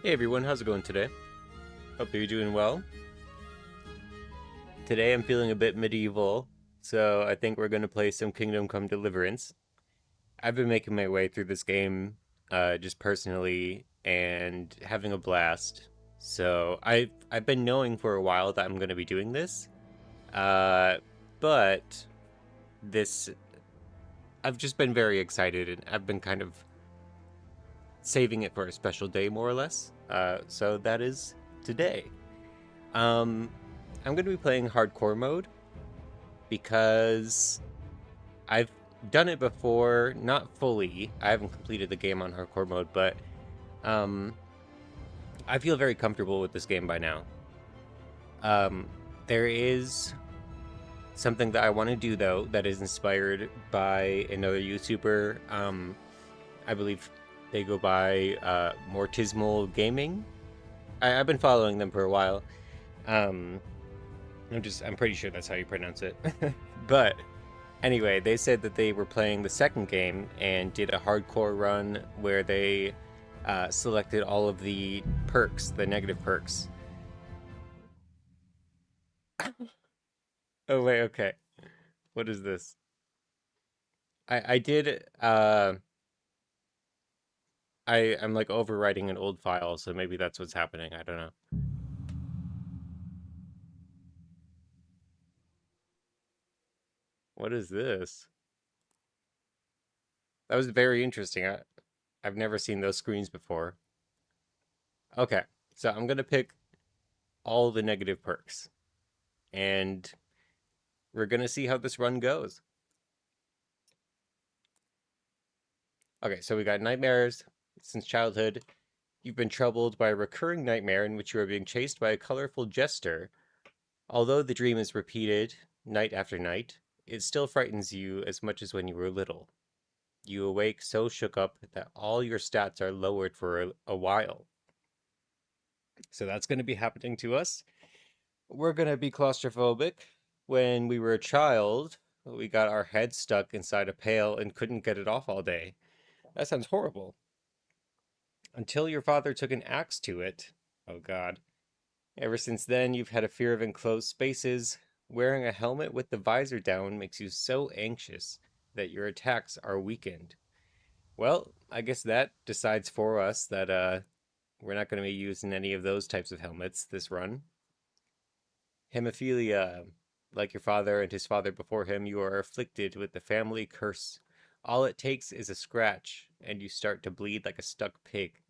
Hey everyone, how's it going today? Hope you're doing well. Today I'm feeling a bit medieval, so I think we're going to play some Kingdom Come Deliverance. I've been making my way through this game just personally and having a blast. So I've been knowing for a while that I'm going to be doing this. Uh, but this I've just been very excited and I've been kind of saving it for a special day more or less. So that is today. Um, I'm going to be playing hardcore mode because I've done it before, not fully. I haven't completed the game on hardcore mode, but um, I feel very comfortable with this game by now. Um, there is something that I want to do though that is inspired by another YouTuber. I believe they go by Mortismal Gaming. I've been following them for a while. Um, I'm pretty sure that's how you pronounce it. But anyway, they said that they were playing the second game and did a hardcore run where they selected all of the perks, the negative perks. Oh wait, okay. What is this? I did I'm like overwriting an old file, so maybe that's what's happening. I don't know. What is this? That was very interesting. I've never seen those screens before. Okay, so I'm gonna pick all the negative perks, and we're gonna see how this run goes. Okay, so we got nightmares since childhood. You've been troubled by a recurring nightmare in which you are being chased by a colorful jester. Although the dream is repeated night after night, it still frightens you as much as when you were little. You awake so shook up that all your stats are lowered for a while. So that's going to be happening to us. We're going to be claustrophobic. When we were a child, we got our head stuck inside a pail and couldn't get it off all day. That sounds horrible. Until your father took an axe to it. Oh god. Ever since then, you've had a fear of enclosed spaces. Wearing a helmet with the visor down makes you so anxious that your attacks are weakened. Well, I guess that decides for us that we're not going to be using any of those types of helmets this run. Hemophilia. Like your father and his father before him, you are afflicted with the family curse. All it takes is a scratch, and you start to bleed like a stuck pig.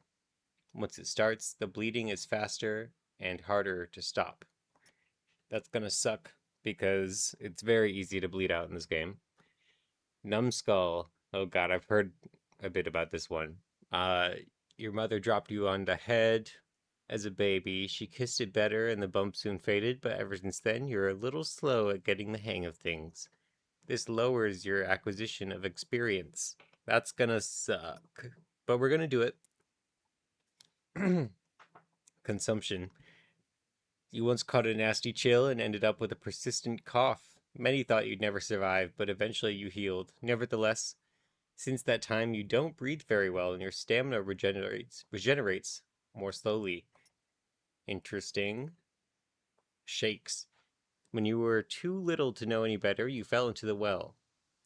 Once it starts, the bleeding is faster and harder to stop. That's gonna suck because it's very easy to bleed out in this game. Numbskull. Oh god, I've heard a bit about this one. Uh, your mother dropped you on the head as a baby. She kissed it better and the bump soon faded, but ever since then, you're a little slow at getting the hang of things. This lowers your acquisition of experience. That's gonna suck. But we're gonna do it. Consumption. You once caught a nasty chill and ended up with a persistent cough. Many thought you'd never survive, but eventually you healed. Nevertheless, since that time you don't breathe very well and your stamina regenerates more slowly. Interesting. Shakes. When you were too little to know any better, you fell into the well.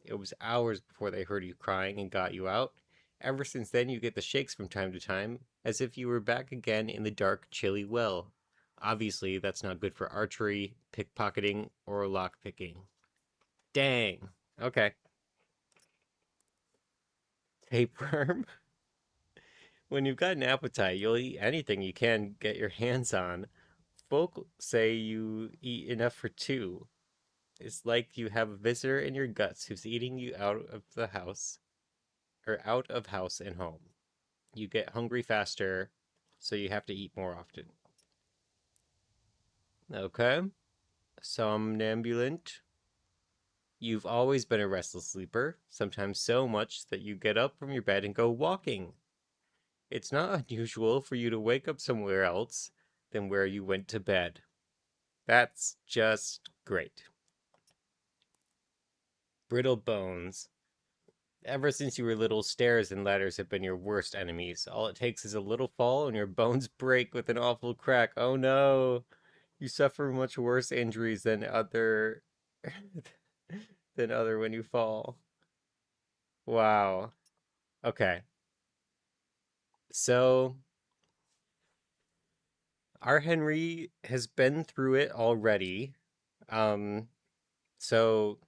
It was hours before they heard you crying and got you out. Ever since then, you get the shakes from time to time, as if you were back again in the dark, chilly well. Obviously, that's not good for archery, pickpocketing, or lockpicking. Dang. Okay. Tapeworm. When you've got an appetite, you'll eat anything you can get your hands on. Folk say you eat enough for two. It's like you have a visitor in your guts who's eating you out of the house, or out of house and home. You get hungry faster, so you have to eat more often. Okay. Somnambulant. You've always been a restless sleeper, sometimes so much that you get up from your bed and go walking. It's not unusual for you to wake up somewhere else than where you went to bed. That's just great. Brittle bones. Ever since you were little, stairs and ladders have been your worst enemies. All it takes is a little fall and your bones break with an awful crack. Oh no! You suffer much worse injuries than other than other when you fall. Wow. Okay. So our Henry has been through it already. Um, so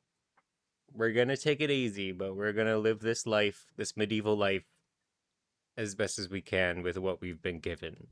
we're gonna take it easy, but we're gonna live this life, this medieval life, as best as we can with what we've been given.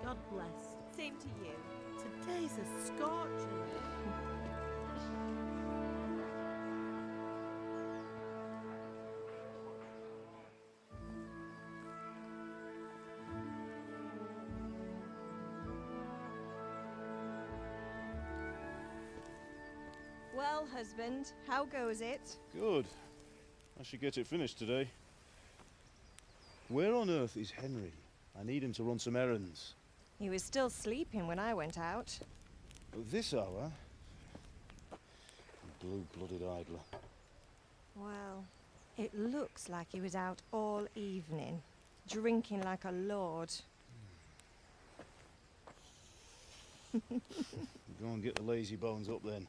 God bless. Same to you. Today's a scorcher. Well, husband, how goes it? Good. I should get it finished today. Where on earth is Henry? I need him to run some errands. He was still sleeping when I went out. At this hour? Blue-blooded idler. Well, it looks like he was out all evening, drinking like a lord. Go and get the lazy bones up then.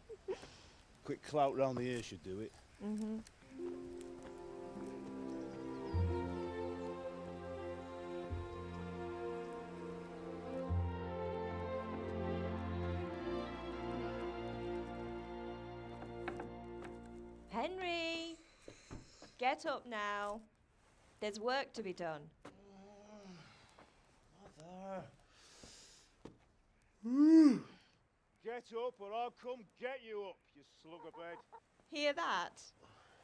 Quick clout round the ear should do it. Mm-hmm. Henry! Get up now. There's work to be done. Mother. Get up or I'll come get you up, you slugabed. Hear that?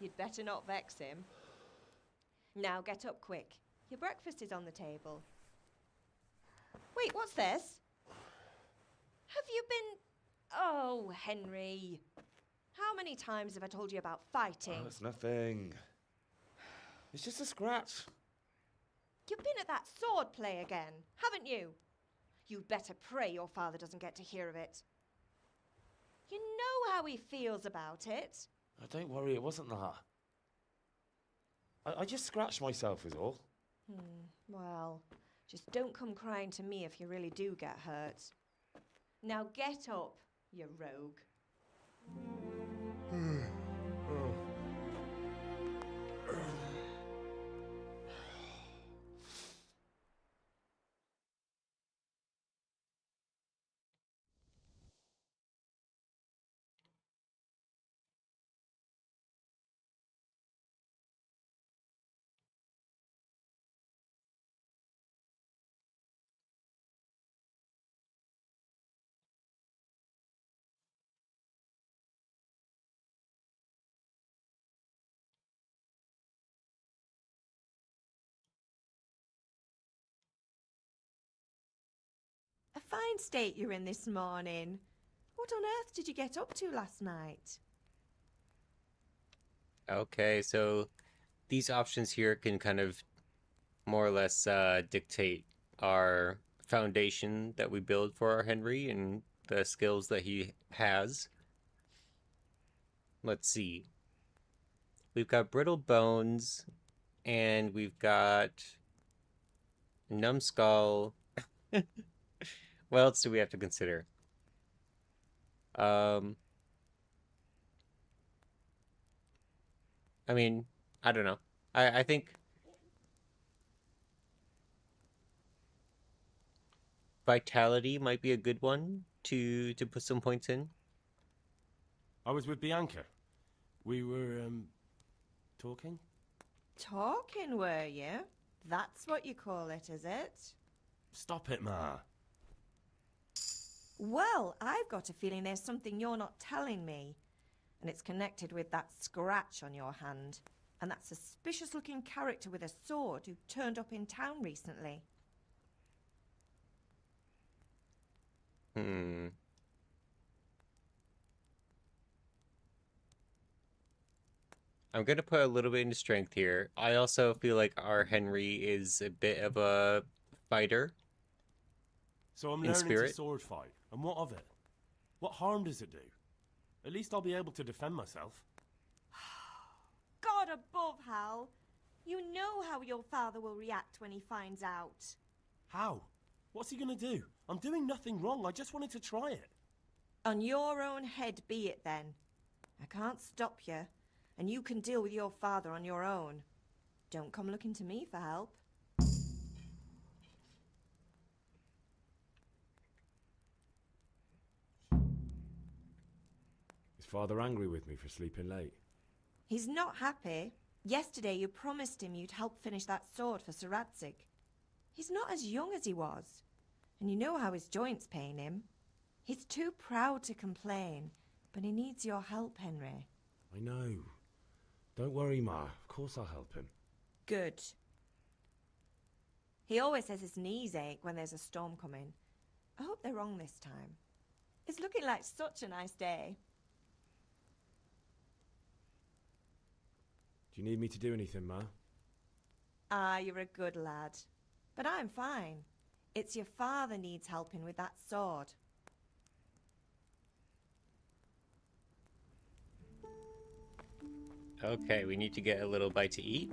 You'd better not vex him. Now get up quick. Your breakfast is on the table. Wait, what's this? Have you been... Oh, Henry. How many times have I told you about fighting? Oh, it's nothing. It's just a scratch. You've been at that sword play again, haven't you? You'd better pray your father doesn't get to hear of it. You know how he feels about it. Oh, don't worry, it wasn't that. I just scratched myself is all. Well, just don't come crying to me if you really do get hurt. Now get up, you rogue. fine state you're in this morning. What on earth did you get up to last night? Okay, so these options here can kind of more or less dictate our foundation that we build for our Henry and the skills that he has. Let's see. We've got brittle bones, and we've got numbskull. What else do we have to consider? Um, I mean, I don't know. I think vitality might be a good one to put some points in. I was with Bianca. We were, talking? Talking, were you? That's what you call it, is it? Stop it, Ma. Well, I've got a feeling there's something you're not telling me. And it's connected with that scratch on your hand. And that suspicious-looking character with a sword who turned up in town recently. I'm gonna put a little bit into strength here. I also feel like our Henry is a bit of a fighter. So I'm In learning spirit? to sword fight. And what of it? What harm does it do? At least I'll be able to defend myself. God above, Hal. You know how your father will react when he finds out. How? What's he gonna do? I'm doing nothing wrong. I just wanted to try it. On your own head be it then. I can't stop you, and you can deal with your father on your own. Don't come looking to me for help. Is Father angry with me for sleeping late? He's not happy. Yesterday you promised him you'd help finish that sword for Sir Radzig. He's not as young as he was, and you know how his joints pain him. He's too proud to complain, but he needs your help, Henry. I know. Don't worry, Ma. Of course I'll help him. Good. He always says his knees ache when there's a storm coming. I hope they're wrong this time. It's looking like such a nice day. Do you need me to do anything, Ma? Ah, you're a good lad. But I'm fine. It's your father needs helping with that sword. Okay, we need to get a little bite to eat.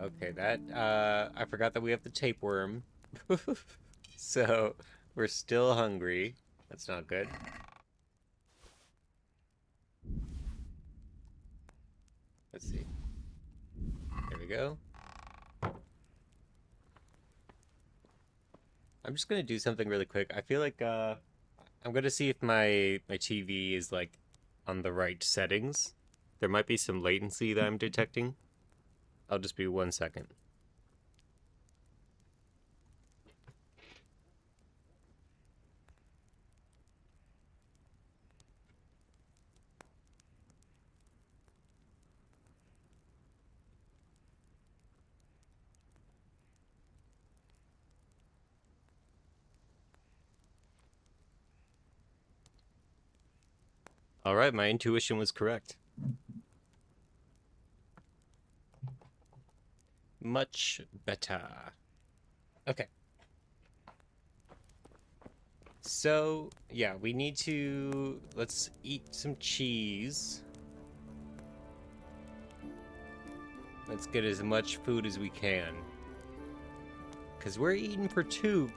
Okay, I forgot that we have the tapeworm. So, we're still hungry. That's not good. Let's see. There we go. I'm just gonna do something really quick. I feel like I'm gonna see if my TV is like on the right settings. There might be some latency that I'm detecting. I'll just be 1 second. All right, my intuition was correct. Much better. Okay. So, yeah, we need to... Let's eat some cheese. Let's get as much food as we can. Because we're eating for 2.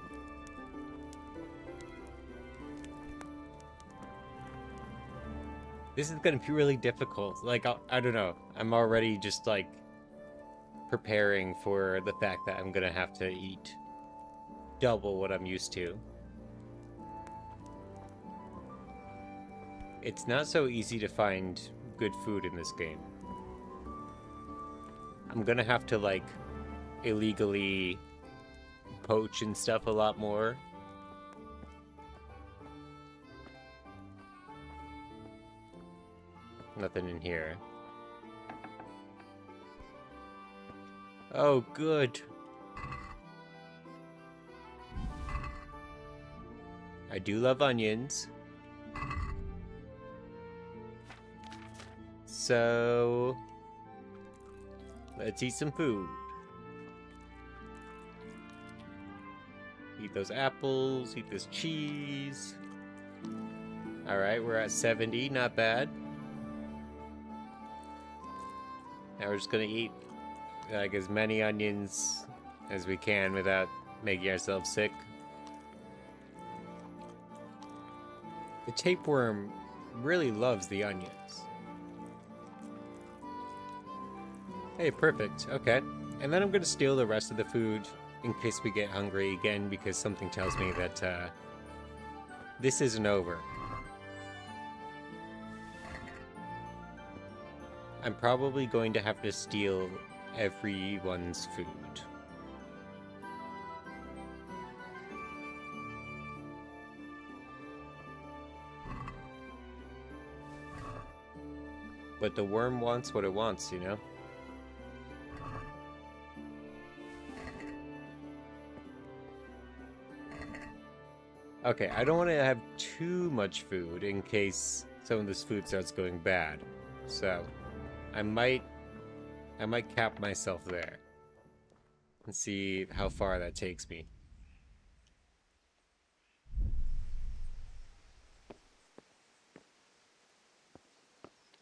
This is gonna be really difficult. Like, I don't know. I'm already just, like, preparing for the fact that I'm gonna have to eat double what I'm used to. It's not so easy to find good food in this game. I'm gonna have to, like, illegally poach and stuff a lot more. Nothing in here. Oh, good. I do love onions. So, let's eat some food. Eat those apples, eat this cheese. Alright, we're at 70, not bad. Now we're just gonna eat like as many onions as we can without making ourselves sick. The tapeworm really loves the onions. Hey, perfect. Okay. And then I'm gonna steal the rest of the food in case we get hungry again, because something tells me that this isn't over. I'm probably going to have to steal everyone's food. But the worm wants what it wants, you know? Okay, I don't want to have too much food in case some of this food starts going bad. So, I might cap myself there and see how far that takes me.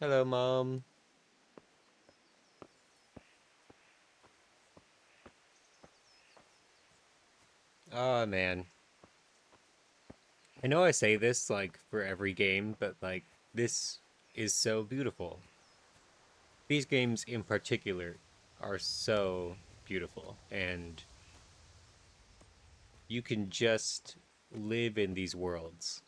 Hello, Mom. Oh, man. I know I say this, like, for every game, but, like, this is so beautiful. These games in particular are so beautiful, and you can just live in these worlds.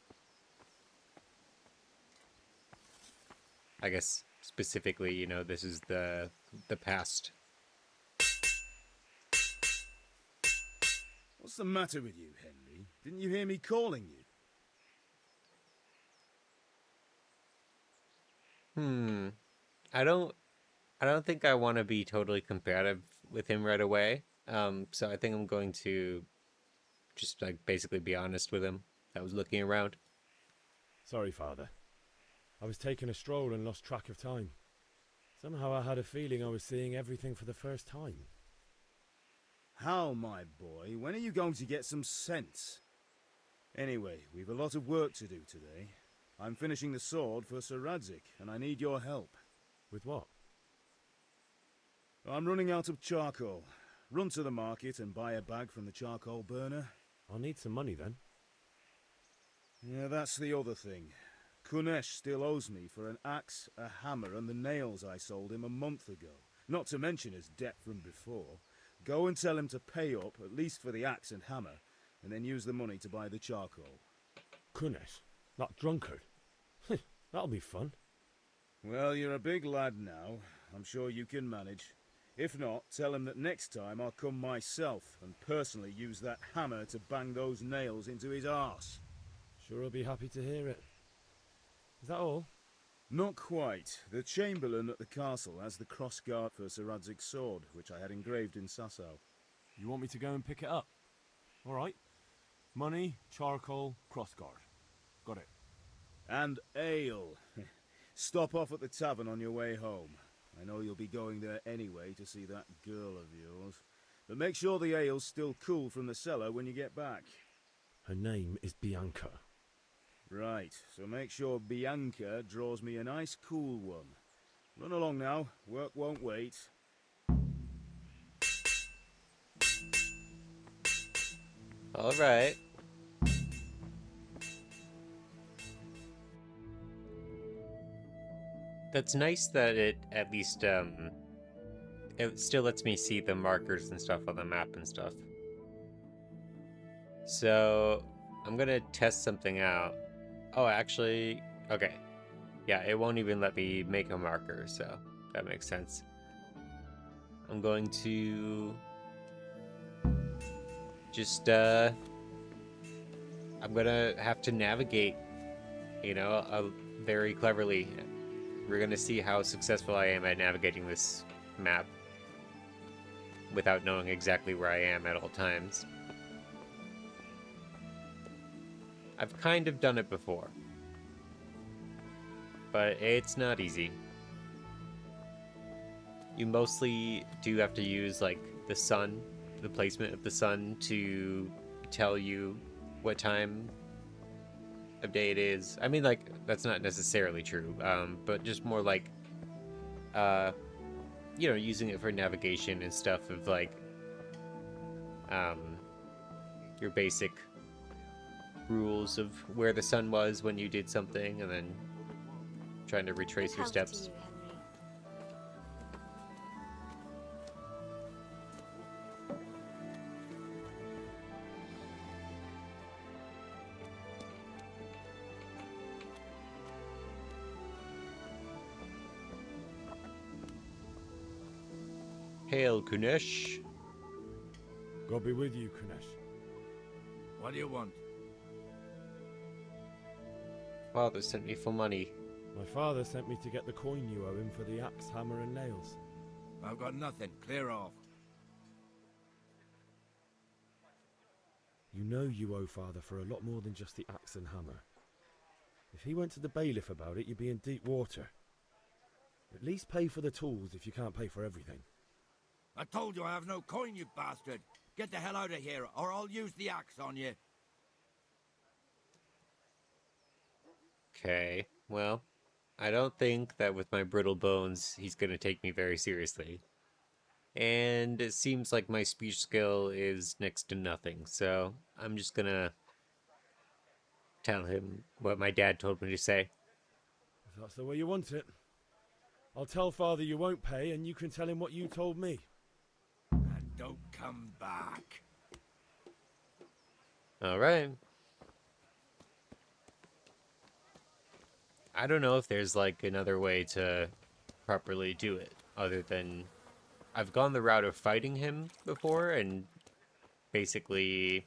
I guess specifically, you know, this is the past. What's the matter with you, Henry? Didn't you hear me calling you? I don't think I want to be totally competitive with him right away. So I think I'm going to just like basically be honest with him. I was looking around. Sorry, Father. I was taking a stroll and lost track of time. Somehow I had a feeling I was seeing everything for the first time. How, my boy? When are you going to get some sense? Anyway, we've a lot of work to do today. I'm finishing the sword for Sir Radzig, and I need your help. With what? I'm running out of charcoal. Run to the market and buy a bag from the charcoal burner. I'll need some money then. Yeah, that's the other thing. Kunesh still owes me for an axe, a hammer, and the nails I sold him a month ago. Not to mention his debt from before. Go and tell him to pay up, at least for the axe and hammer, and then use the money to buy the charcoal. Kunesh? That drunkard? That'll be fun. Well, you're a big lad now. I'm sure you can manage. If not, tell him that next time I'll come myself and personally use that hammer to bang those nails into his arse. Sure I'll be happy to hear it. Is that all? Not quite. The Chamberlain at the castle has the crossguard for Sir Radzig's sword, which I had engraved in Sasau. You want me to go and pick it up? All right. Money, charcoal, crossguard. Got it. And ale. Stop off at the tavern on your way home. I know you'll be going there anyway to see that girl of yours. But make sure the ale's still cool from the cellar when you get back. Her name is Bianca. Right, so make sure Bianca draws me a nice cool one. Run along now, work won't wait. All right. That's nice that it at least it still lets me see the markers and stuff on the map and stuff. So I'm gonna test something out. Oh, actually, okay. Yeah, it won't even let me make a marker, so that makes sense. I'm going to just I'm gonna have to navigate, you know, very cleverly. We're gonna see how successful I am at navigating this map. without knowing exactly where I am at all times. I've kind of done it before, but it's not easy. You mostly do have to use, like, the sun, the placement of the sun, to tell you what time of day it is. I mean, like, that's not necessarily true, but just more like, you know, using it for navigation and stuff of, like, um, your basic rules of where the sun was when you did something, and then trying to retrace Good your health to steps. you, Henry. Hail, Kunesh. God be with you, Kunesh. What do you want? Father sent me for money. My father sent me to get the coin you owe him for the axe, hammer, and nails. I've got nothing. Clear off. You know you owe father for a lot more than just the axe and hammer. If he went to the bailiff about it, you'd be in deep water. At least pay for the tools if you can't pay for everything. I told you I have no coin, you bastard. Get the hell out of here, or I'll use the axe on you. Okay, well, I don't think that with my brittle bones, he's gonna take me very seriously. And it seems like my speech skill is next to nothing, so I'm just gonna tell him what my dad told me to say. If that's the way you want it. I'll tell father you won't pay, and you can tell him what you told me. And don't come back. Alright. I don't know if there's, like, another way to properly do it, other than... I've gone the route of fighting him before, and basically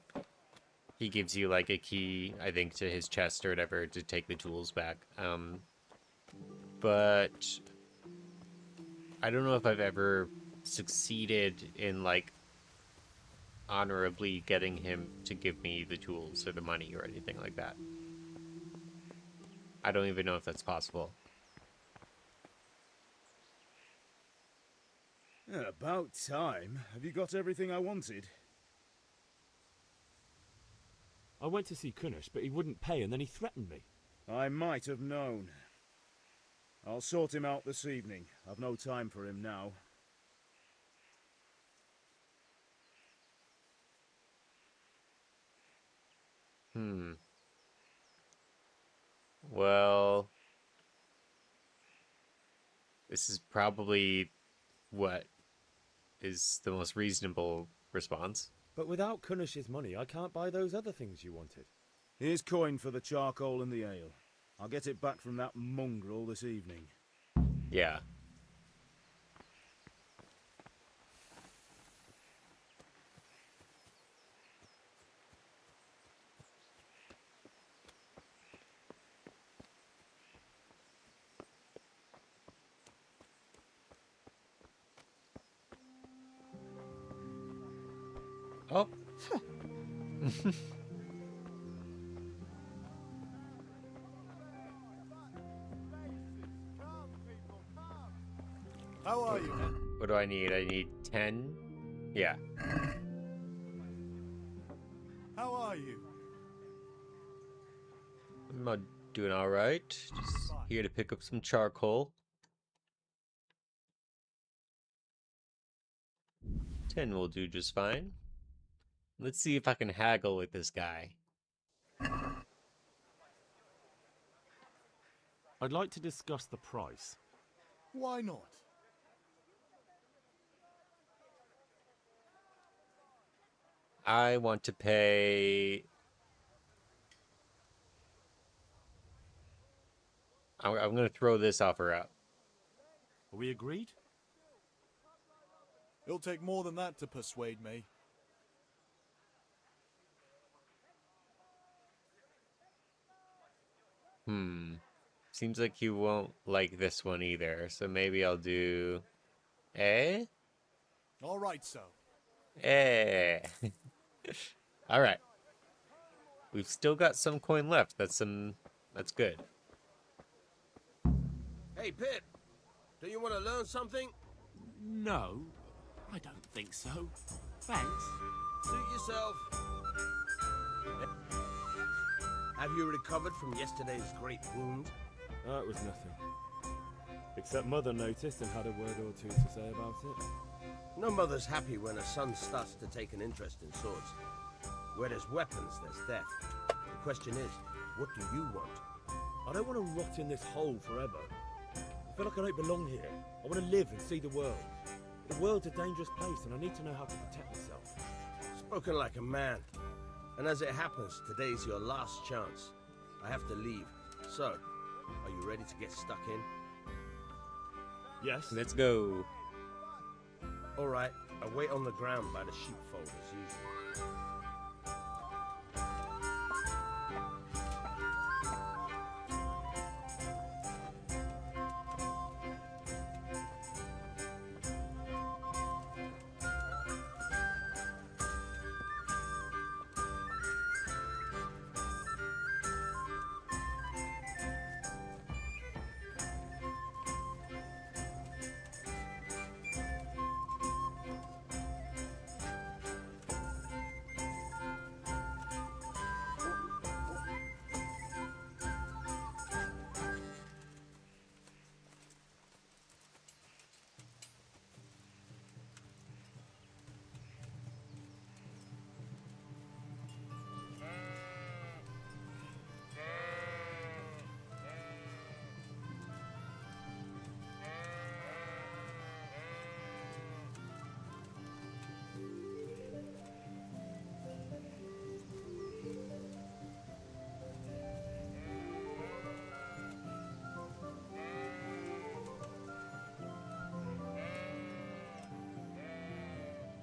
he gives you, like, a key, I think, to his chest or whatever to take the tools back. But I don't know if I've ever succeeded in, like, honorably getting him to give me the tools or the money or anything like that. I don't even know if that's possible. Yeah, about time. Have you got everything I wanted? I went to see Kunesh, but he wouldn't pay, and then he threatened me. I might have known. I'll sort him out this evening. I've no time for him now. Well, this is probably what is the most reasonable response. But without Kunesh's money, I can't buy those other things you wanted. Here's coin for the charcoal and the ale. I'll get it back from that mongrel this evening. Yeah. Oh. How are you? What do I need? I need 10? Yeah. How are you? I'm not doing alright. Just here to pick up some charcoal. 10 will do just fine. Let's see if I can haggle with this guy. I'd like to discuss the price. Why not? I want to pay... I'm going to throw this offer out. Are we agreed? It'll take more than that to persuade me. Seems like you won't like this one either, so maybe I'll do... Eh? All right, so. Eh. All right. We've still got some coin left. That's good. Hey, Pip. Do you want to learn something? No, I don't think so. Thanks. Suit yourself. Have you recovered from yesterday's great wound? That was nothing. Except Mother noticed and had a word or two to say about it. No mother's happy when a son starts to take an interest in swords. Where there's weapons, there's death. The question is, what do you want? I don't want to rot in this hole forever. I feel like I don't belong here. I want to live and see the world. The world's a dangerous place and I need to know how to protect myself. Spoken like a man. And as it happens, today's your last chance. I have to leave. So, are you ready to get stuck in? Yes? Let's go. All right, I'll wait on the ground by the sheepfold as usual.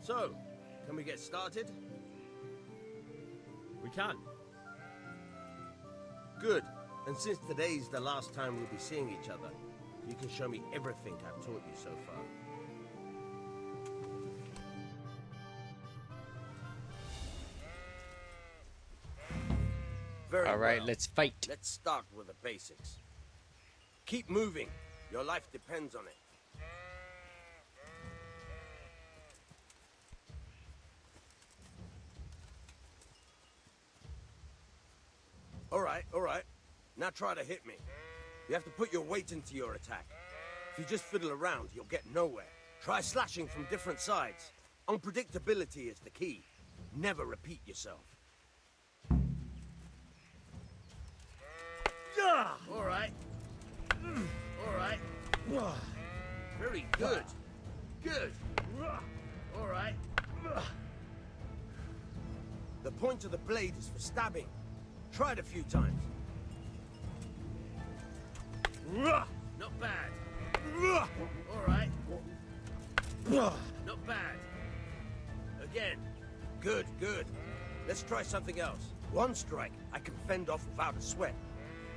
So, can we get started? We can. Good. And since today's the last time we'll be seeing each other, you can show me everything I've taught you so far. Very All right, well. let's fight. Let's start with the basics. Keep moving. Your life depends on it. All right. Now try to hit me. You have to put your weight into your attack. If you just fiddle around, you'll get nowhere. Try slashing from different sides. Unpredictability is the key. Never repeat yourself. All right. All right. Very good. Good. All right. The point of the blade is for stabbing. Try it a few times. Not bad. All right. Not bad. Again. Good, good. Let's try something else. One strike I can fend off without a sweat.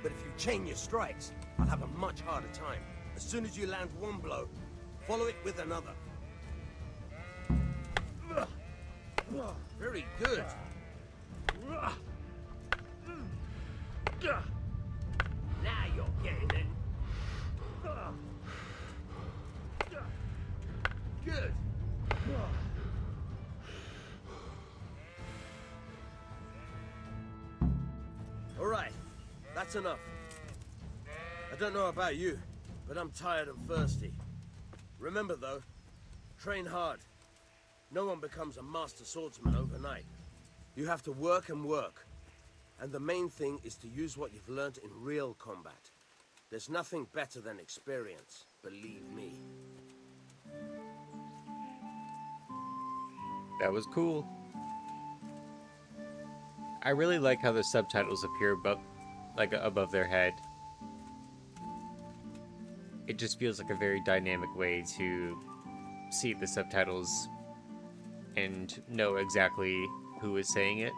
But if you chain your strikes, I'll have a much harder time. As soon as you land one blow, follow it with another. Very good. Now you're getting it. Good. All right, that's enough. I don't know about you, but I'm tired and thirsty. Remember though, train hard. No one becomes a master swordsman overnight. You have to work and work. And the main thing is to use what you've learned in real combat. There's nothing better than experience, believe me. That was cool. I really like how the subtitles appear above their head. It just feels like a very dynamic way to see the subtitles and know exactly who is saying it.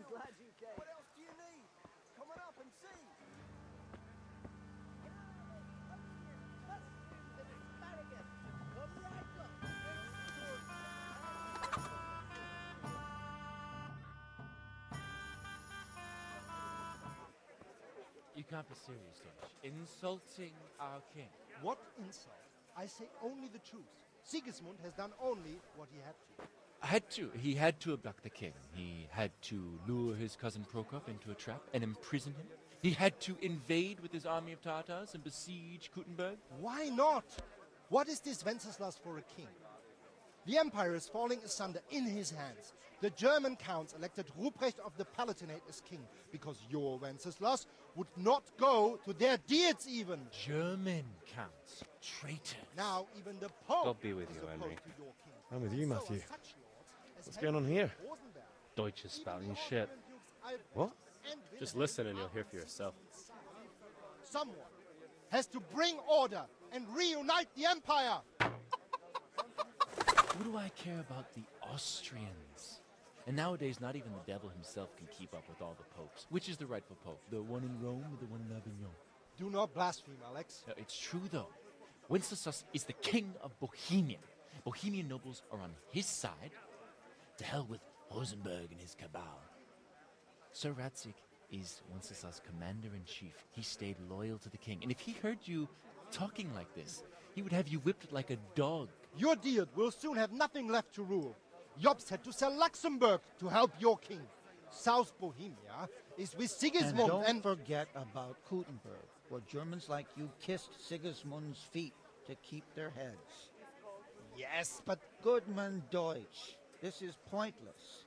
Glad you came. What else do you need? Come on up and see. You can't be serious, Dutch. Insulting our king. What insult? I say only the truth. Sigismund has done only what he had to. He had to abduct the king. He had to lure his cousin Prokop into a trap and imprison him. He had to invade with his army of Tartars and besiege Kuttenberg. Why not? What is this Wenceslas for a king? The empire is falling asunder in his hands. The German counts elected Ruprecht of the Palatinate as king because your Wenceslas would not go to their deeds even. German counts. Traitors. Now even the Pope God be with is you, opposed Henry. to your king. I'm with you, So are Matthew. such lords as What's going on here? Rosenberg. Deutsch is spouting shit. What? Just listen and you'll hear for yourself. Someone has to bring order and reunite the empire. What do I care about the Austrians? And nowadays, not even the devil himself can keep up with all the popes. Which is the rightful pope? The one in Rome or the one in Avignon? Do not blaspheme, Alex. No, it's true, though. Wenceslas is the king of Bohemia. Bohemian nobles are on his side. To hell with Rosenberg and his cabal. Sir Ratzik is Wenceslas' commander-in-chief. He stayed loyal to the king. And if he heard you talking like this, he would have you whipped like a dog. Your Diet will soon have nothing left to rule. Jobst had to sell Luxembourg to help your king. South Bohemia is with Sigismund And don't forget about Kuttenberg, where Germans like you kissed Sigismund's feet to keep their heads. Yes, but Goodman Deutsch, this is pointless.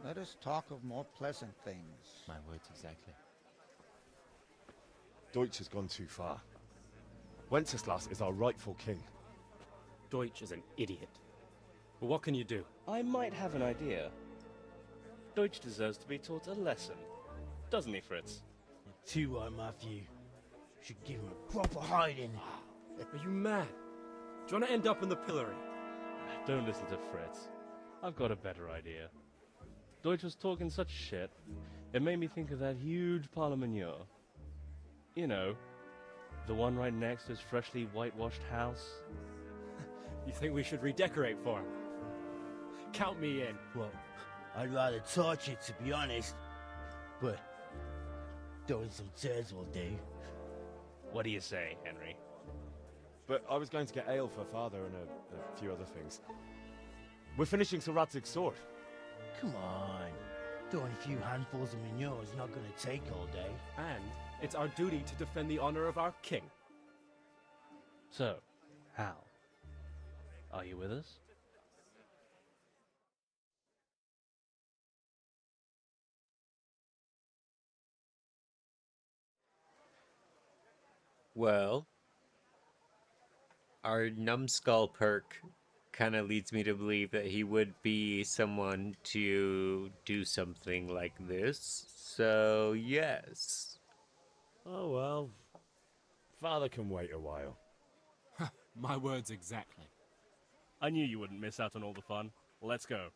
Let us talk of more pleasant things. My words exactly. Deutsch has gone too far. Wenceslas is our rightful king. Deutsch is an idiot. But what can you do? I might have an idea. Deutsch deserves to be taught a lesson. Doesn't he, Fritz? Too right, Matthew. Should give him a proper hiding. Are you mad? Do you want to end up in the pillory? Don't listen to Fritz. I've got a better idea. Deutsch was talking such shit, it made me think of that huge parliament. You know, the one right next to his freshly whitewashed house. You think we should redecorate for him? Count me in. Well, I'd rather torch it, to be honest. But throwing some tears will do. What do you say, Henry? But I was going to get ale for father and a few other things. We're finishing Sir Radzig's sword. Come on. Throwing a few handfuls of manure is not going to take all day. And it's our duty to defend the honor of our king. So, Hal, are you with us? Well, our numbskull perk kind of leads me to believe that he would be someone to do something like this. So, yes. Oh well. Father can wait a while. My words exactly. I knew you wouldn't miss out on all the fun. Let's go.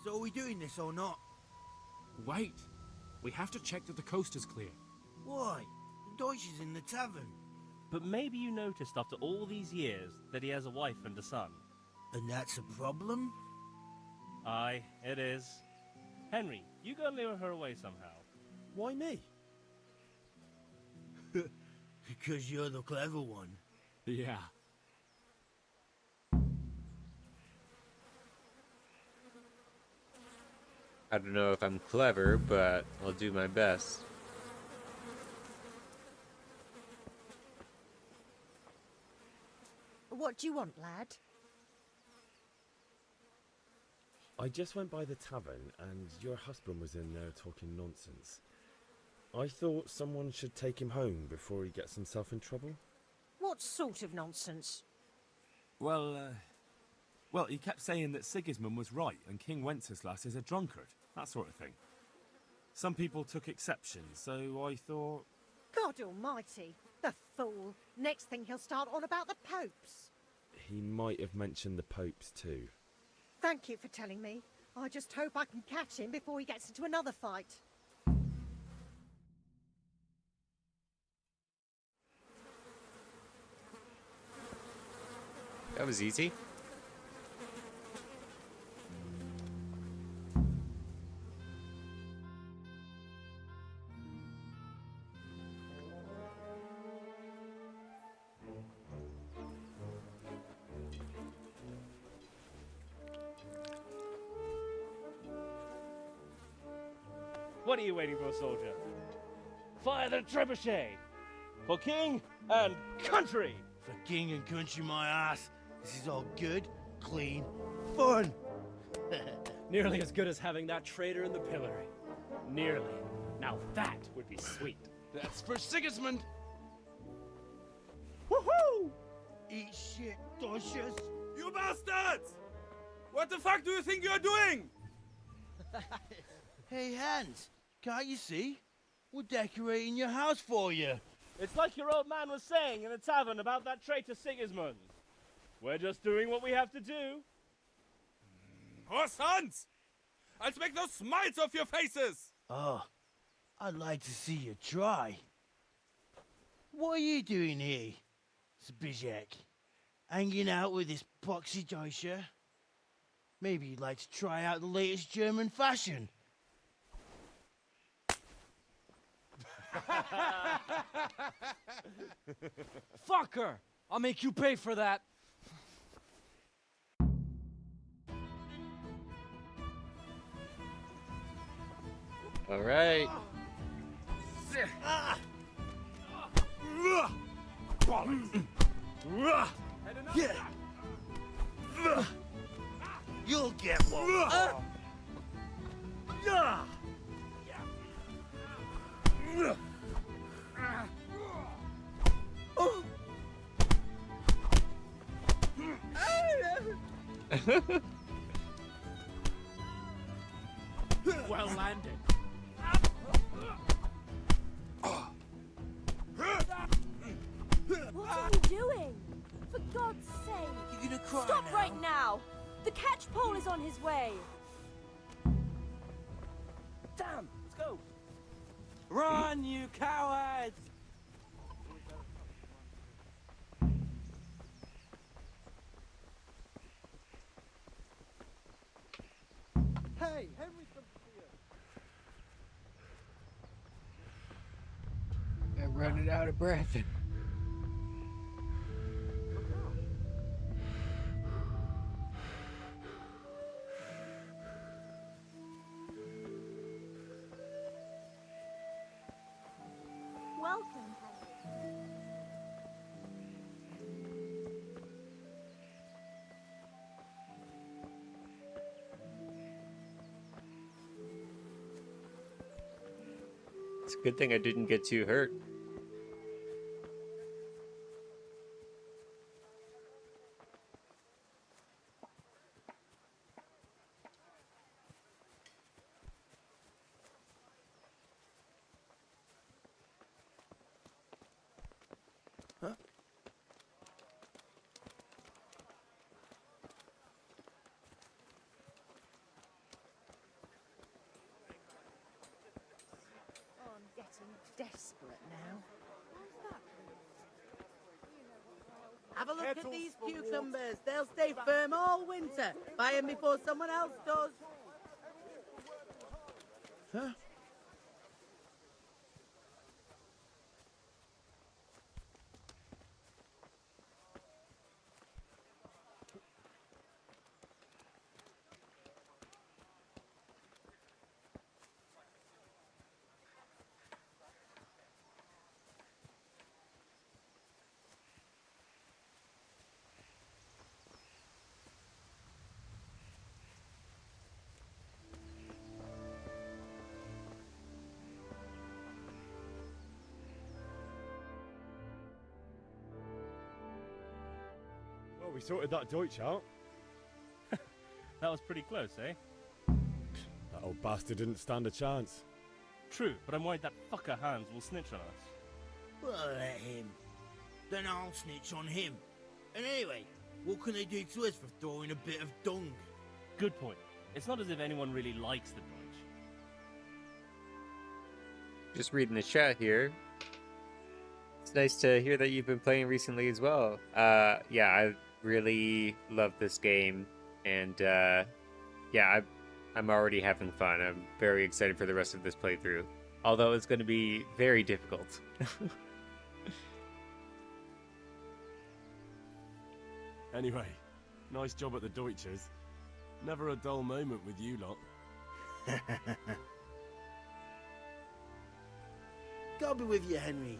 So are we doing this or not? Wait. We have to check that the coast is clear. Why? The Deutsch is in the tavern. But maybe you noticed after all these years that he has a wife and a son. And that's a problem? Aye, it is. Henry, you go and lure her away somehow. Why me? Because you're the clever one. Yeah. I don't know if I'm clever, but I'll do my best. What do you want, lad? I just went by the tavern and your husband was in there talking nonsense. I thought someone should take him home before he gets himself in trouble. What sort of nonsense? Well, he kept saying that Sigismund was right and King Wenceslas is a drunkard, that sort of thing. Some people took exception, so I thought... God almighty, the fool. Next thing he'll start on about the popes. He might have mentioned the popes too. Thank you for telling me. I just hope I can catch him before he gets into another fight. That was easy. What are you waiting for, soldier? Fire the trebuchet! For king and country! For king and country, my ass. This is all good, clean, fun. Nearly as good as having that traitor in the pillory. Nearly. Now that would be sweet. That's for Sigismund! Woohoo! Eat shit, doshes. You bastards! What the fuck do you think you're doing? Hey, Hans, can't you see? We're decorating your house for you. It's like your old man was saying in the tavern about that traitor Sigismund. We're just doing what we have to do. Oh, sons! I'll make those smiles off your faces! Oh, I'd like to see you try. What are you doing here, Zbigniew? Hanging out with this boxy Deutscher? Maybe you'd like to try out the latest German fashion. Fucker! I'll make you pay for that. All right. You'll get one. Well landed. What are you doing? For God's sake! You gonna cry Stop now? right now! The catchpole is on his way! Damn! Let's go! Run, you cowards! Hey, Henry's come to see you. I'm running out of breath. Welcome, Henry. It's a good thing I didn't get too hurt. Oh, I'm getting desperate now. Have a look at these cucumbers. They'll stay firm all winter. Buy them before someone else does. Huh? Well, we sorted that Deutsch out. That was pretty close, eh? That old bastard didn't stand a chance. True, but I'm worried that fucker Hans will snitch on us. Well, let him. Then I'll snitch on him. And anyway, what can they do to us for throwing a bit of dung? Good point. It's not as if anyone really likes the Deutsch. Just reading the chat here. It's nice to hear that you've been playing recently as well. Yeah, I really love this game, and yeah, I'm already having fun. I'm very excited for the rest of this playthrough, although it's going to be very difficult. Anyway, nice job at the Deutschers. Never a dull moment with you lot. God be with you, Henry.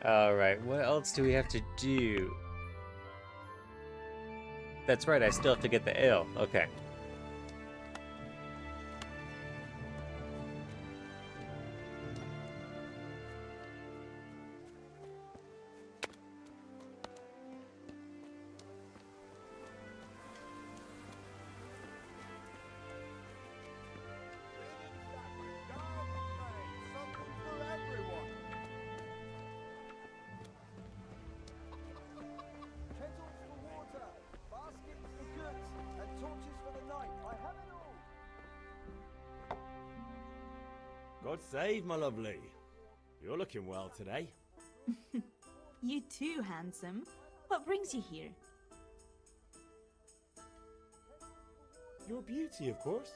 Alright, what else do we have to do? That's right, I still have to get the ale. Okay. God save, my lovely. You're looking well today. You too, handsome. What brings you here? Your beauty, of course.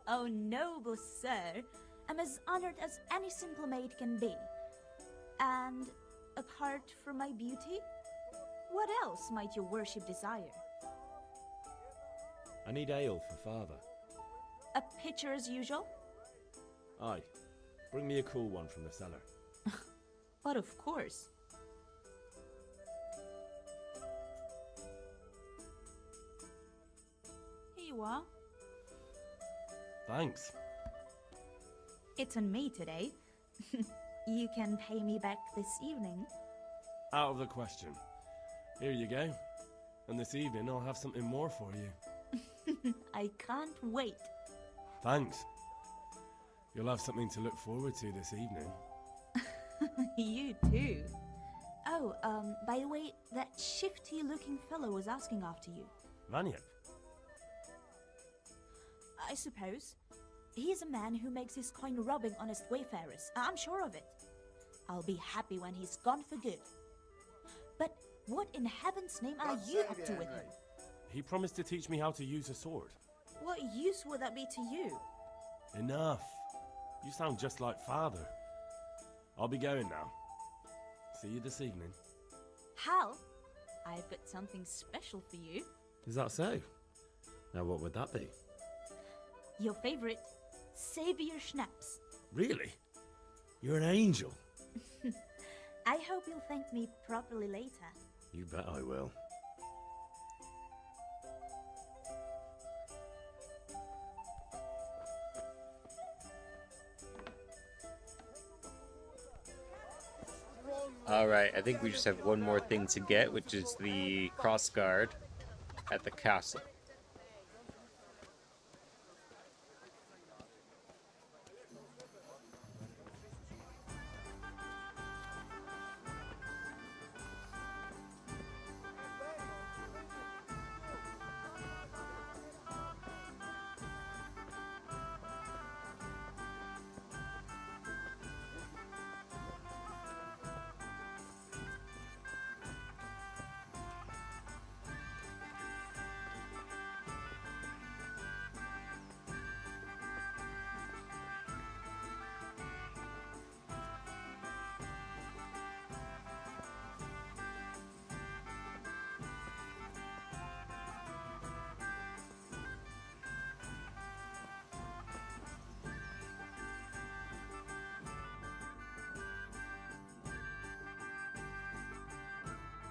Oh, noble sir. I'm as honored as any simple maid can be. And apart from my beauty, what else might your worship desire? I need ale for father. A pitcher as usual? Aye. Bring me a cool one from the cellar. But of course. Here you are. Thanks. It's on me today. You can pay me back this evening. Out of the question. Here you go. And this evening I'll have something more for you. I can't wait. Thanks. You'll have something to look forward to this evening. You too. Oh, by the way, that shifty-looking fellow was asking after you. Vanyuk? I suppose. He's a man who makes his coin robbing honest wayfarers. I'm sure of it. I'll be happy when he's gone for good. But what in heaven's name are you up to with him? He promised to teach me how to use a sword. What use would that be to you? Enough. You sound just like father. I'll be going now. See you this evening. Hal, I've got something special for you. Is that so? Now what would that be? Your favorite, Savior Schnapps. Really? You're an angel. I hope you'll thank me properly later. You bet I will. Alright, I think we just have one more thing to get, which is the cross guard at the castle.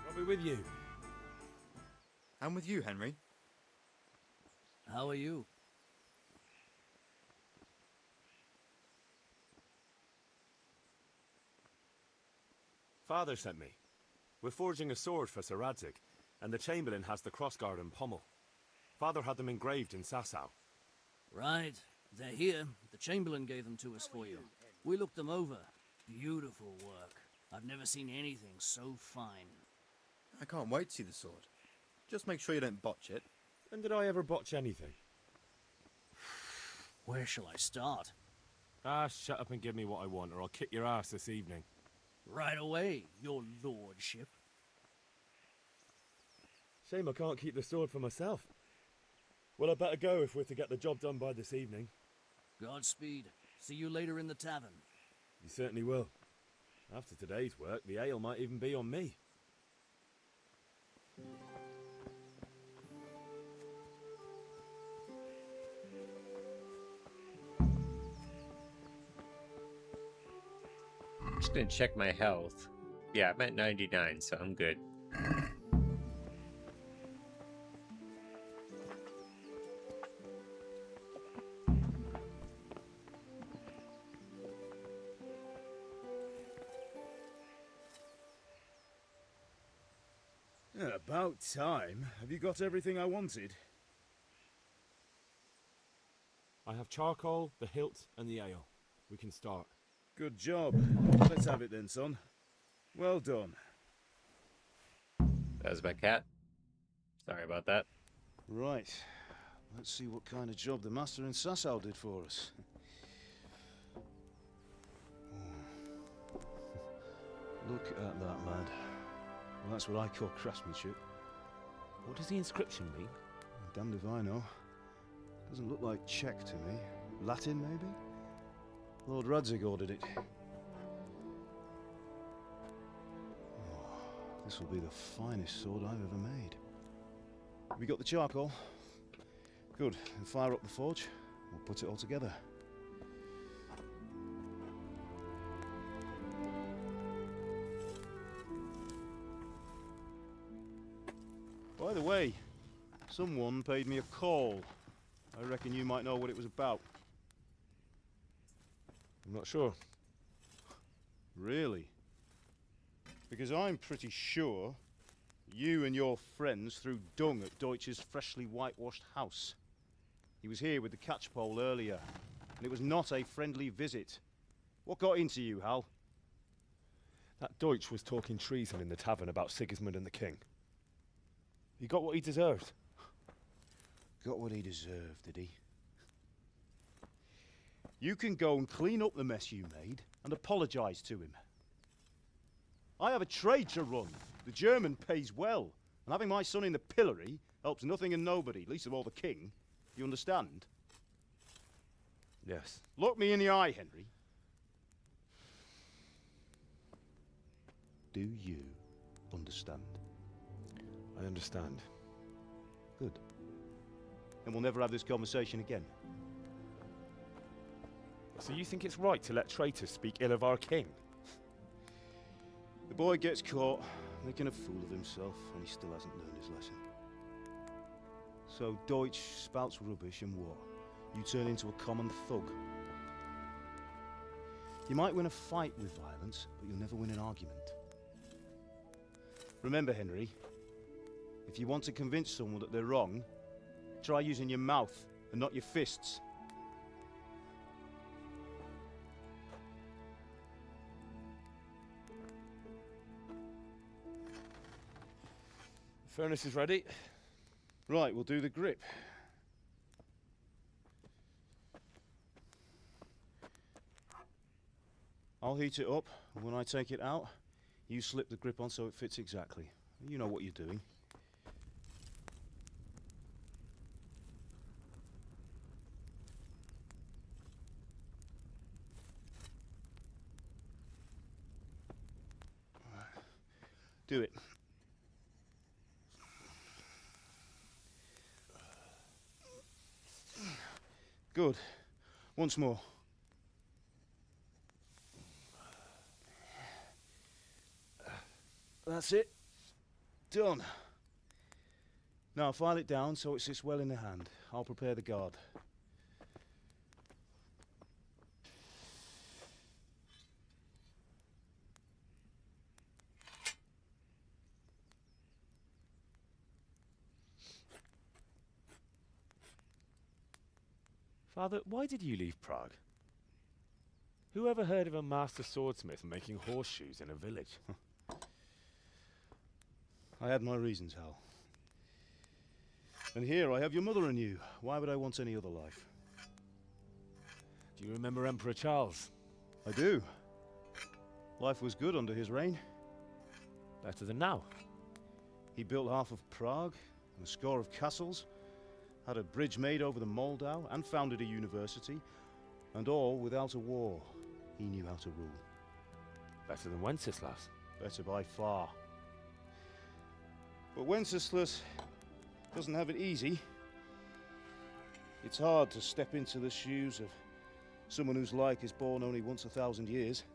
I'll be with you. I'm with you, Henry. How are you? Father sent me. We're forging a sword for Sir Radzig, and the Chamberlain has the crossguard and pommel. Father had them engraved in Sasau. Right. They're here. The Chamberlain gave them to us for you. We looked them over. Beautiful work. I've never seen anything so fine. I can't wait to see the sword. Just make sure you don't botch it. When did I ever botch anything? Where shall I start? Ah, shut up and give me what I want, or I'll kick your ass this evening. Right away, your lordship. Shame I can't keep the sword for myself. Well, I better go if we're to get the job done by this evening. Godspeed. See you later in the tavern. You certainly will. After today's work, the ale might even be on me. I'm just gonna check my health. Yeah, I'm at 99, so I'm good. About time. Have you got everything I wanted? I have charcoal, the hilt, and the ale. We can start. Good job. Let's have it then, son. Well done. That was my cat. Sorry about that. Right. Let's see what kind of job the master in Sasau did for us. Look at that, lad. Well, that's what I call craftsmanship. What does the inscription mean? Damned if I know. Doesn't look like Czech to me. Latin, maybe? Lord Radzig ordered it. Oh, this will be the finest sword I've ever made. Have you got the charcoal? Good. Then fire up the forge. We'll put it all together. By the way, someone paid me a call. I reckon you might know what it was about. I'm not sure. Really? Because I'm pretty sure you and your friends threw dung at Deutsch's freshly whitewashed house. He was here with the catchpole earlier, and it was not a friendly visit. What got into you, Hal? That Deutsch was talking treason in the tavern about Sigismund and the king. He got what he deserved. Got what he deserved, did he? You can go and clean up the mess you made and apologise to him. I have a trade to run. The German pays well, and having my son in the pillory helps nothing and nobody, least of all the king. You understand? Yes. Look me in the eye, Henry. Do you understand? I understand. Good. And we'll never have this conversation again. So you think it's right to let traitors speak ill of our king? The boy gets caught, making a fool of himself, and he still hasn't learned his lesson. So Deutsch spouts rubbish, and what? You turn into a common thug. You might win a fight with violence, but you'll never win an argument. Remember, Henry, if you want to convince someone that they're wrong, try using your mouth and not your fists. The furnace is ready. Right, we'll do the grip. I'll heat it up, and when I take it out, you slip the grip on so it fits exactly. You know what you're doing. Do it. Good. Once more. That's it. Done. Now file it down so it sits well in the hand. I'll prepare the guard. Father, why did you leave Prague? Who ever heard of a master swordsmith making horseshoes in a village? I had my reasons, Hal. And here I have your mother and you. Why would I want any other life? Do you remember Emperor Charles? I do. Life was good under his reign. Better than now. He built half of Prague and a score of castles, had a bridge made over the Moldau, and founded a university, and all without a war. He knew how to rule. Better than Wenceslas. Better by far. But Wenceslas doesn't have it easy. It's hard to step into the shoes of someone whose like is born only once 1,000 years.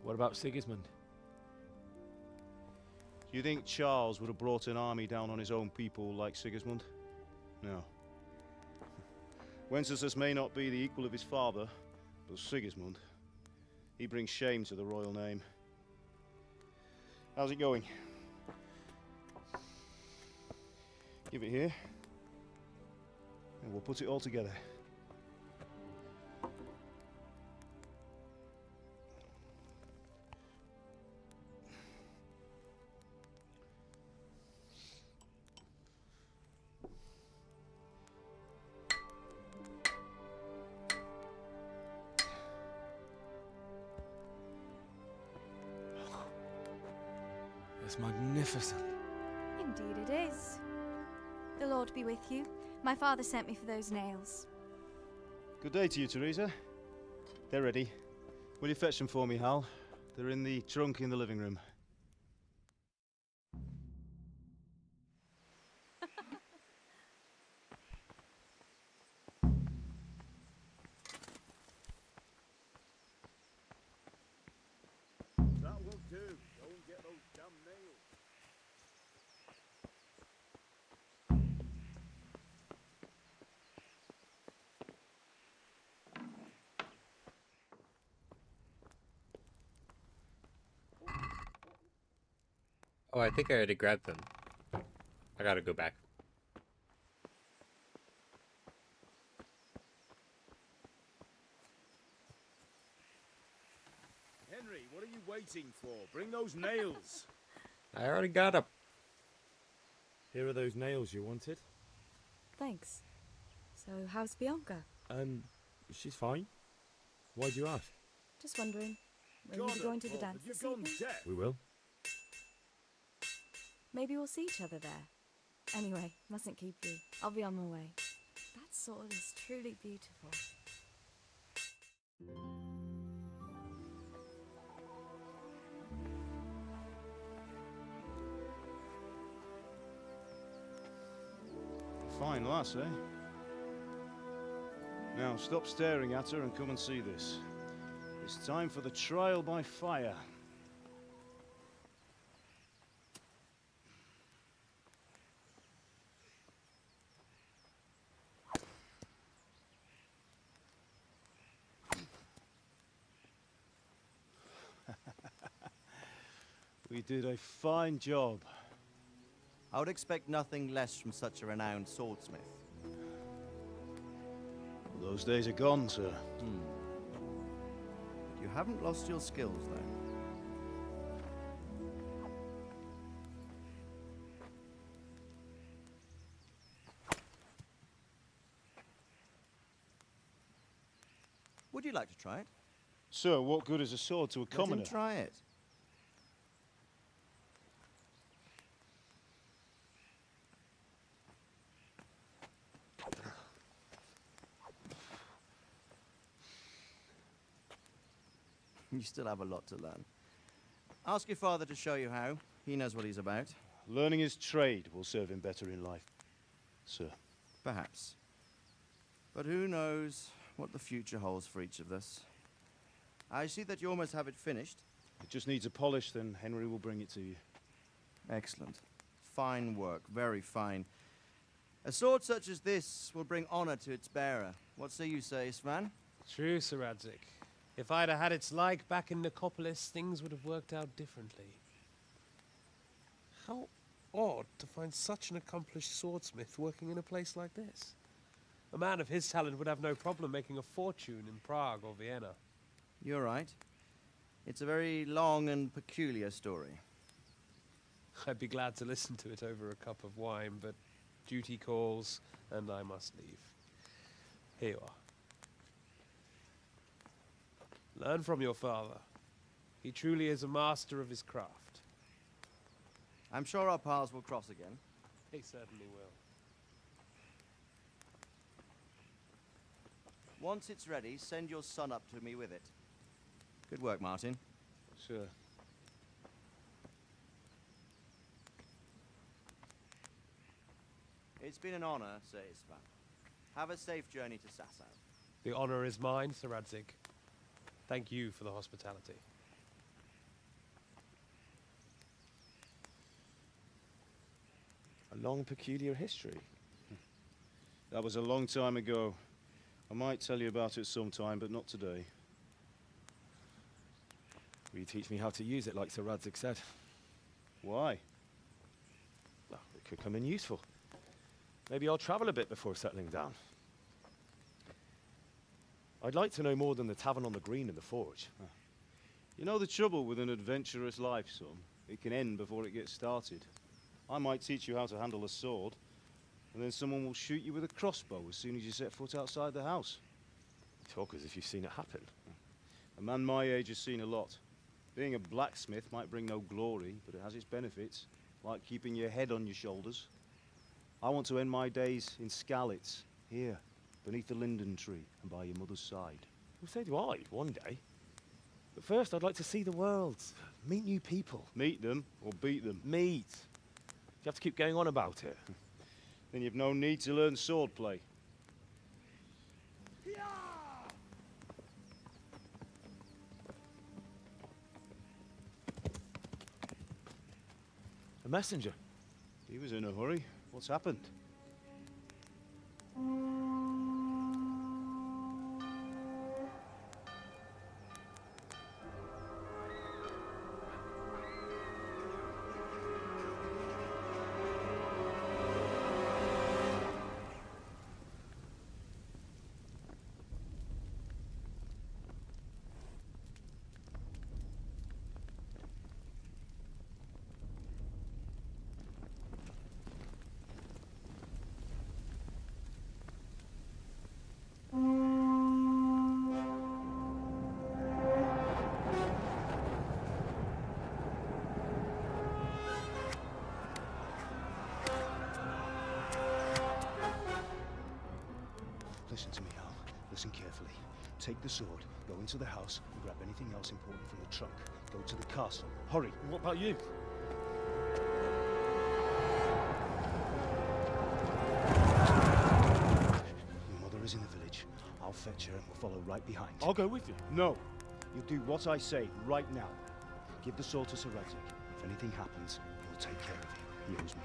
What about Sigismund? Do you think Charles would have brought an army down on his own people like Sigismund? No. Wenceslas may not be the equal of his father, but Sigismund, he brings shame to the royal name. How's it going? Give it here, and we'll put it all together. It's magnificent. Indeed it is. The Lord be with you. My father sent me for those nails. Good day to you, Teresa. They're ready. Will you fetch them for me, Hal? They're in the trunk in the living room. That will do. Go and get those damn nails. Oh, I think I already grabbed them. I gotta go back. Henry, what are you waiting for? Bring those nails. I already got them. Here are those nails you wanted. Thanks. So, how's Bianca? She's fine. Why'd you ask? Just wondering. Will you be going to the dance this evening? We will. Maybe we'll see each other there. Anyway, mustn't keep you. I'll be on my way. That sword is truly beautiful. Fine lass, eh? Now stop staring at her and come and see this. It's time for the trial by fire. We did a fine job. I would expect nothing less from such a renowned swordsmith. Those days are gone, sir. You haven't lost your skills, though. Would you like to try it? Sir, what good is a sword to a commoner? Let him try it. You still have a lot to learn. Ask your father to show you how. He knows what he's about. Learning his trade will serve him better in life, sir. Perhaps. But who knows what the future holds for each of us. I see that you almost have it finished. It just needs a polish, then Henry will bring it to you. Excellent. Fine work, very fine. A sword such as this will bring honor to its bearer. What say you, Svan? True, Sir Radzik. If I'd have had its like back in Nicopolis, things would have worked out differently. How odd to find such an accomplished swordsmith working in a place like this. A man of his talent would have no problem making a fortune in Prague or Vienna. You're right. It's a very long and peculiar story. I'd be glad to listen to it over a cup of wine, but duty calls, and I must leave. Here you are. Learn from your father. He truly is a master of his craft. I'm sure our paths will cross again. He certainly will. Once it's ready, send your son up to me with it. Good work, Martin. Sure. It's been an honor, Sir Istvan. Have a safe journey to Sasau. The honor is mine, Sir Radzig. Thank you for the hospitality. A long, peculiar history. That was a long time ago. I might tell you about it sometime, but not today. Will you teach me how to use it, like Sir Radzig said? Why? Well, it could come in useful. Maybe I'll travel a bit before settling down. I'd like to know more than the tavern on the green and the forge. You know the trouble with an adventurous life, son? It can end before it gets started. I might teach you how to handle a sword, and then someone will shoot you with a crossbow as soon as you set foot outside the house. You talk as if you've seen it happen. A man my age has seen a lot. Being a blacksmith might bring no glory, but it has its benefits, like keeping your head on your shoulders. I want to end my days in Skalitz, here, beneath the linden tree and by your mother's side. Well, so do I, one day. But first, I'd like to see the world, meet new people. Meet them or beat them? Meet. You have to keep going on about it. Then you've no need to learn swordplay. A messenger. He was in a hurry. What's happened? Listen to me, Hal. Listen carefully. Take the sword, go into the house, and grab anything else important from the trunk. Go to the castle. Hurry! What about you? Your mother is in the village. I'll fetch her and we'll follow right behind. I'll go with you. No. You'll do what I say right now. Give the sword to Sir Radzig. If anything happens, he'll take care of you. He owes me.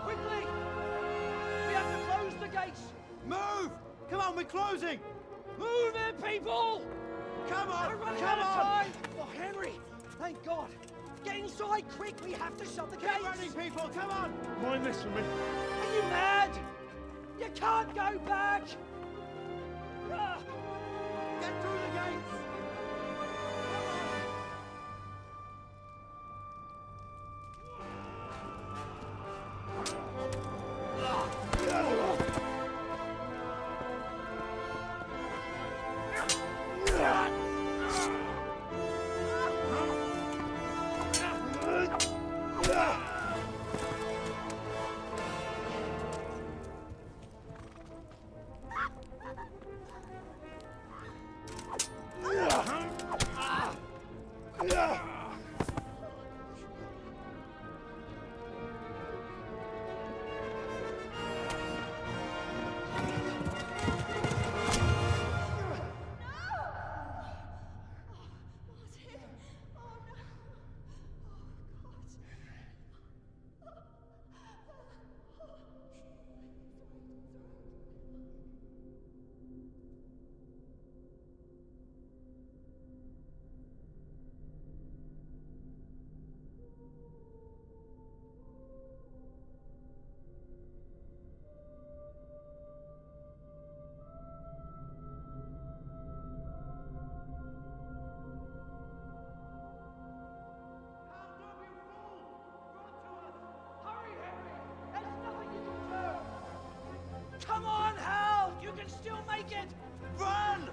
Quickly! We have to close the gates! Move! Come on, we're closing! Move it, people! Come on! We're running Come out of on! time! Oh, Henry! Thank God! Get inside, quick! We have to shut the Get gates! running, people! Come on! Mind this for me. Are you mad? You can't go back! Ah. Get through the gates! Run!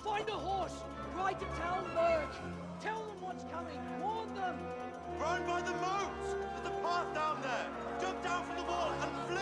Find a horse! Ride to Talmberg! Tell them what's coming! Warn them! Run by the moat! There's a path down there! Jump down from the wall and flee!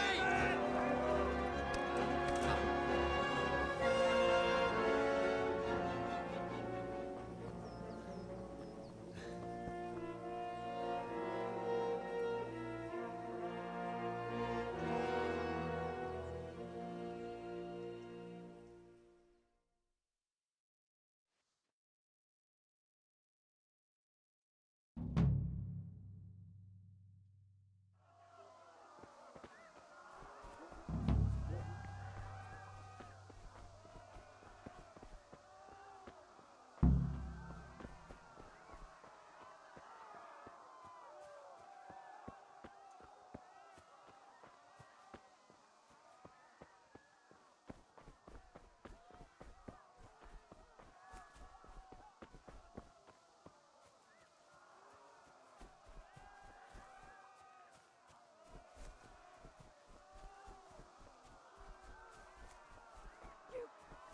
You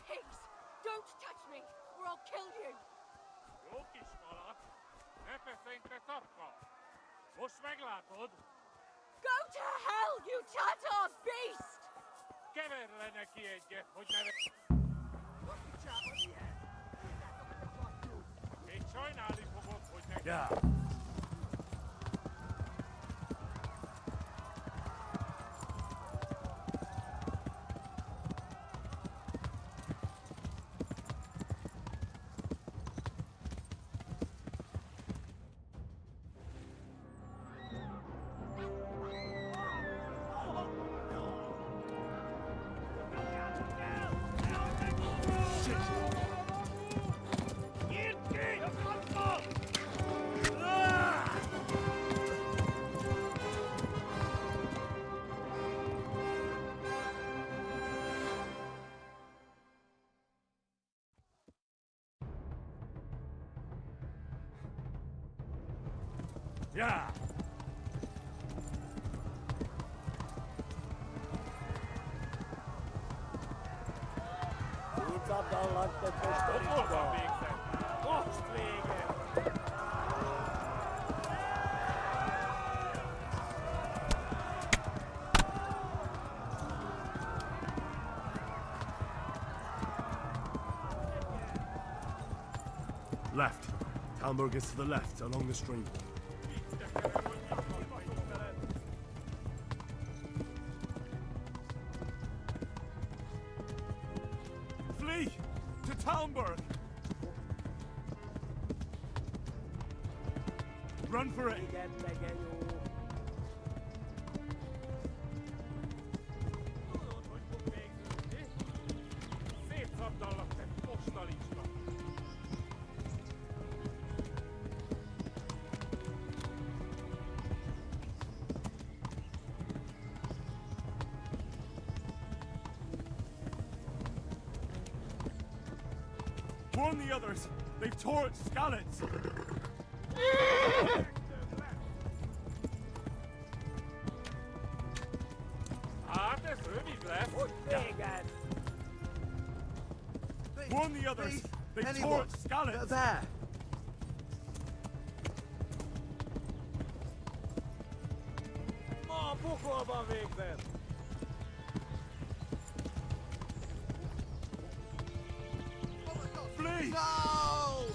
pigs! Don't touch me, or I'll kill you! Go to hell, you Tatar beast! Yeah. Yeah. Left. Talmberg is to the left, along the stream. Flee! To Talmberg! Run for it! Warn the others! They've tore at Skalitz! Warn the others! They've tore at Skalitz! There! Flee! No!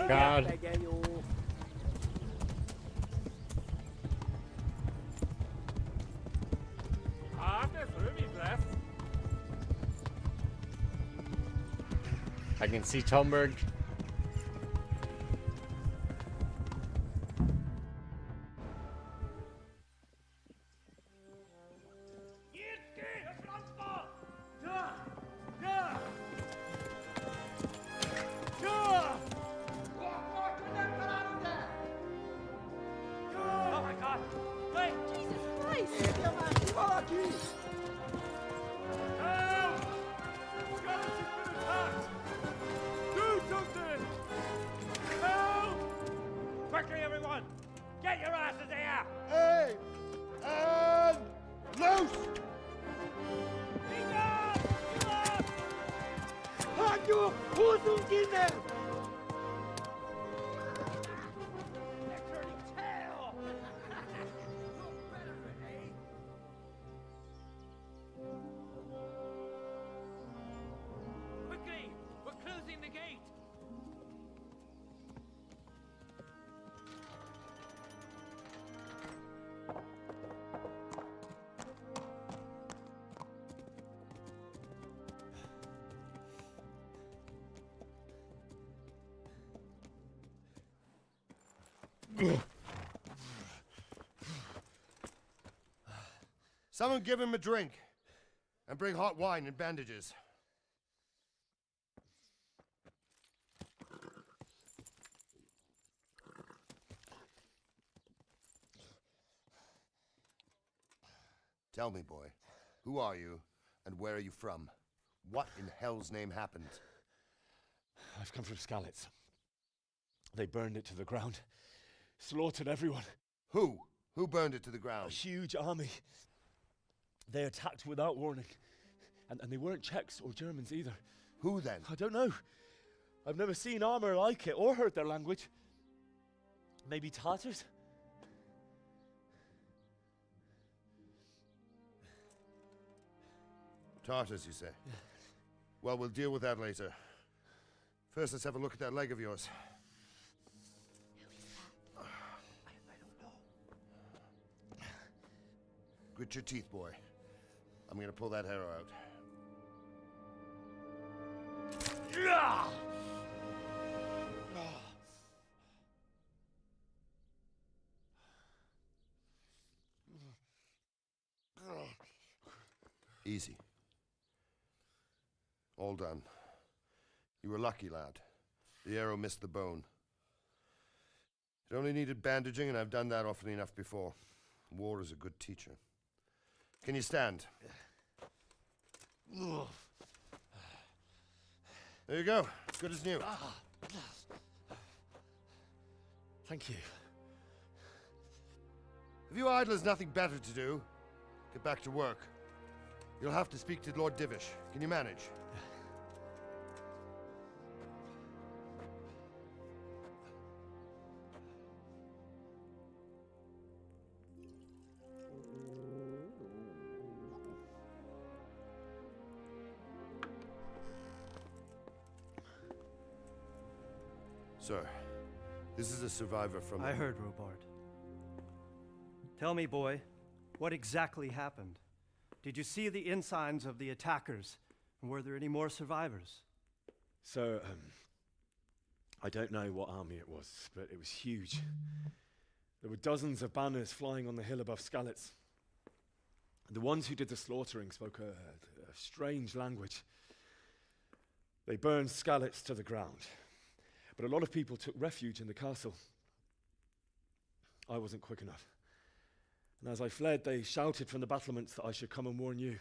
God. I can see Talmberg. Get your asses here! Hey! And loose! Hajdu huzun gine! Quickly! We're closing the gate! Someone give him a drink. And bring hot wine and bandages. Tell me, boy, who are you and where are you from? What in hell's name happened? I've come from Skalitz. They burned it to the ground. Slaughtered everyone. Who? Who burned it to the ground? A huge army. They attacked without warning. And they weren't Czechs or Germans either. Who then? I don't know. I've never seen armor like it or heard their language. Maybe Tatars? Tartars, you say? Yeah. Well, we'll deal with that later. First, let's have a look at that leg of yours. I don't know. Grit your teeth, boy. I'm gonna pull that arrow out. Easy. All done. You were lucky, lad. The arrow missed the bone. It only needed bandaging, and I've done that often enough before. War is a good teacher. Can you stand? There you go. Good as new. Thank you. If you idlers nothing better to do, get back to work. You'll have to speak to Lord Divish. Can you manage? Sir, this is a survivor from... I heard, Robard. Tell me, boy, what exactly happened? Did you see the ensigns of the attackers? And were there any more survivors? So, I don't know what army it was, but it was huge. There were dozens of banners flying on the hill above Skalitz. The ones who did the slaughtering spoke a strange language. They burned Skalitz to the ground. But a lot of people took refuge in the castle. I wasn't quick enough. And as I fled, they shouted from the battlements that I should come and warn you.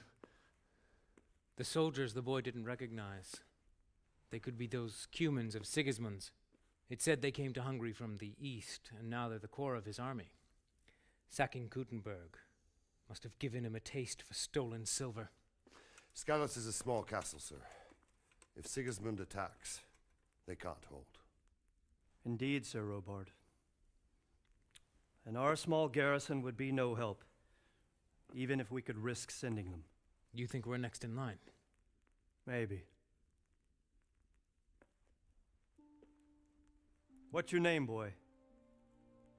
The soldiers the boy didn't recognize. They could be those Cumans of Sigismund's. It said they came to Hungary from the east, and now they're the core of his army. Sacking Gutenberg must have given him a taste for stolen silver. Skalitz is a small castle, sir. If Sigismund attacks, they can't hold. Indeed, Sir Robard. And our small garrison would be no help, even if we could risk sending them. You think we're next in line? Maybe. What's your name, boy?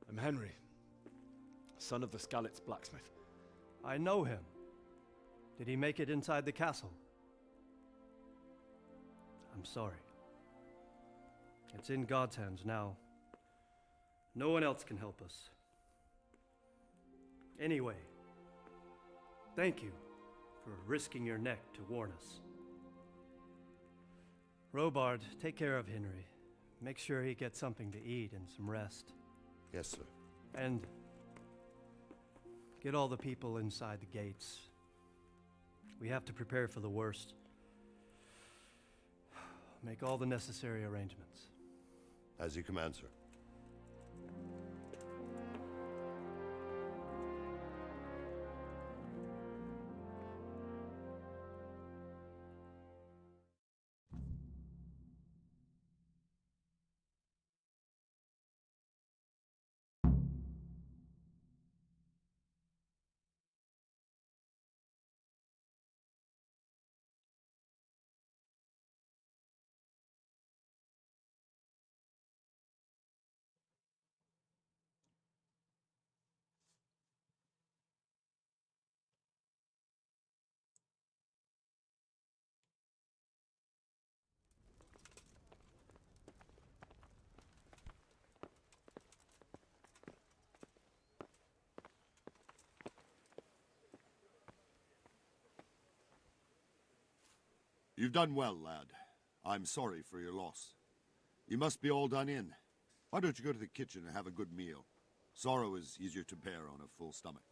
I'm Henry, son of the Skalitz blacksmith. I know him. Did he make it inside the castle? I'm sorry. It's in God's hands now. No one else can help us. Anyway, thank you for risking your neck to warn us. Robard, take care of Henry. Make sure he gets something to eat and some rest. Yes, sir. And get all the people inside the gates. We have to prepare for the worst. Make all the necessary arrangements. As you command, sir. You've done well, lad. I'm sorry for your loss. You must be all done in. Why don't you go to the kitchen and have a good meal? Sorrow is easier to bear on a full stomach.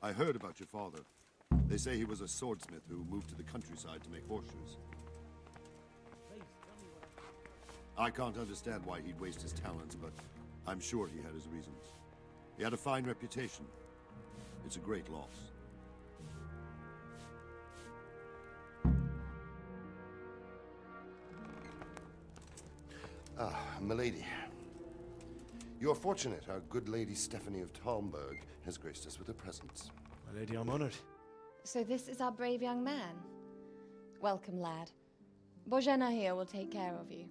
I heard about your father. They say he was a swordsmith who moved to the countryside to make horseshoes. I can't understand why he'd waste his talents, but I'm sure he had his reasons. He had a fine reputation. It's a great loss. Ah, milady. You're fortunate our good lady Stephanie of Talmberg has graced us with her presence. My lady, I'm honored. So this is our brave young man. Welcome, lad. Bojena here will take care of you.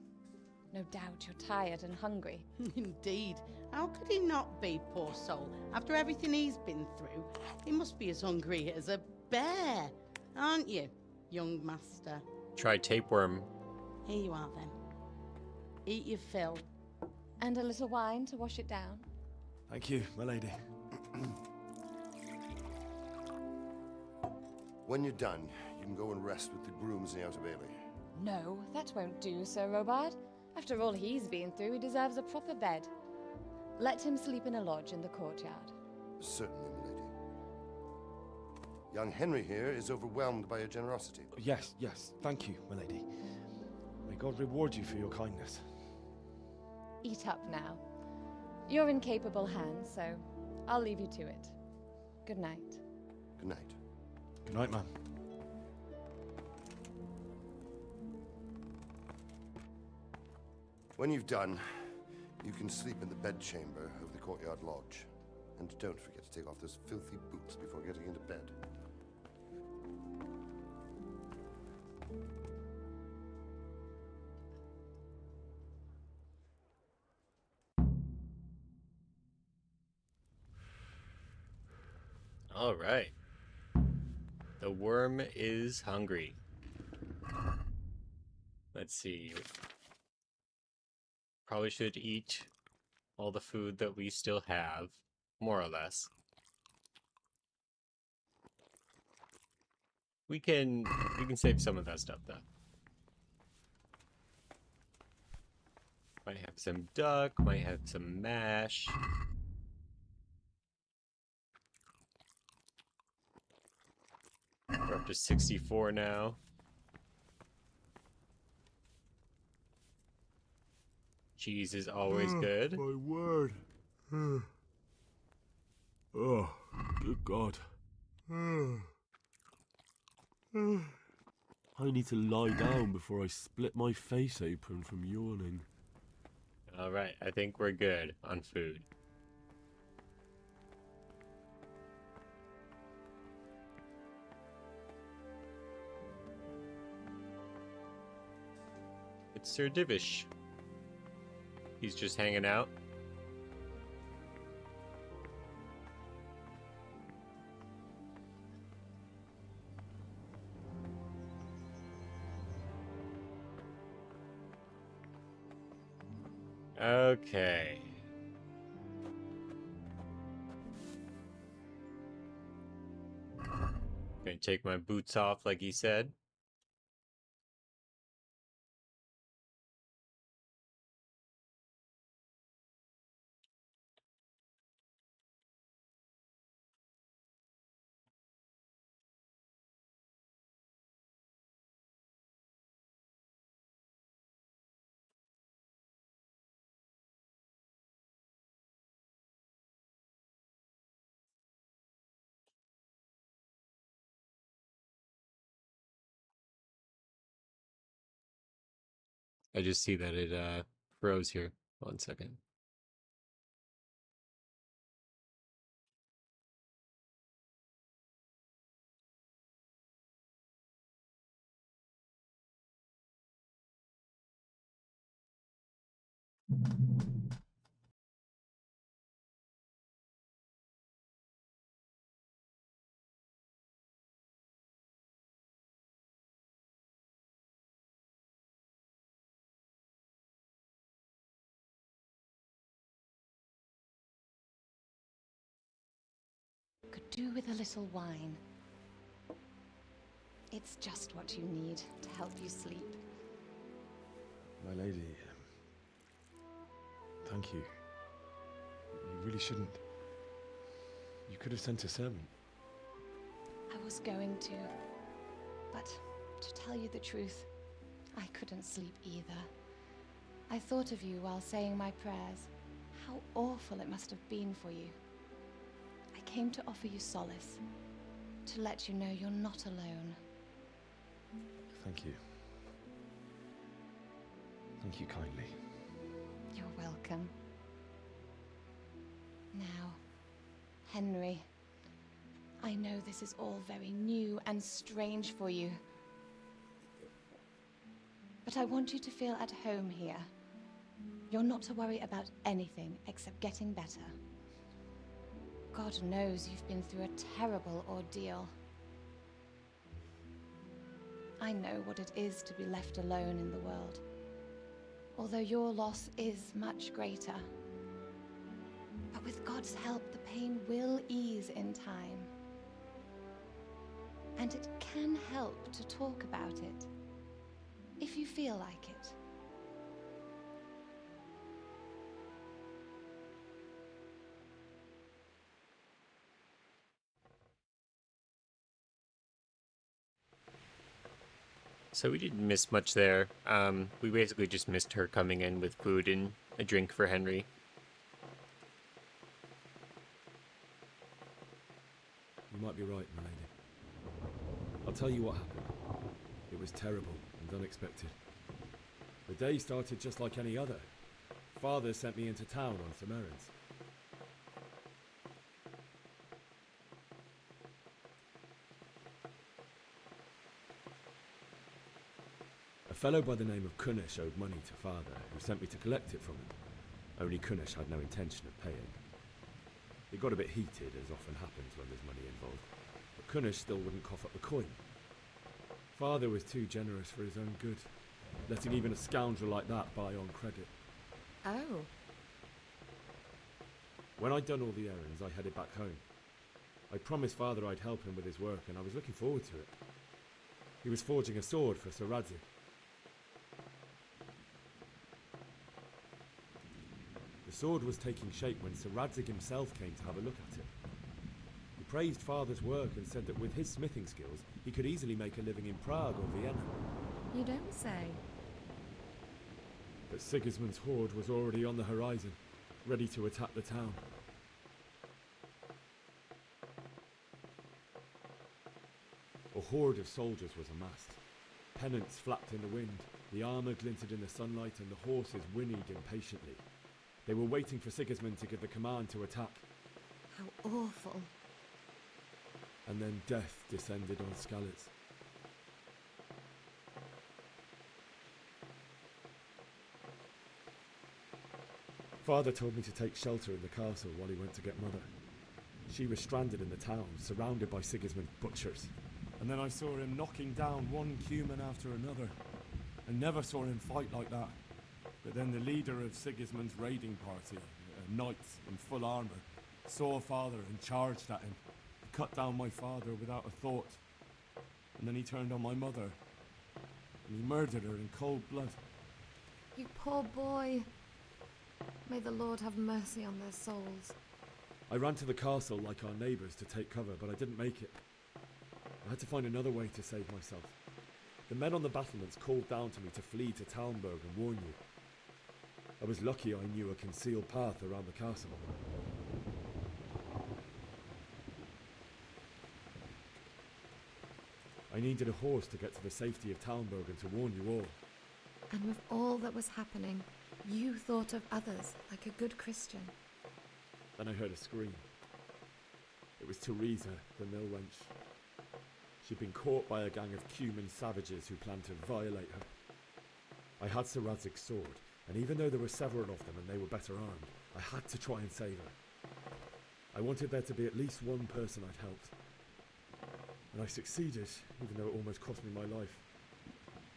No doubt you're tired and hungry. Indeed. How could he not be, poor soul? After everything he's been through, he must be as hungry as a bear, aren't you, young master? Try tapeworm. Here you are, then. Eat your fill. And a little wine to wash it down. Thank you, my lady. When you're done, you can go and rest with the grooms in the Outer Bailey. No, that won't do, Sir Robard. After all he's been through, he deserves a proper bed. Let him sleep in a lodge in the courtyard. Certainly, milady. Young Henry here is overwhelmed by your generosity. Yes, yes. Thank you, my lady. May God reward you for your kindness. Eat up now. You're in capable hands, so I'll leave you to it. Good night. Good night. Good night, ma'am. When you've done, you can sleep in the bedchamber of the courtyard lodge. And don't forget to take off those filthy boots before getting into bed. All right. The worm is hungry. Let's see. Probably should eat all the food that we still have, more or less. We can save some of that stuff though. Might have some duck, might have some mash. We're up to 64 now. Cheese is always good. My word. Oh, good God. I need to lie down before I split my face open from yawning. Alright, I think we're good on food. It's Sir Divish. He's just hanging out. Okay. Gonna take my boots off like he said. I just see that it froze here. 1 second. do with a little wine? It's just what you need to help you sleep. My lady, thank you. You really shouldn't. You could have sent a servant. I was going to, but to tell you the truth, I couldn't sleep either. I thought of you while saying my prayers. How awful it must have been for you. I came to offer you solace, to let you know you're not alone. Thank you. Thank you kindly. You're welcome. Now, Henry, I know this is all very new and strange for you, but I want you to feel at home here. You're not to worry about anything except getting better. God knows you've been through a terrible ordeal. I know what it is to be left alone in the world, although your loss is much greater. But with God's help, the pain will ease in time. And it can help to talk about it, if you feel like it. So we didn't miss much there. We basically just missed her coming in with food and a drink for Henry. You might be right, my lady. I'll tell you what happened. It was terrible and unexpected. The day started just like any other. Father sent me into town on some errands. A fellow by the name of Kunish owed money to Father, who sent me to collect it from him. Only Kunish had no intention of paying. It got a bit heated, as often happens when there's money involved, but Kunish still wouldn't cough up the coin. Father was too generous for his own good, letting even a scoundrel like that buy on credit. Oh. When I'd done all the errands, I headed back home. I promised Father I'd help him with his work, and I was looking forward to it. He was forging a sword for Sir Radzik. The sword was taking shape when Sir Radzik himself came to have a look at it. He praised Father's work and said that with his smithing skills, he could easily make a living in Prague or Vienna. You don't say. But Sigismund's horde was already on the horizon, ready to attack the town. A horde of soldiers was amassed. Pennants flapped in the wind, the armour glinted in the sunlight, and the horses whinnied impatiently. They were waiting for Sigismund to give the command to attack. How awful. And then death descended on Skalitz. Father told me to take shelter in the castle while he went to get Mother. She was stranded in the town, surrounded by Sigismund's butchers. And then I saw him knocking down one Cuman after another. I never saw him fight like that. But then the leader of Sigismund's raiding party, knights in full armour, saw Father and charged at him. He cut down my father without a thought. And then he turned on my mother. And he murdered her in cold blood. You poor boy. May the Lord have mercy on their souls. I ran to the castle like our neighbours to take cover, but I didn't make it. I had to find another way to save myself. The men on the battlements called down to me to flee to Talmberg and warn you. I was lucky I knew a concealed path around the castle. I needed a horse to get to the safety of Talmberg and to warn you all. And with all that was happening, you thought of others like a good Christian. Then I heard a scream. It was Teresa, the mill wench. She'd been caught by a gang of Cuman savages who planned to violate her. I had Sir Radzig's sword, and even though there were several of them and they were better armed, I had to try and save her. I wanted there to be at least one person I'd helped. And I succeeded, even though it almost cost me my life.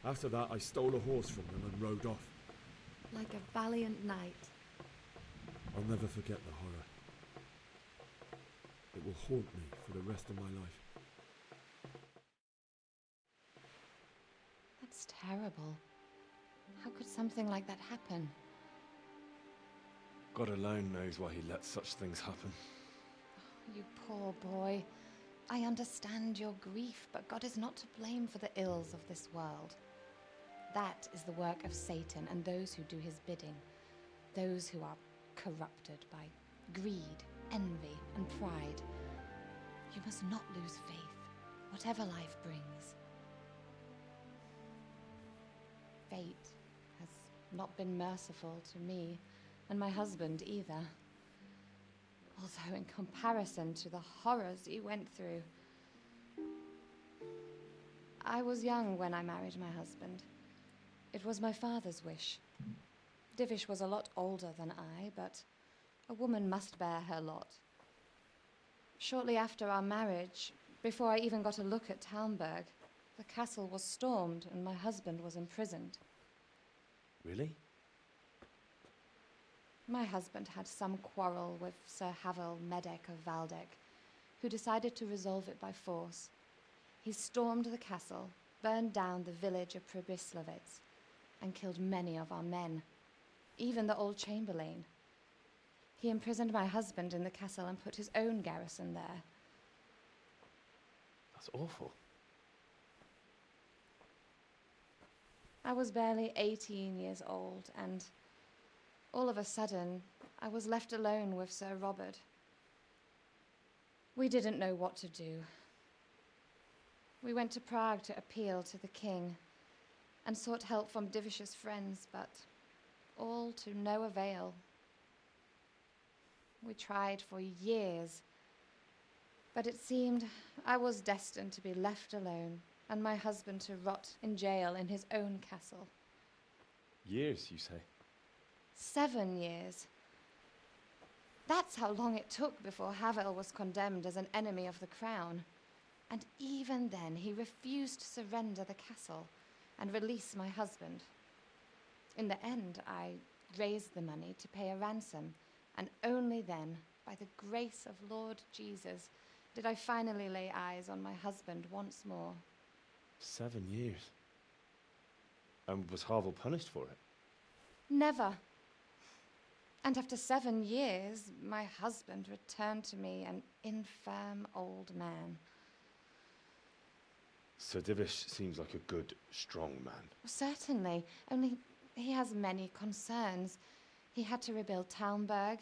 After that, I stole a horse from them and rode off. Like a valiant knight. I'll never forget the horror. It will haunt me for the rest of my life. That's terrible. How could something like that happen? God alone knows why he lets such things happen. You poor boy. I understand your grief, but God is not to blame for the ills of this world. That is the work of Satan and those who do his bidding. Those who are corrupted by greed, envy, and pride. You must not lose faith, whatever life brings. Fate has not been merciful to me, and my husband either. Although in comparison to the horrors he went through. I was young when I married my husband. It was my father's wish. Divish was a lot older than I, but a woman must bear her lot. Shortly after our marriage, before I even got a look at Talmberg, the castle was stormed and my husband was imprisoned. Really? My husband had some quarrel with Sir Havel Medek of Valdek, who decided to resolve it by force. He stormed the castle, burned down the village of Pribyslavitz, and killed many of our men, even the old chamberlain. He imprisoned my husband in the castle and put his own garrison there. That's awful. I was barely 18 years old, and all of a sudden, I was left alone with Sir Robert. We didn't know what to do. We went to Prague to appeal to the king and sought help from Divish's friends, but all to no avail. We tried for years, but it seemed I was destined to be left alone and my husband to rot in jail in his own castle. Years, you say? 7 years. That's how long it took before Havel was condemned as an enemy of the crown. And even then, he refused to surrender the castle and release my husband. In the end, I raised the money to pay a ransom, and only then, by the grace of Lord Jesus, did I finally lay eyes on my husband once more. 7 years. And was Havel punished for it? Never. And after 7 years, my husband returned to me an infirm old man. Sir Divish seems like a good, strong man. Certainly, only he has many concerns. He had to rebuild Talmberg.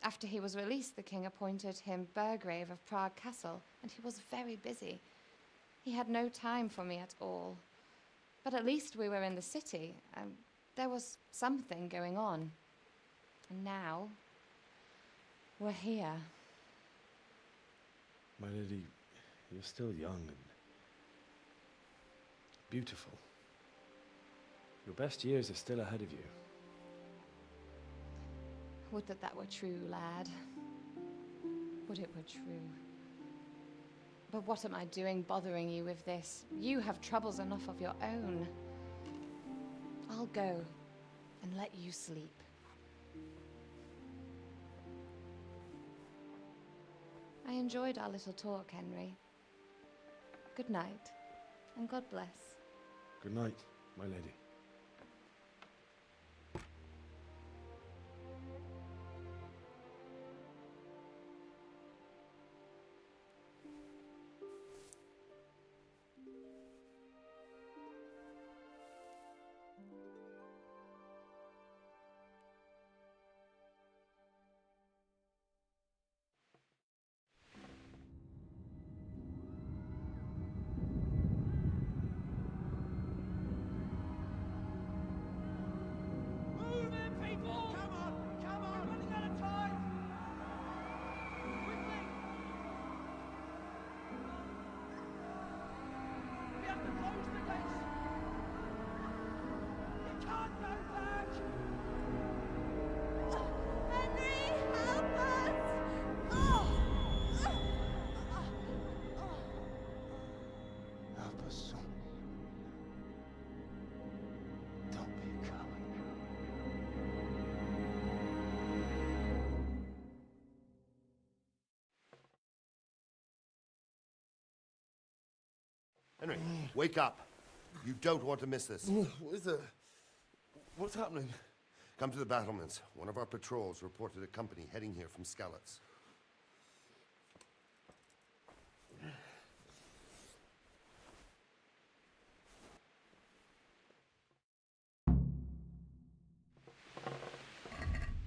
After he was released, the king appointed him Burgrave of Prague Castle, and he was very busy. He had no time for me at all. But at least we were in the city, and there was something going on. And now, we're here. My lady, you're still young and beautiful. Your best years are still ahead of you. Would that were true, lad. Would it were true. But what am I doing bothering you with this? You have troubles enough of your own. I'll go and let you sleep. I enjoyed our little talk, Henry. Good night, and God bless. Good night, my lady. Henry, wake up. You don't want to miss this. What is it? What's happening? Come to the battlements. One of our patrols reported a company heading here from Skalitz.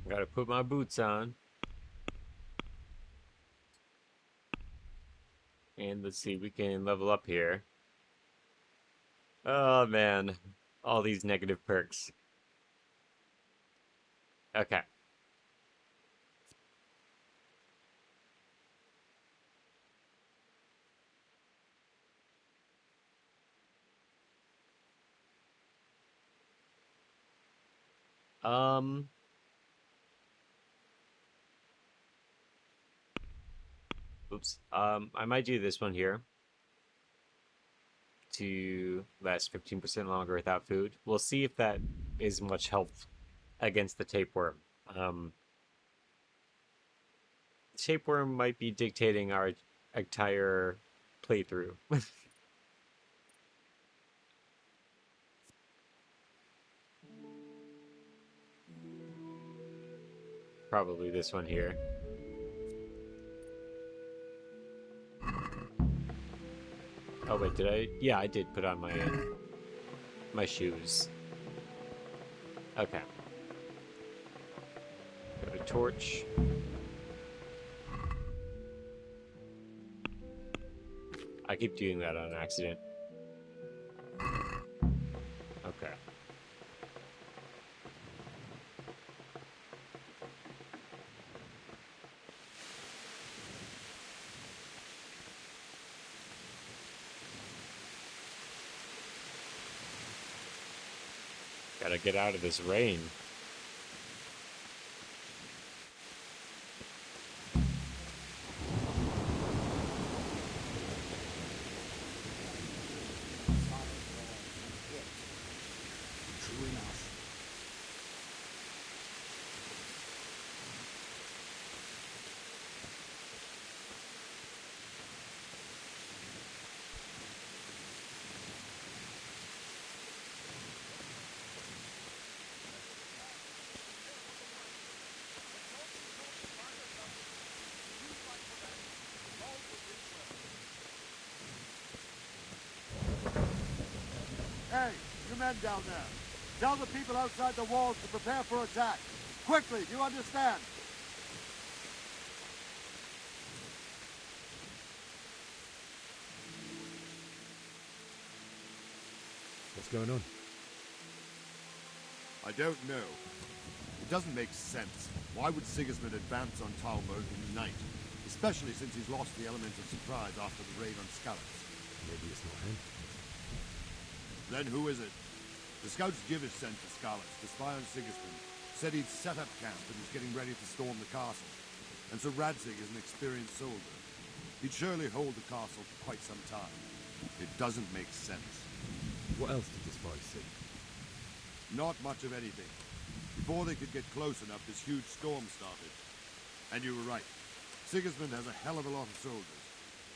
Gotta put my boots on. And let's see, we can level up here. Oh man, all these negative perks. Okay. Um... Oops. I might do this one here to last 15% longer without food. We'll see if that is much help against the tapeworm. Tapeworm might be dictating our entire playthrough. Probably this one here. Oh wait, did I? Yeah, I did put on my shoes. Okay. Got a torch. I keep doing that on accident. Okay. Gotta get out of this rain. True enough. Hey, you men down there. Tell the people outside the walls to prepare for attack. Quickly, do you understand? What's going on? I don't know. It doesn't make sense. Why would Sigismund advance on Talmud in the night? Especially since he's lost the element of surprise after the raid on Skalitz. Maybe it's not him. Then who is it? The scouts Jivish sent to Skalitz to spy on Sigismund said he'd set up camp and was getting ready to storm the castle. And so Radzig is an experienced soldier. He'd surely hold the castle for quite some time. It doesn't make sense. What else did the spies see? Not much of anything. Before they could get close enough, this huge storm started. And you were right. Sigismund has a hell of a lot of soldiers,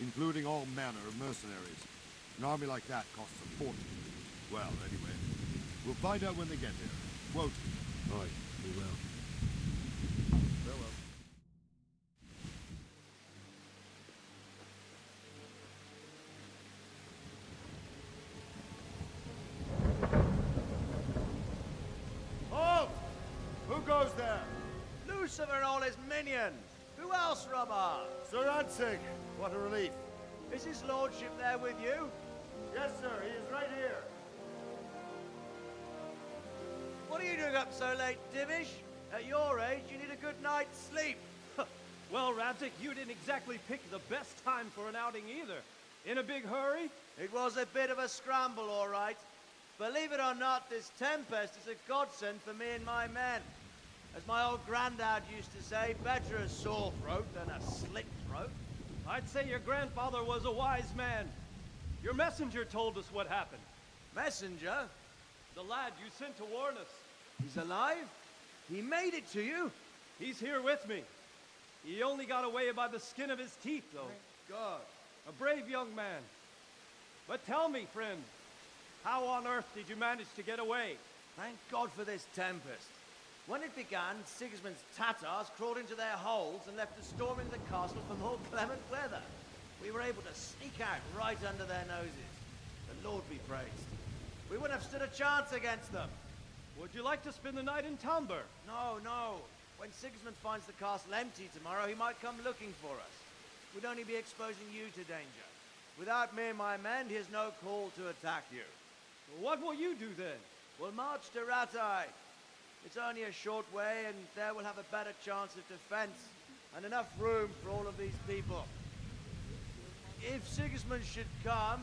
including all manner of mercenaries. An army like that costs a fortune. Well, anyway, we'll find out when they get here, won't we? Aye, we will. Farewell. Halt! Who goes there? Lucifer and all his minions. Who else, Robert? Sir Radzig. What a relief. Is his lordship there with you? Yes, sir. He is right here. What are you doing up so late, Divish? At your age, you need a good night's sleep. Well, Radzig, you didn't exactly pick the best time for an outing either. In a big hurry? It was a bit of a scramble, all right. Believe it or not, this tempest is a godsend for me and my men. As my old granddad used to say, better a sore throat than a slit throat. I'd say your grandfather was a wise man. Your messenger told us what happened. Messenger? The lad you sent to warn us. He's alive? He made it to you? He's here with me. He only got away by the skin of his teeth, though. God. A brave young man. But tell me, friend, how on earth did you manage to get away? Thank God for this tempest. When it began, Sigismund's Tatars crawled into their holes and left us storming the castle for more clement weather. We were able to sneak out right under their noses. The Lord be praised. We wouldn't have stood a chance against them. Would you like to spend the night in Talmberg? No, no. When Sigismund finds the castle empty tomorrow, he might come looking for us. We'd only be exposing you to danger. Without me and my men, he has no call to attack you. What will you do then? We'll march to Ratai. It's only a short way, and there we'll have a better chance of defense, and enough room for all of these people. If Sigismund should come,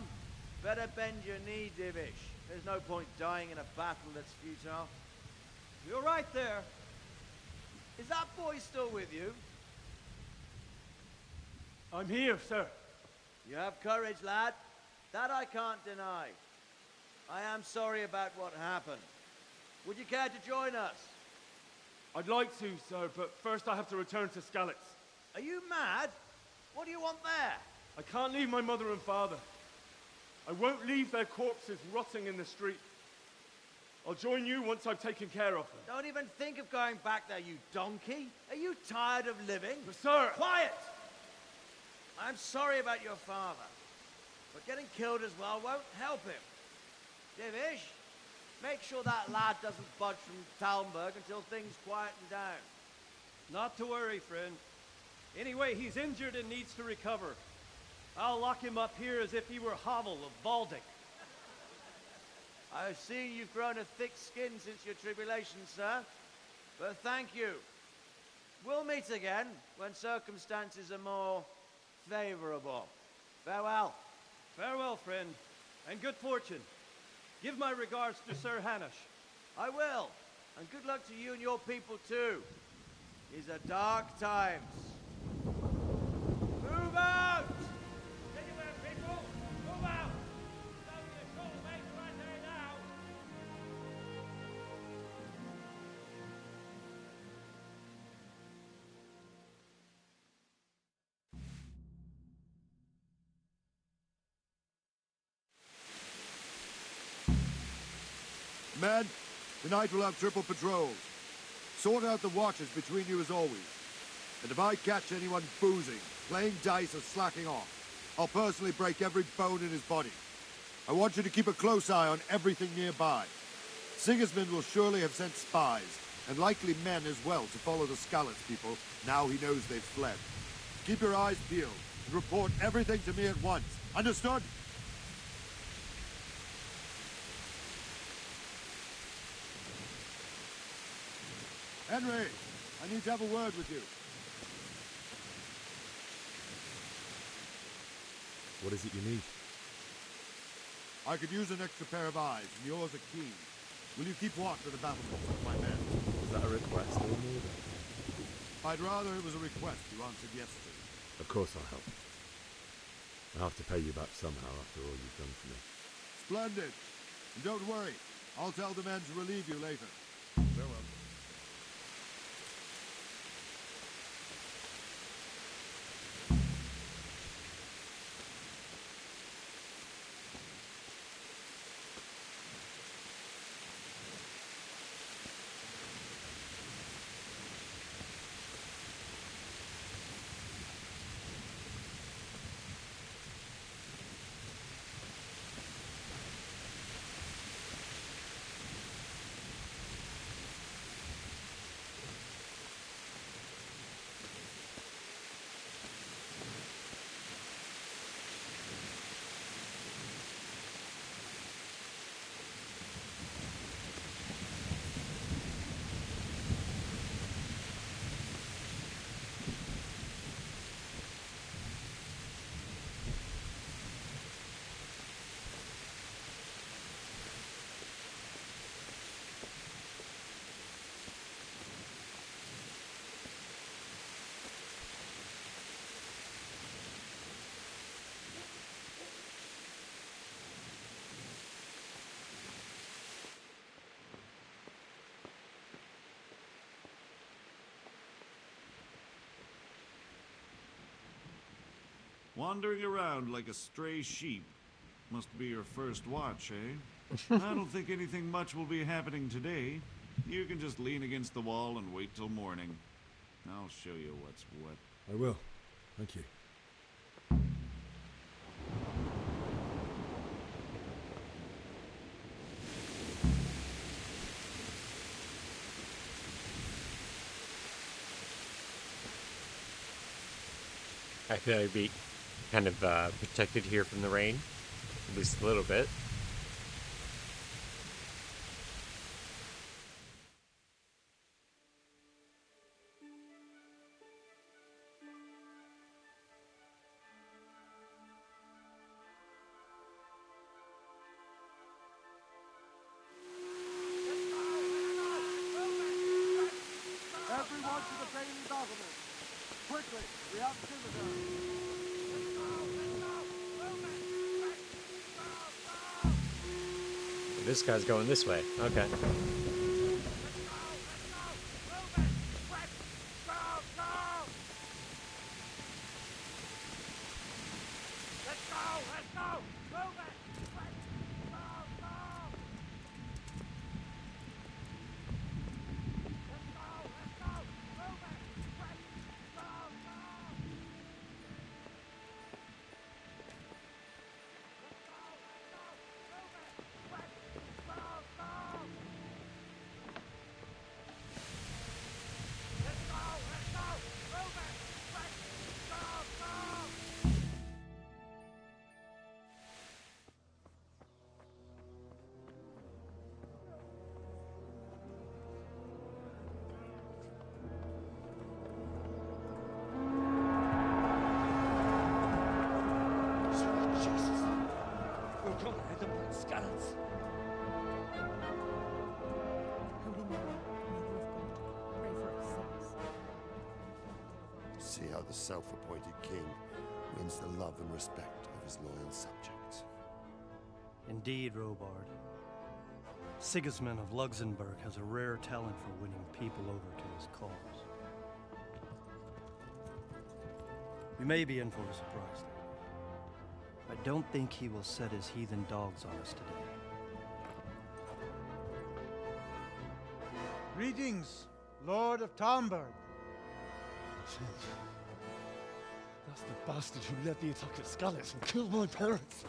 better bend your knee, Divish. There's no point dying in a battle that's futile. You're right there. Is that boy still with you? I'm here, sir. You have courage, lad. That I can't deny. I am sorry about what happened. Would you care to join us? I'd like to, sir, but first I have to return to Skalitz. Are you mad? What do you want there? I can't leave my mother and father. I won't leave their corpses rotting in the street. I'll join you once I've taken care of them. Don't even think of going back there, you donkey. Are you tired of living? But sir! Quiet! I'm sorry about your father, but getting killed as well won't help him. Divish, make sure that lad doesn't budge from Talmberg until things quieten down. Not to worry, friend. Anyway, he's injured and needs to recover. I'll lock him up here as if he were Havel of Baldic. I've seen you've grown a thick skin since your tribulation, sir. But thank you. We'll meet again when circumstances are more favorable. Farewell. Farewell, friend, and good fortune. Give my regards to Sir Hanush. I will. And good luck to you and your people, too. These are dark times. Move out! Anywhere, people! Move out! It's only a short way to right there now! Men, tonight we'll have triple patrols. Sort out the watches between you as always. And if I catch anyone boozing, playing dice, or slacking off, I'll personally break every bone in his body. I want you to keep a close eye on everything nearby. Sigismund will surely have sent spies, and likely men as well, to follow the Skalitz people now he knows they've fled. Keep your eyes peeled, and report everything to me at once. Understood? Henry, I need to have a word with you. What is it you need? I could use an extra pair of eyes, and yours are keen. Will you keep watch of the battlefield with my men? Is that a request or an order? I'd rather it was a request you answered yes to. Of course I'll help. I have to pay you back somehow after all you've done for me. Splendid. And don't worry, I'll tell the men to relieve you later. Farewell. Wandering around like a stray sheep. Must be your first watch, eh? I don't think anything much will be happening today. You can just lean against the wall and wait till morning. I'll show you what's what. I will. Thank you. I feel like I'd be kind of protected here from the rain, at least a little bit. Everyone to the Bailey Document. Quickly, we have visitors. This guy's going this way. Okay. See how the self-appointed king wins the love and respect of his loyal subjects. Indeed, Robard. Sigismund of Luxembourg has a rare talent for winning people over to his cause. We may be in for a surprise, though. I don't think he will set his heathen dogs on us today. Greetings, Lord of Talmberg. That's the bastard who led the attack at Scarlet and killed my parents.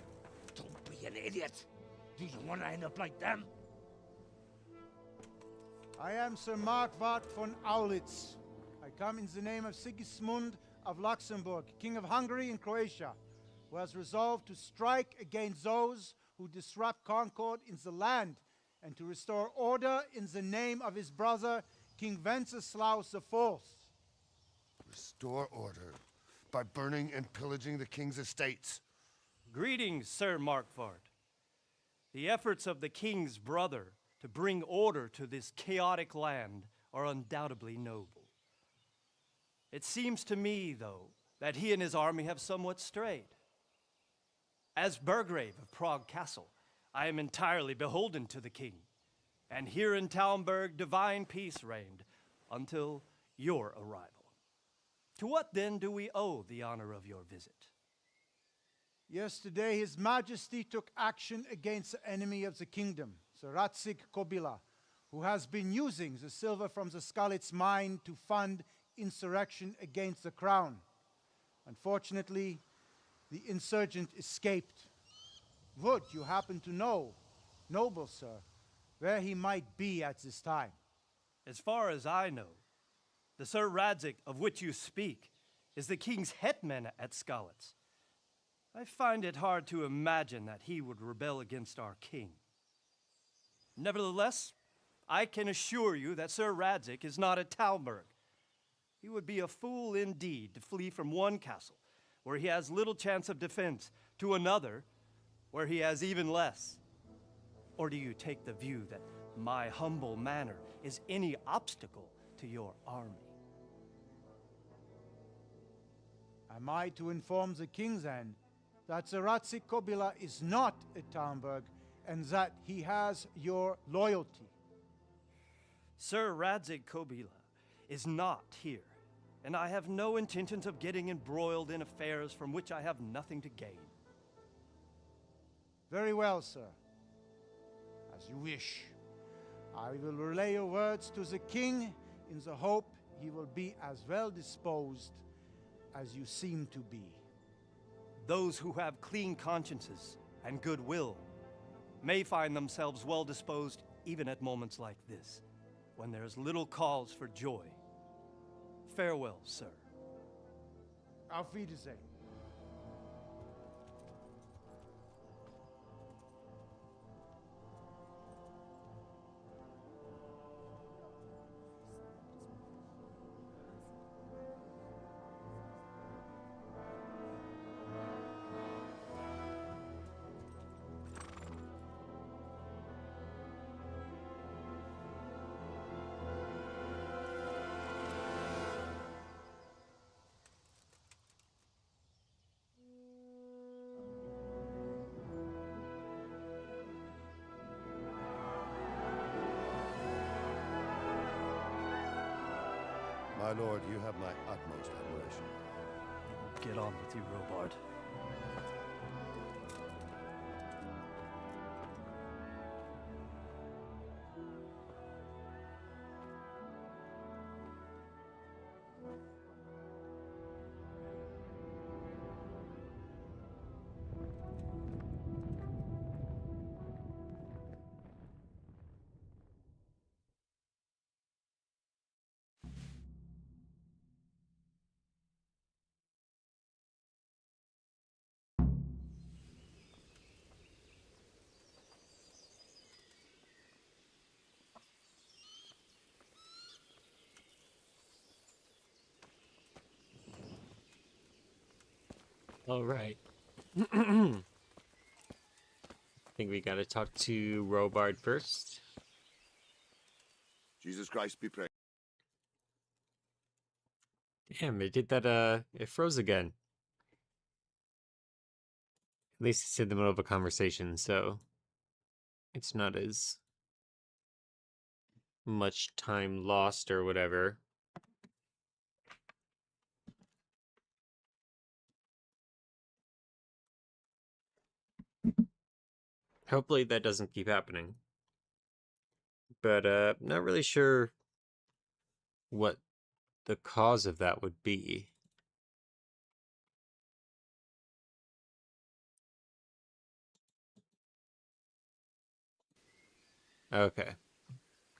Don't be an idiot. Do you want to end up like them? I am Sir Markwart von Aulitz. I come in the name of Sigismund of Luxembourg, King of Hungary and Croatia, who has resolved to strike against those who disrupt concord in the land and to restore order in the name of his brother, King Wenceslaus IV. Restore order by burning and pillaging the king's estates. Greetings, Sir Markwart. The efforts of the king's brother to bring order to this chaotic land are undoubtedly noble. It seems to me, though, that he and his army have somewhat strayed. As Burgrave of Prague Castle, I am entirely beholden to the king, and here in Talmberg divine peace reigned until your arrival. To what then do we owe the honor of your visit? Yesterday, His Majesty took action against the enemy of the kingdom, Sir Ratzik Kobila, who has been using the silver from the Skalitz mine to fund insurrection against the crown. Unfortunately, the insurgent escaped. Would you happen to know, noble sir, where he might be at this time? As far as I know, the Sir Radzik of which you speak is the king's hetman at Skalitz. I find it hard to imagine that he would rebel against our king. Nevertheless, I can assure you that Sir Radzik is not at Talmberg. He would be a fool indeed to flee from one castle, where he has little chance of defense, to another, where he has even less. Or do you take the view that my humble manner is any obstacle to your army? Am I to inform the king then that Sir Ratzik Kobila is not at Talmberg and that he has your loyalty? Sir Radzik Kobila is not here, and I have no intentions of getting embroiled in affairs from which I have nothing to gain. Very well, sir. As you wish. I will relay your words to the king in the hope he will be as well disposed as you seem to be. Those who have clean consciences and goodwill may find themselves well disposed even at moments like this, when there is little cause for joy. Farewell, sir. Auf Wiedersehen. My lord, you have my utmost admiration. Get on with you, Robard. All right. I think we gotta talk to Robard first. Jesus Christ be praised. Damn, it did that, it froze again. At least it's in the middle of a conversation, so it's not as much time lost or whatever. Hopefully that doesn't keep happening. But, not really sure what the cause of that would be. Okay.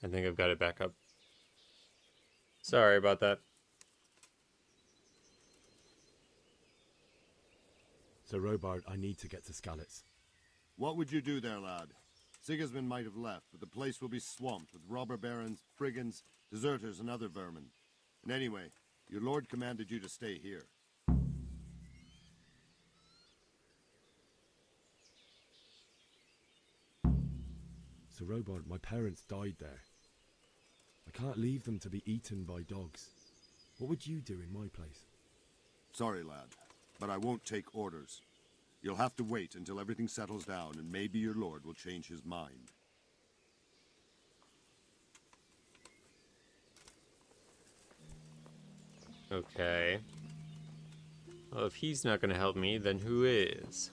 I think I've got it back up. Sorry about that. So, Robard, I need to get to Skalitz. What would you do there, lad? Sigismund might have left, but the place will be swamped with robber barons, brigands, deserters, and other vermin. And anyway, your lord commanded you to stay here. So, Robard, my parents died there. I can't leave them to be eaten by dogs. What would you do in my place? Sorry, lad, but I won't take orders. You'll have to wait until everything settles down, and maybe your lord will change his mind. Okay. Well, if he's not gonna help me, then who is?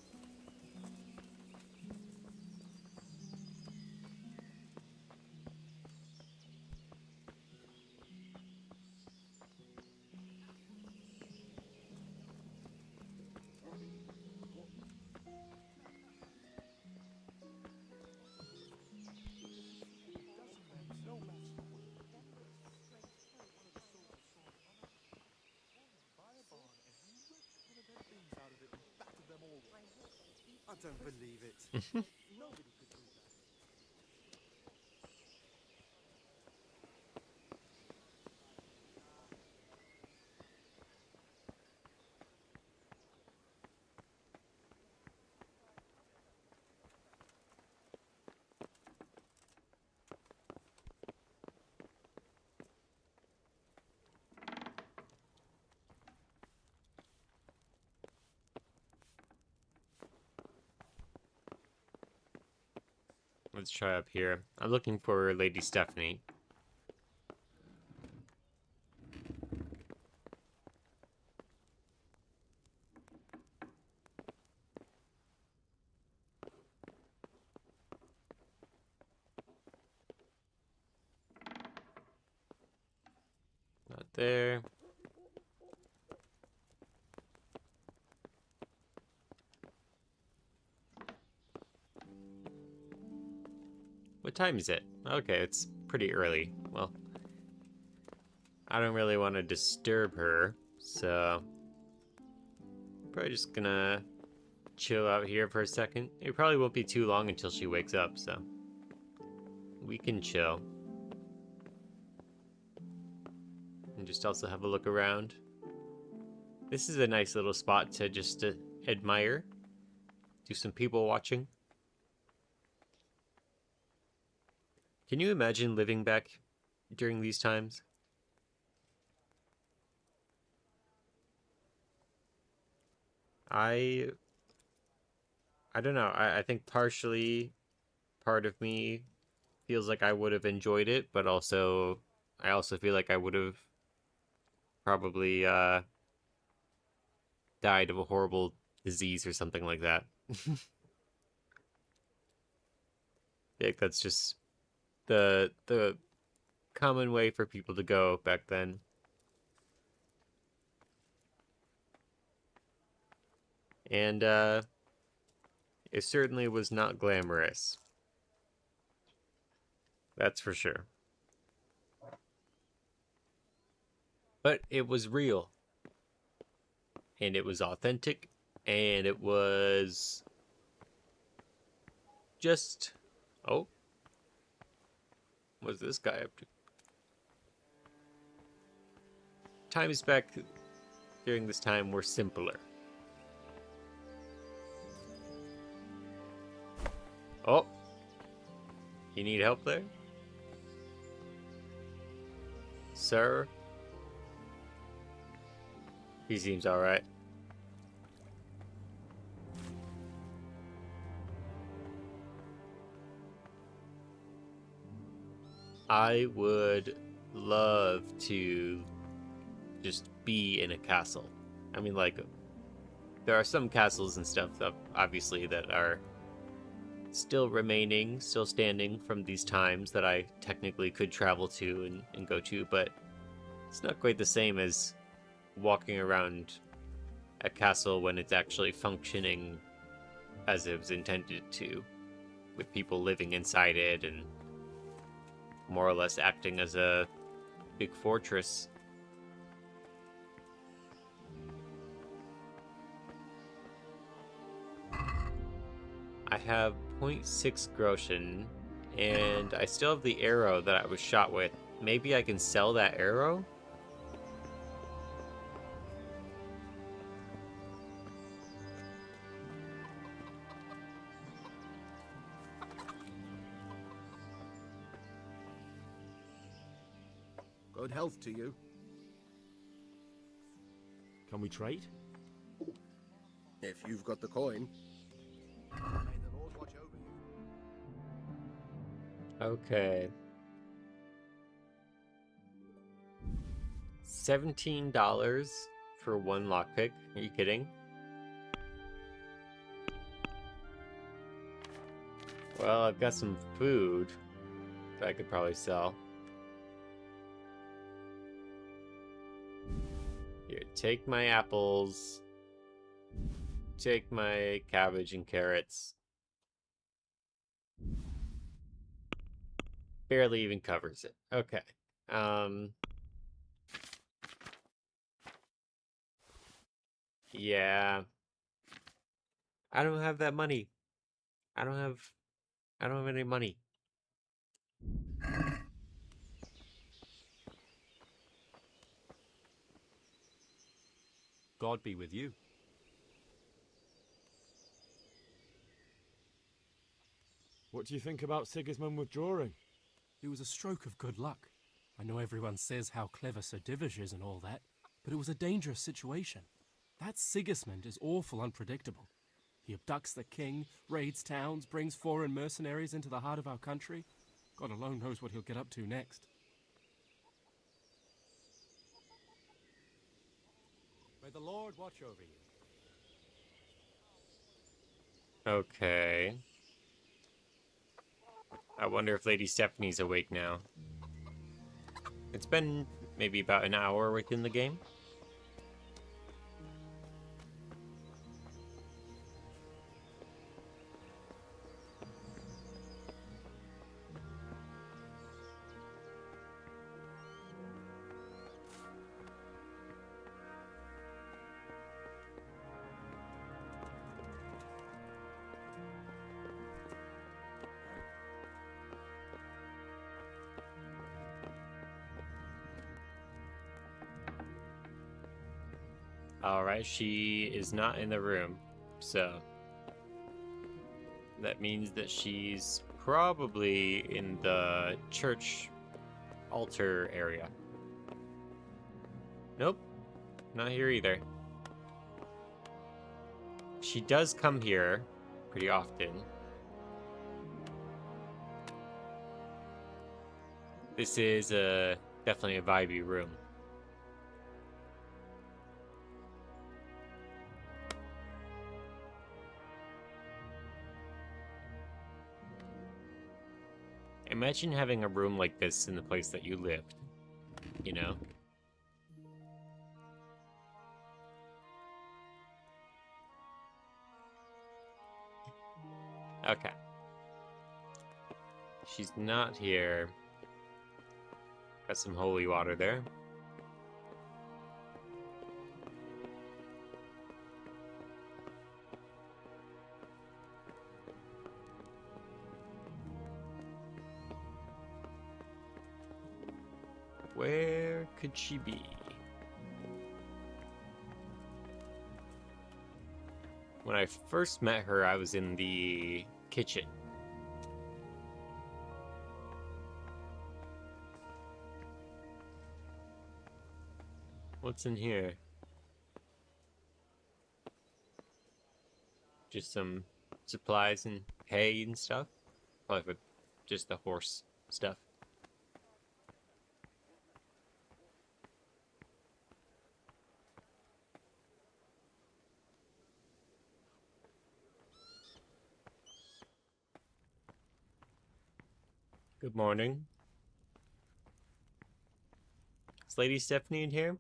I don't believe it. Nobody could do that. Let's try up here. I'm looking for Lady Stephanie. there. What time is it? Okay, it's pretty early. Well, I don't really want to disturb her, so probably just gonna chill out here for a second. It probably won't be too long until she wakes up, so we can chill. And just also have a look around. This is a nice little spot to just admire. Do some people watching. Can you imagine living back during these times? I don't know. I think partially part of me feels like I would have enjoyed it, but also I also feel like I would have probably died of a horrible disease or something like that. I think that's just the common way for people to go back then. And it certainly was not glamorous. That's for sure. But it was real. And it was authentic. And it was just... Oh. What's this guy up to? Times back during this time were simpler. Oh. You need help there? Sir? He seems alright. I would love to just be in a castle. I mean, like, there are some castles and stuff that obviously that are still remaining, still standing from these times that I technically could travel to and go to, but it's not quite the same as walking around a castle when it's actually functioning as it was intended to, with people living inside it and more or less acting as a big fortress. I have 0.6 groschen, and I still have the arrow that I was shot with. Maybe I can sell that arrow? Good health to you. Can we trade? If you've got the coin. May the Lord watch over you. Okay. $17 for one lockpick? Are you kidding? Well, I've got some food that I could probably sell. Here, take my apples. Take my cabbage and carrots. Barely even covers it. Okay. Yeah. I don't have that money. I don't have any money. God be with you. What do you think about Sigismund withdrawing? It was a stroke of good luck. I know everyone says how clever Sir Divish is and all that, but it was a dangerous situation. That Sigismund is awful unpredictable. He abducts the king, raids towns, brings foreign mercenaries into the heart of our country. God alone knows what he'll get up to next. May the Lord watch over you. Okay. I wonder if Lady Stephanie's awake now. It's been maybe about an hour within the game. Alright, she is not in the room, so that means that she's probably in the church altar area. Nope, not here either. She does come here pretty often. This is definitely a vibey room. Imagine having a room like this in the place that you lived, you know? Okay. She's not here. Got some holy water there. Where could she be? When I first met her, I was in the kitchen. What's in here? Just some supplies and hay and stuff? Probably for just the horse stuff. Good morning. Is Lady Stephanie in here?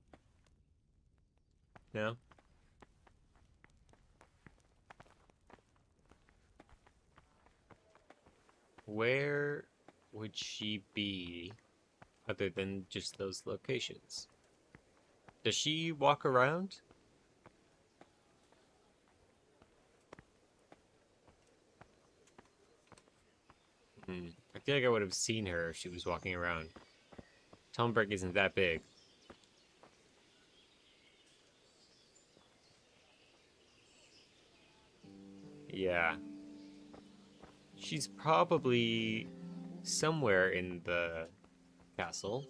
No? Where would she be other than just those locations? Does she walk around? I feel like I would have seen her if she was walking around. Talmberg isn't that big. Yeah. She's probably somewhere in the castle.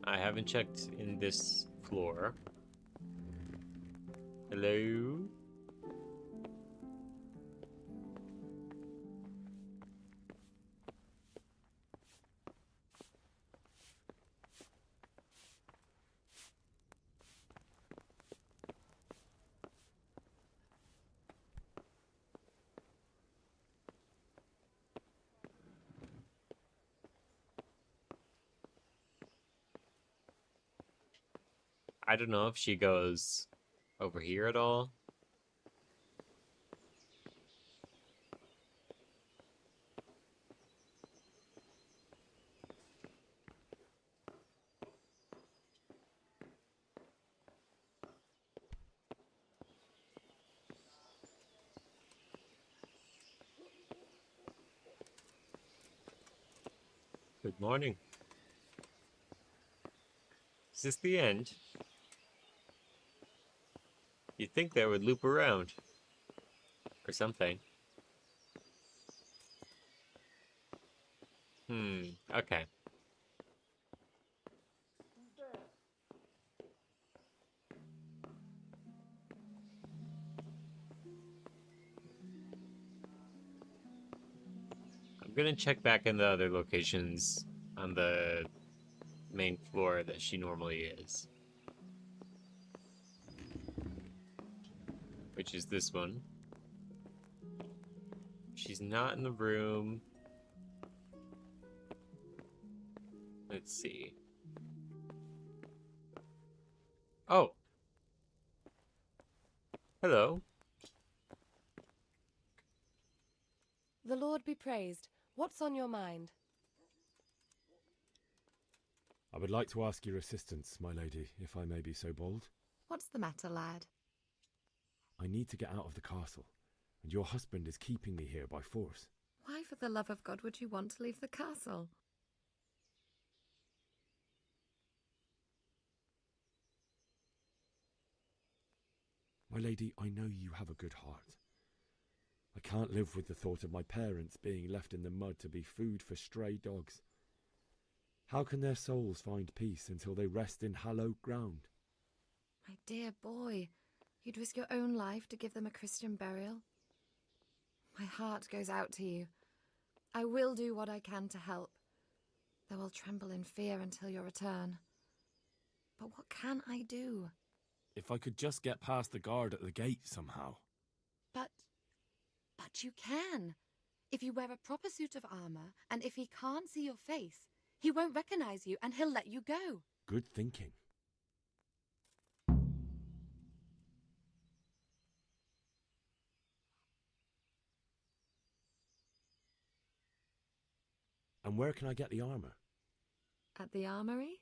I haven't checked in this floor. Hello? I don't know if she goes over here at all. Good morning. Is this the end? You'd think they would loop around. Or something. Okay. I'm gonna check back in the other locations on the main floor that she normally is. which is this one. She's not in the room. Let's see. Oh. Hello. The Lord be praised. What's on your mind? I would like to ask your assistance, my lady, if I may be so bold. What's the matter, lad? I need to get out of the castle, and your husband is keeping me here by force. Why, for the love of God, would you want to leave the castle? My lady, I know you have a good heart. I can't live with the thought of my parents being left in the mud to be food for stray dogs. How can their souls find peace until they rest in hallowed ground? My dear boy, you'd risk your own life to give them a Christian burial? My heart goes out to you. I will do what I can to help, though I'll tremble in fear until your return. But what can I do? If I could just get past the guard at the gate somehow. But you can. If you wear a proper suit of armor, and if he can't see your face, he won't recognize you and he'll let you go. Good thinking. And where can I get the armor? At the armory?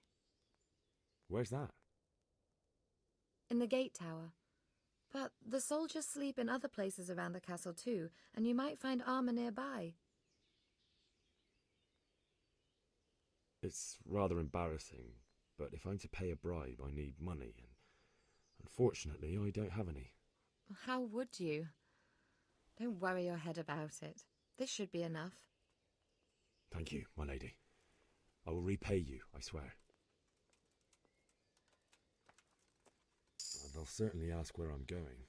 Where's that? In the gate tower. But the soldiers sleep in other places around the castle too, and you might find armor nearby. It's rather embarrassing, but if I'm to pay a bribe, I need money, and unfortunately, I don't have any. How would you? Don't worry your head about it. This should be enough. Thank you, my lady. I will repay you, I swear. And I'll certainly ask where I'm going.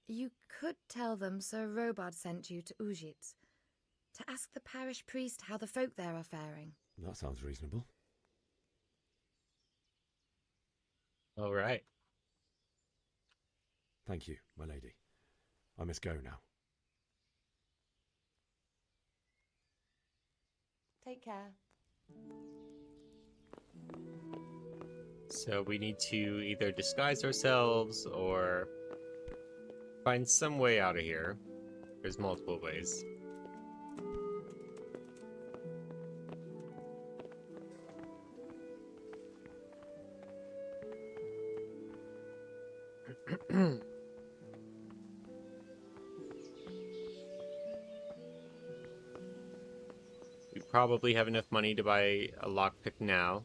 You could tell them Sir Robard sent you to Ujitz, to ask the parish priest how the folk there are faring. That sounds reasonable. All right. Thank you, my lady. I must go now. Take care. So we need to either disguise ourselves or find some way out of here. There's multiple ways. We probably have enough money to buy a lockpick now.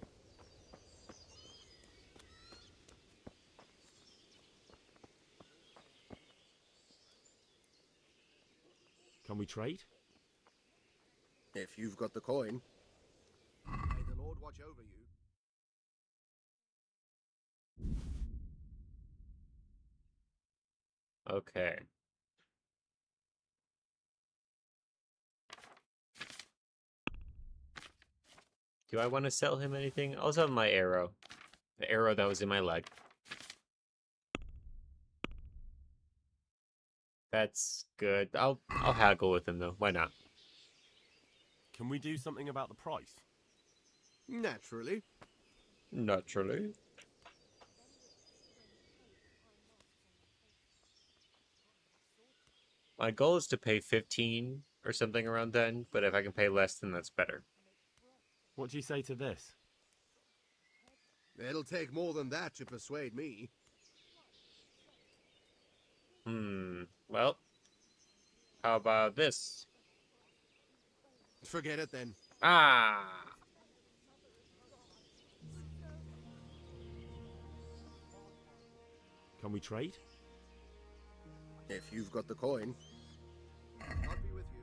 Can we trade? If you've got the coin. May the Lord watch over you. Okay. Do I want to sell him anything? I'll sell him my arrow. The arrow that was in my leg. That's good. I'll haggle with him though. Why not? Can we do something about the price? Naturally. Naturally. My goal is to pay 15 or something around then, but if I can pay less, then that's better. What do you say to this? It'll take more than that to persuade me. Well, how about this? Forget it then. Ah! Can we trade? If you've got the coin. God be with you.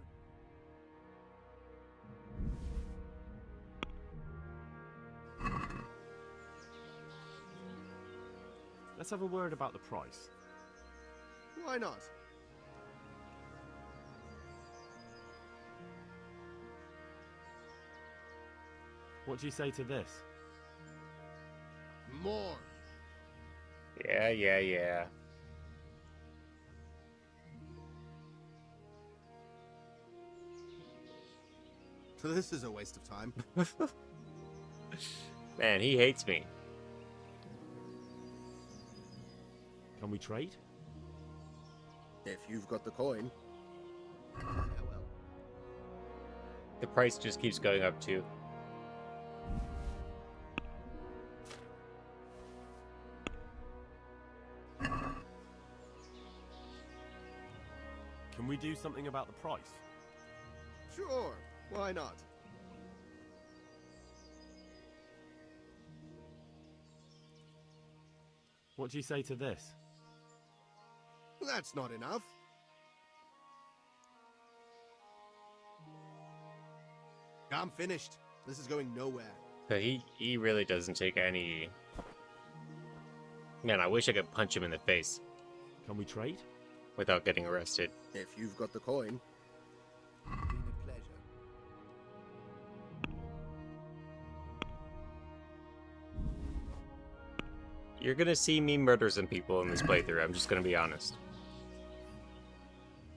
Let's have a word about the price. Why not? What do you say to this? More. Yeah. This is a waste of time. Man, he hates me. Can we trade? If you've got the coin. Farewell. The price just keeps going up too. Can we do something about the price? Sure, why not? What do you say to this? That's not enough. I'm finished. This is going nowhere. But he really doesn't take any... Man, I wish I could punch him in the face. Can we trade? Without getting arrested. If you've got the coin. It's been a pleasure. You're gonna see me murder some people in this playthrough, I'm just gonna be honest.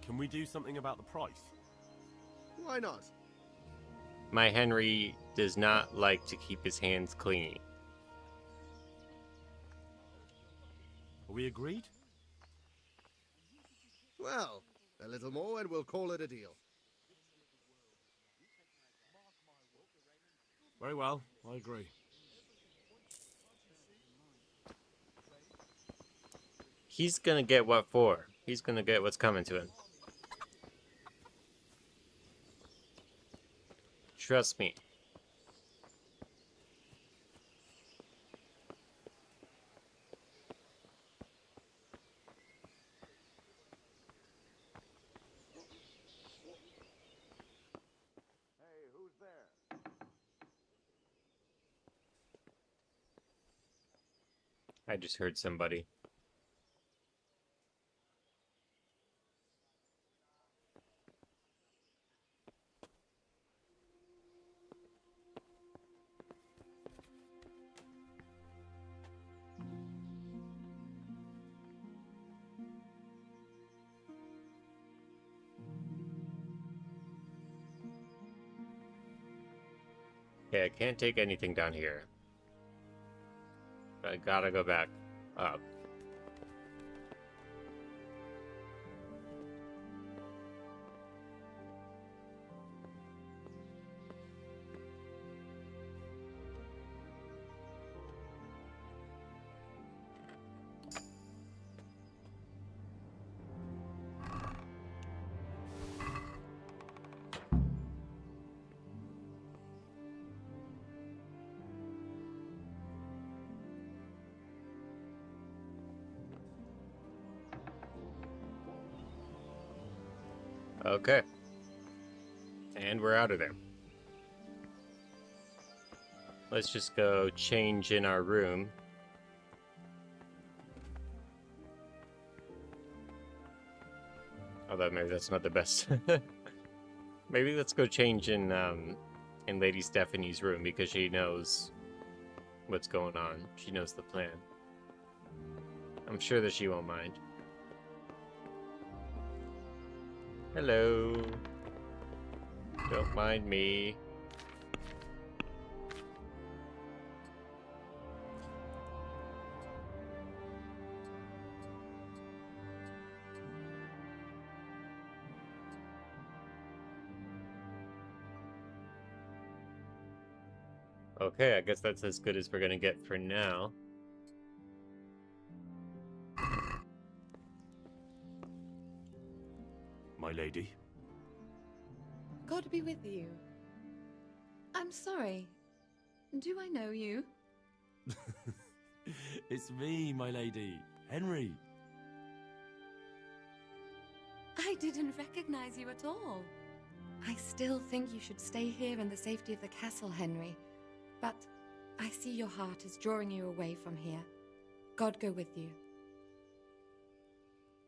Can we do something about the price? Why not? My Henry does not like to keep his hands clean. Are we agreed? Well, a little more and we'll call it a deal. Very well, I agree. He's gonna get what for. He's gonna get what's coming to him. Trust me. Hey, who's there? I just heard somebody. Okay, I can't take anything down here. I gotta go back up. Okay. And we're out of there. Let's just go change in our room. Although maybe that's not the best. Maybe let's go change in Lady Stephanie's room because she knows what's going on. She knows the plan. I'm sure that she won't mind. Hello. Don't mind me. Okay, I guess that's as good as we're gonna get for now. My lady. God be with you. I'm sorry. Do I know you? It's me, my lady. Henry. I didn't recognize you at all. I still think you should stay here in the safety of the castle, Henry. But I see your heart is drawing you away from here. God go with you.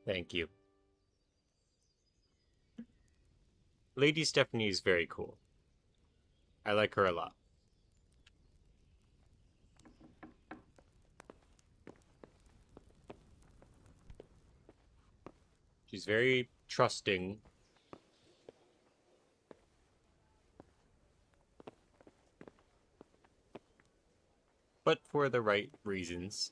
Thank you. Lady Stephanie is very cool. I like her a lot. She's very trusting. but for the right reasons.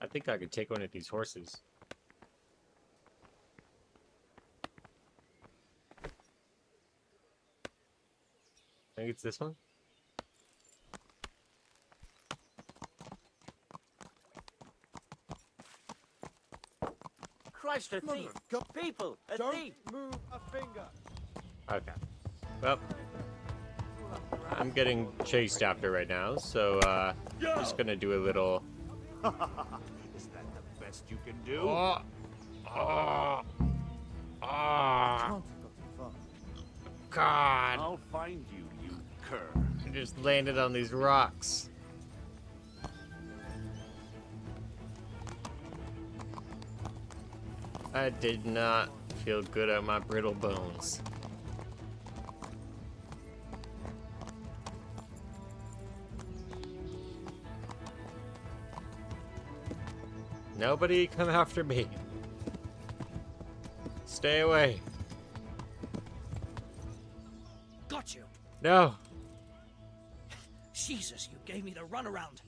I think I could take one of these horses. I think it's this one. Christ, a thief! People, a thief! Move a finger. Okay. Well, I'm getting chased after right now, so just gonna do a little. Is that the best you can do? Oh. Oh. Oh. God. I'll find you, you cur. I just landed on these rocks. I did not feel good at my brittle bones. Nobody come after me. Stay away. Got you. No. Jesus, you gave me the runaround.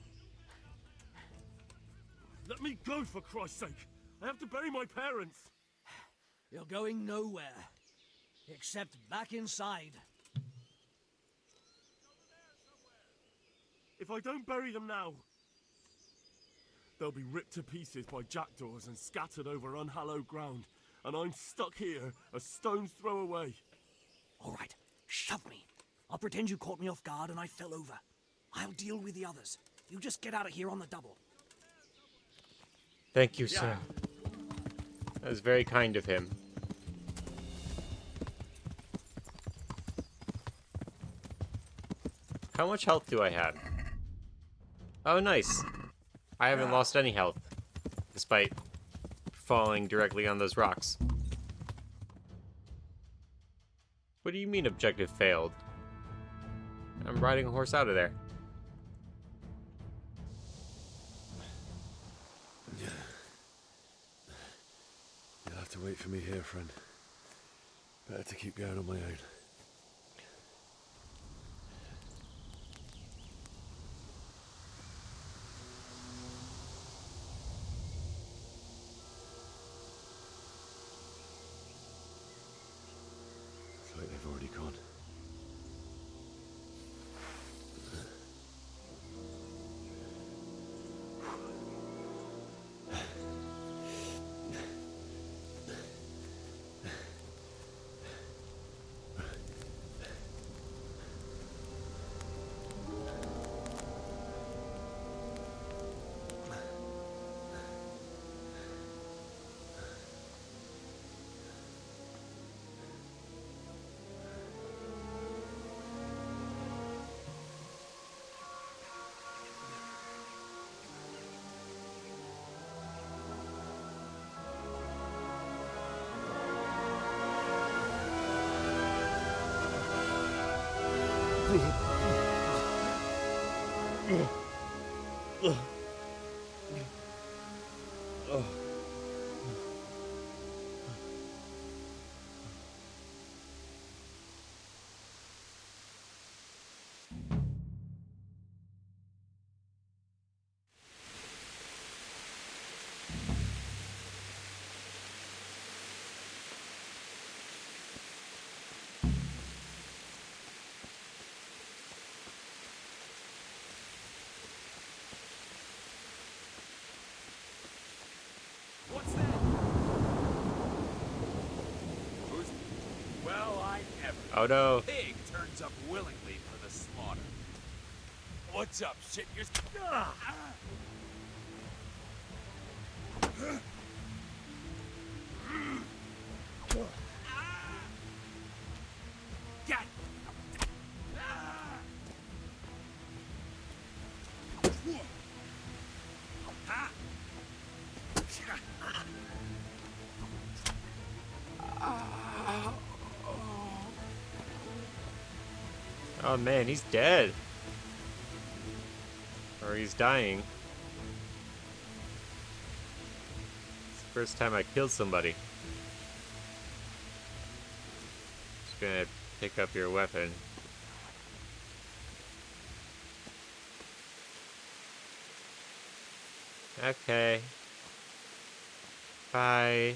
Let me go, for Christ's sake. I have to bury my parents. You're going nowhere. Except back inside. If I don't bury them now, they'll be ripped to pieces by jackdaws and scattered over unhallowed ground. And I'm stuck here, a stone's throw away. All right, shove me. I'll pretend you caught me off guard and I fell over. I'll deal with the others. You just get out of here on the double. Thank you, sir. That was very kind of him. How much health do I have? Oh, nice. I haven't lost any health, despite falling directly on those rocks. What do you mean objective failed? I'm riding a horse out of there. You'll have to wait for me here, friend. Better to keep going on my own. It's like they've already gone. What's that? Who's... Well, I never. Oh no. Pig turns up willingly for the slaughter. What's up, shit? You're... Ah! Get! Oh man, he's dead. Or he's dying. It's the first time I killed somebody. Just gonna Pick up your weapon. Okay. Bye.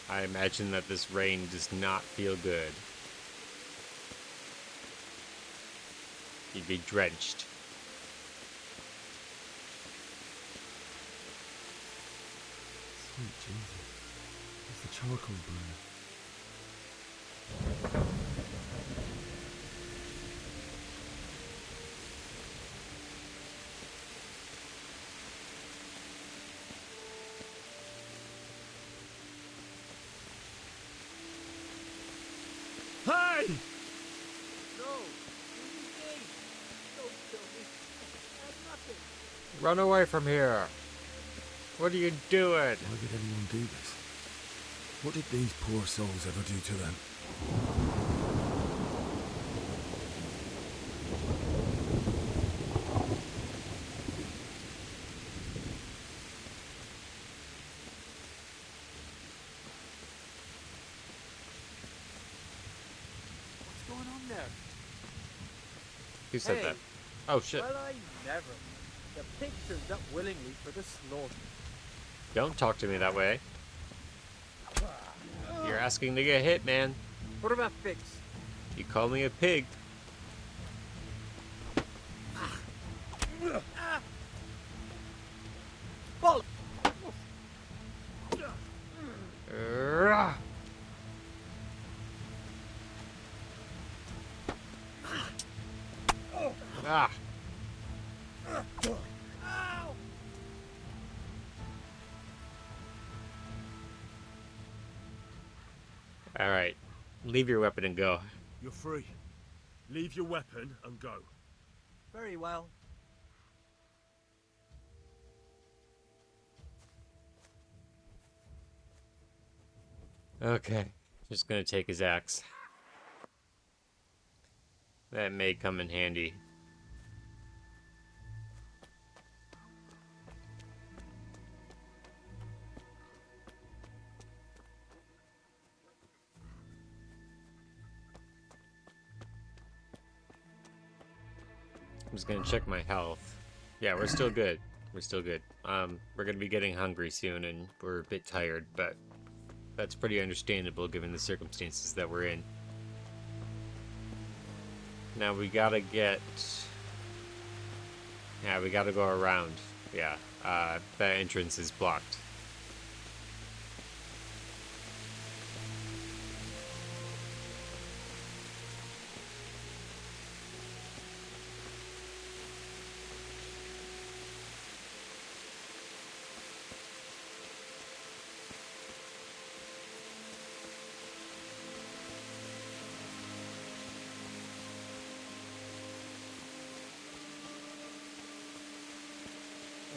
I imagine that this rain does not feel good. You'd be drenched. Sweet Jesus. It's the charcoal burner. Hey! No! Please, don't kill me. I'm nothing. Run away from here! What are you doing? Why would anyone do this? What did these poor souls ever do to them? What's going on there? Who said Hey, that? Oh shit. Well, I never. The pig turned up willingly for the slaughter. Don't talk to me that way. You're asking to get hit, man. What about pigs? You call me a pig. Bollocks! Rah! Ah! Alright. Leave your weapon and go. You're free. Leave your weapon and go. Very well. Okay. Just gonna take his axe. That may come in handy. I'm just gonna check my health. Yeah, we're still good. We're still good. We're gonna be getting hungry soon, and we're a bit tired, but that's pretty understandable given the circumstances that we're in. Now we gotta get... Yeah, we gotta go around. Yeah, that entrance is blocked.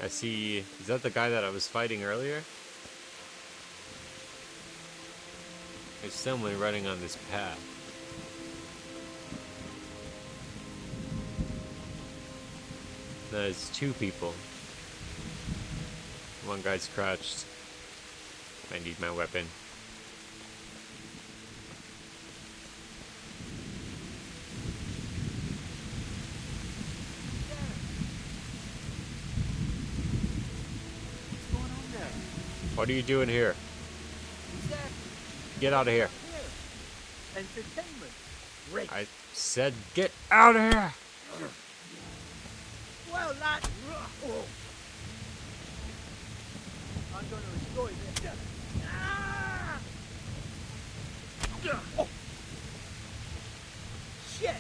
I see... Is that the guy that I was fighting earlier? There's someone running on this path. There's two people. One guy's crouched. I need my weapon. What's going on there? What are you doing here? Exactly. Get out of here. Entertainment. Great. I said get out of here! Well, that. Oh. I'm going to destroy this. Ah! Oh. Shit!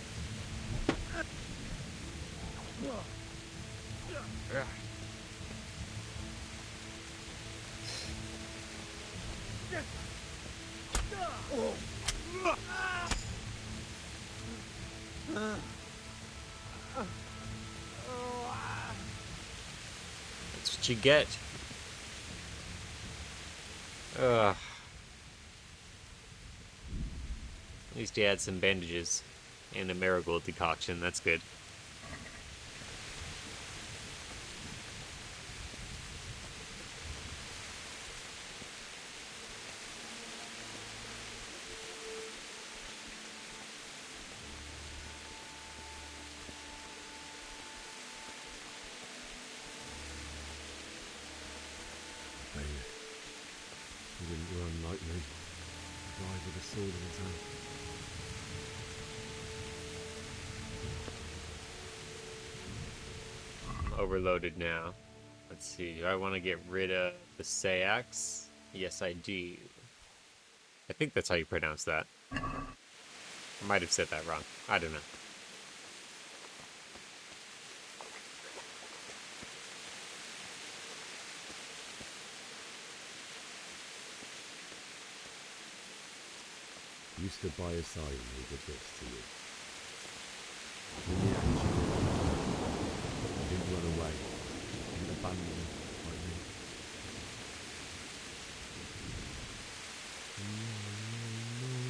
That's what you get. Ugh. At least you had some bandages and a marigold decoction. That's good. He didn't run like me. He died with a sword in his hand. I'm overloaded now. Let's see. Do I want to get rid of the Sayax? Yes, I do. I think that's how you pronounce that. I might have said that wrong. I don't know. You stood by his side when he did this to you. In the end, you didn't run away. You didn't abandon him like me. No.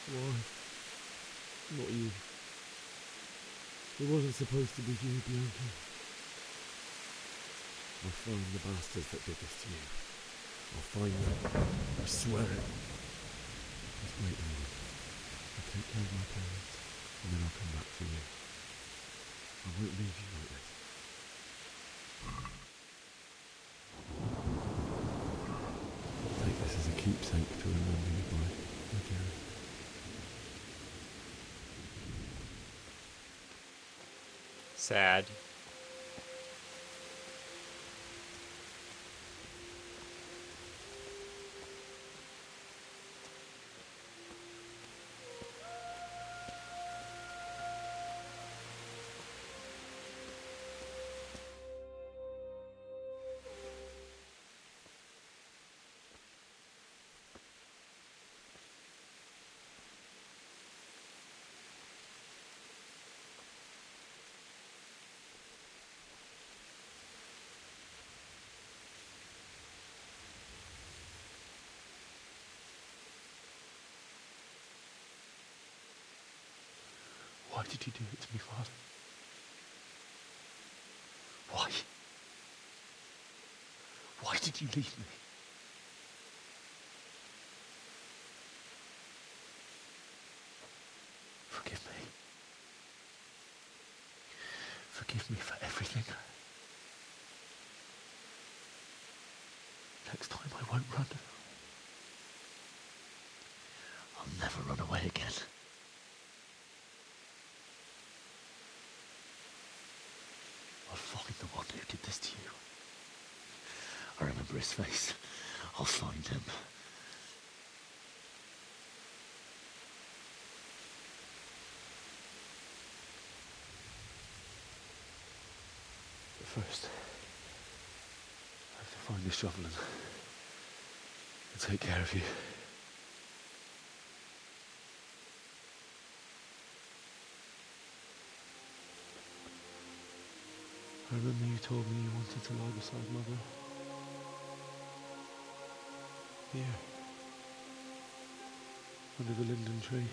Why? Not you. It wasn't supposed to be you, Bianca. I'll find the bastards that did this to you. I'll find them. I swear it. Just wait a minute. I'll take care of my parents, and then I'll come back for you. I won't leave you like this. Take this as a keepsake to remember you by, okay? Sad. Why did you do it to me, Father? Why? Why did you leave me? Forgive me. Forgive me for everything. Next time I won't run. I'll never run away again. I'll find the one who did this to you. I remember his face. I'll find him. But first, I have to find the shovel and take care of you. I remember you told me you wanted to lie beside Mother. Here. Under the linden tree.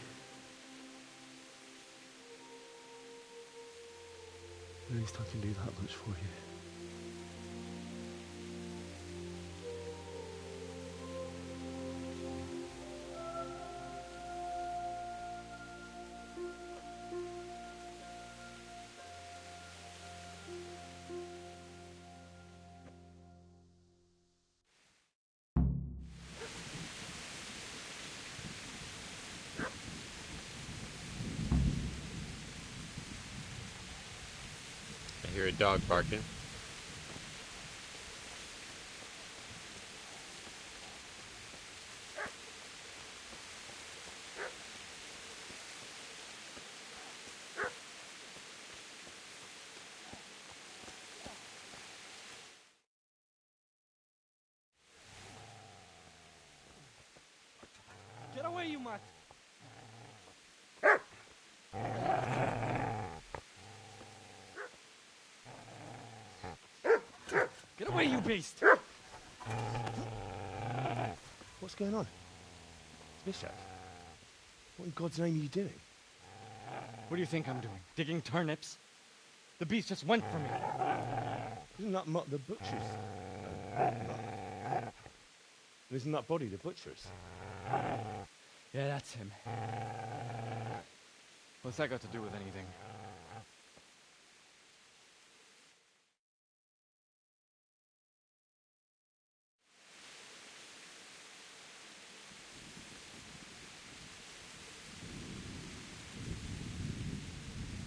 At least I can do that much for you. I hear a dog barking. away, you mutt! Get away, you beast! What's going on? Bishop? What in God's name are you doing? What do you think I'm doing? Digging turnips? The beast just went for me. Isn't that the butcher's? Isn't that body the butcher's? Yeah, that's him. What's that got to do with anything?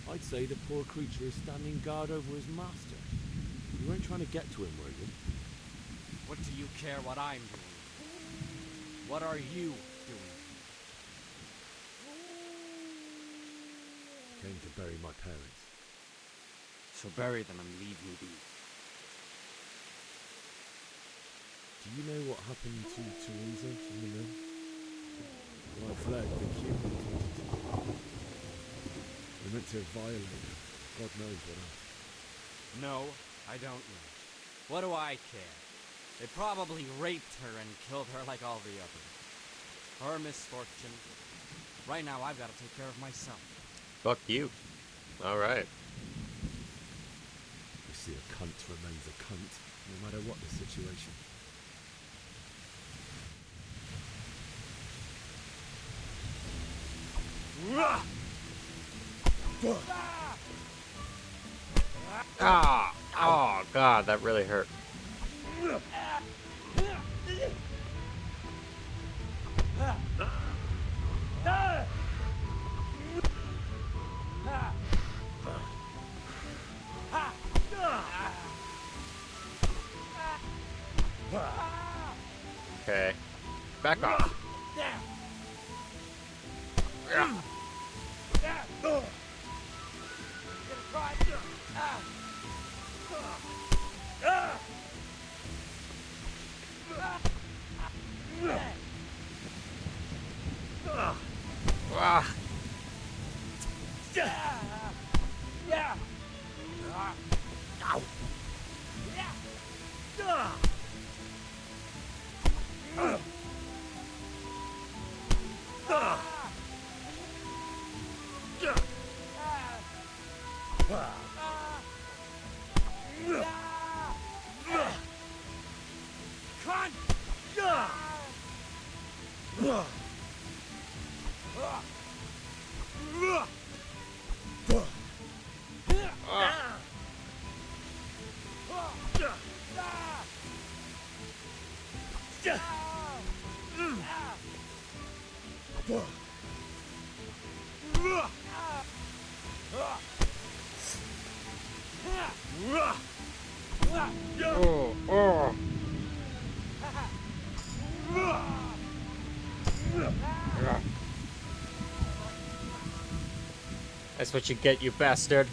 I'd say the poor creature is standing guard over his master. You weren't trying to get to him, were you? What do you care what I'm doing? What are you doing? Came to bury my parents. So bury them and leave me be. Do you know what happened to Teresa from the mill? When I fled, the Q they meant to violate her. God knows what else. No, I don't know. What do I care? They probably raped her and killed her like all the others. Her misfortune. Right now, I've got to take care of myself. Fuck you. Alright. You see, a cunt remains a cunt, no matter what the situation. Ah! Oh, God, that really hurt. Okay. Back off. Ah. Oh, oh. That's what you get, you bastard.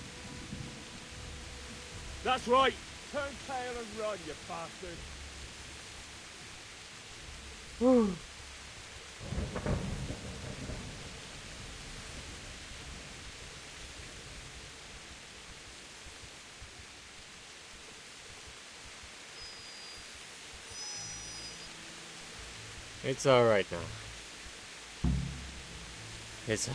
That's right! Turn tail and run, you bastard! It's alright now. It's...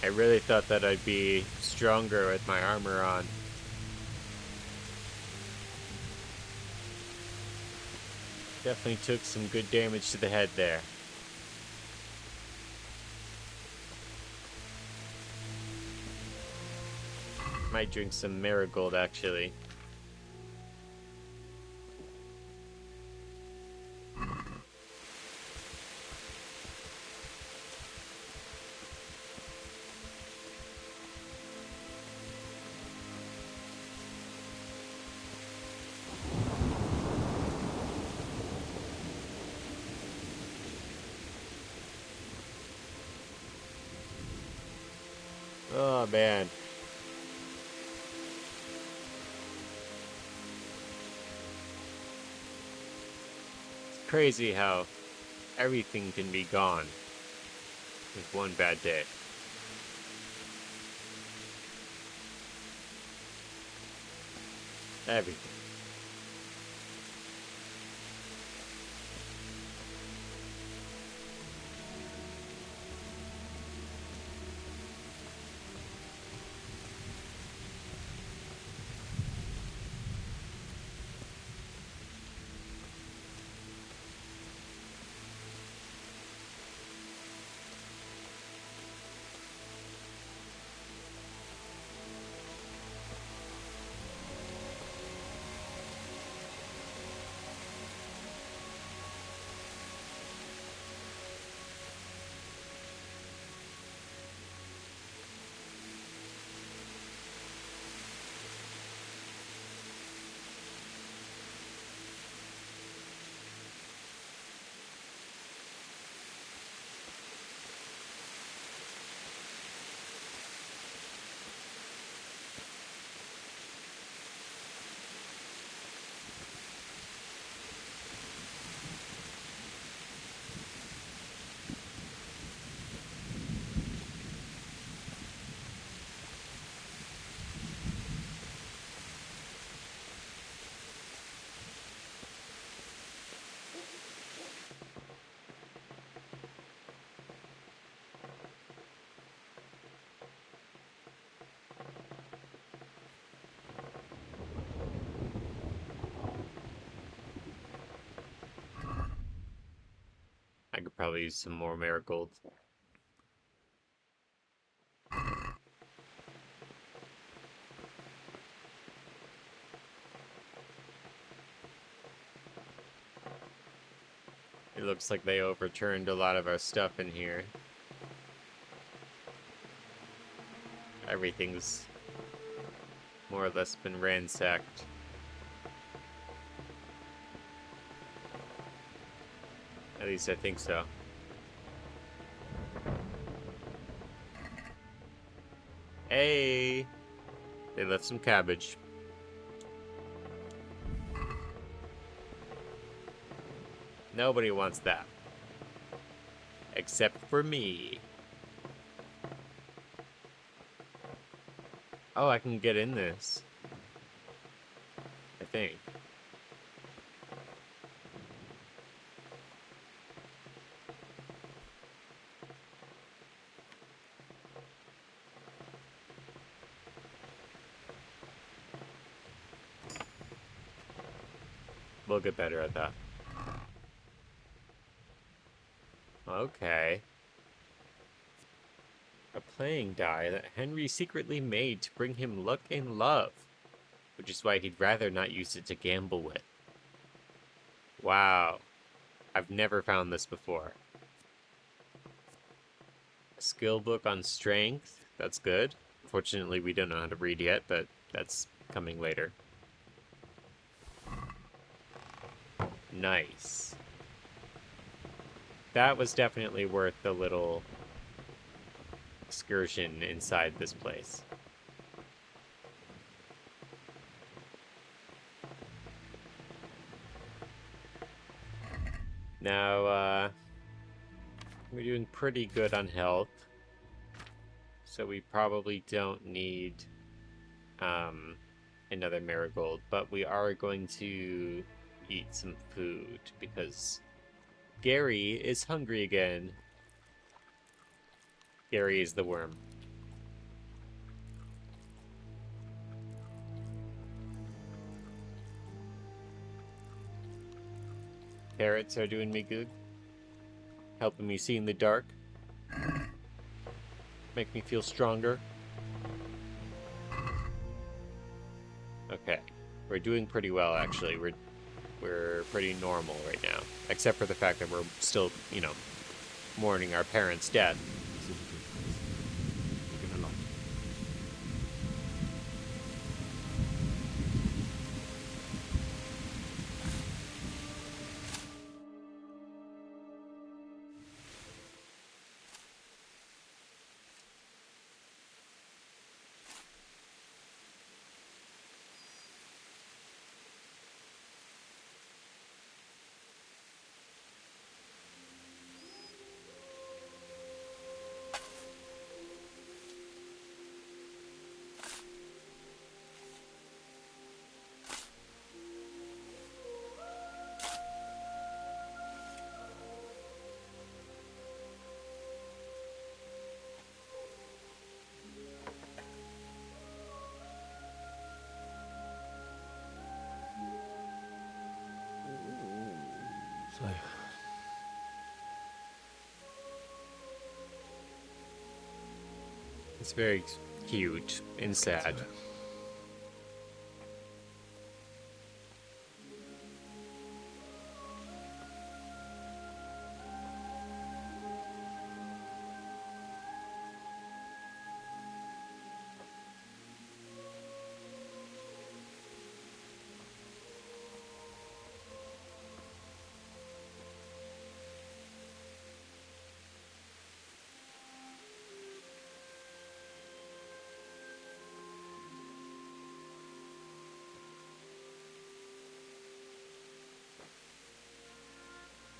I really thought that I'd be stronger with my armor on. Definitely took some good damage to the head there. Might drink some marigold, actually. Oh, man. It's crazy how everything can be gone with one bad day. Everything. I could probably use some more marigolds. It looks like they overturned a lot of our stuff in here. Everything's more or less been ransacked. At least I think so. Hey! They left some cabbage. Nobody wants that. Except for me. Oh, I can get in this. I think. We'll get better at that. Okay. A playing die that Henry secretly made to bring him luck and love, which is why he'd rather not use it to gamble with. Wow. I've never found this before. A skill book on strength. That's good. Fortunately, we don't know how to read yet, but that's coming later. Nice. That was definitely worth the little excursion inside this place. Now, we're doing pretty good on health, so we probably don't need another marigold, but we are going to eat some food because Gary is hungry again. Gary is the worm. Carrots are doing me good. Helping me see in the dark. Make me feel stronger. Okay. We're doing pretty well, actually. We're pretty normal right now. Except for the fact that we're still, you know, mourning our parents' death. We're gonna like it. Slayer. It's very cute and sad.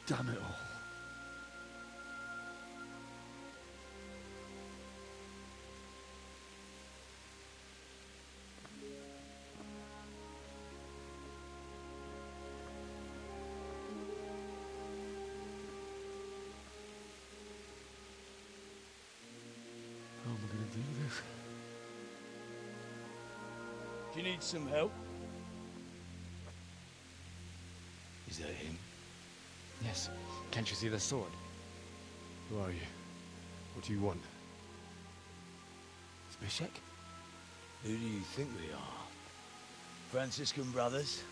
Damn it all. How am I going to do this? Do you need some help? Is that him? Yes. Can't you see the sword? Who are you? What do you want? Zbyszek? Who do you think we are? Franciscan brothers?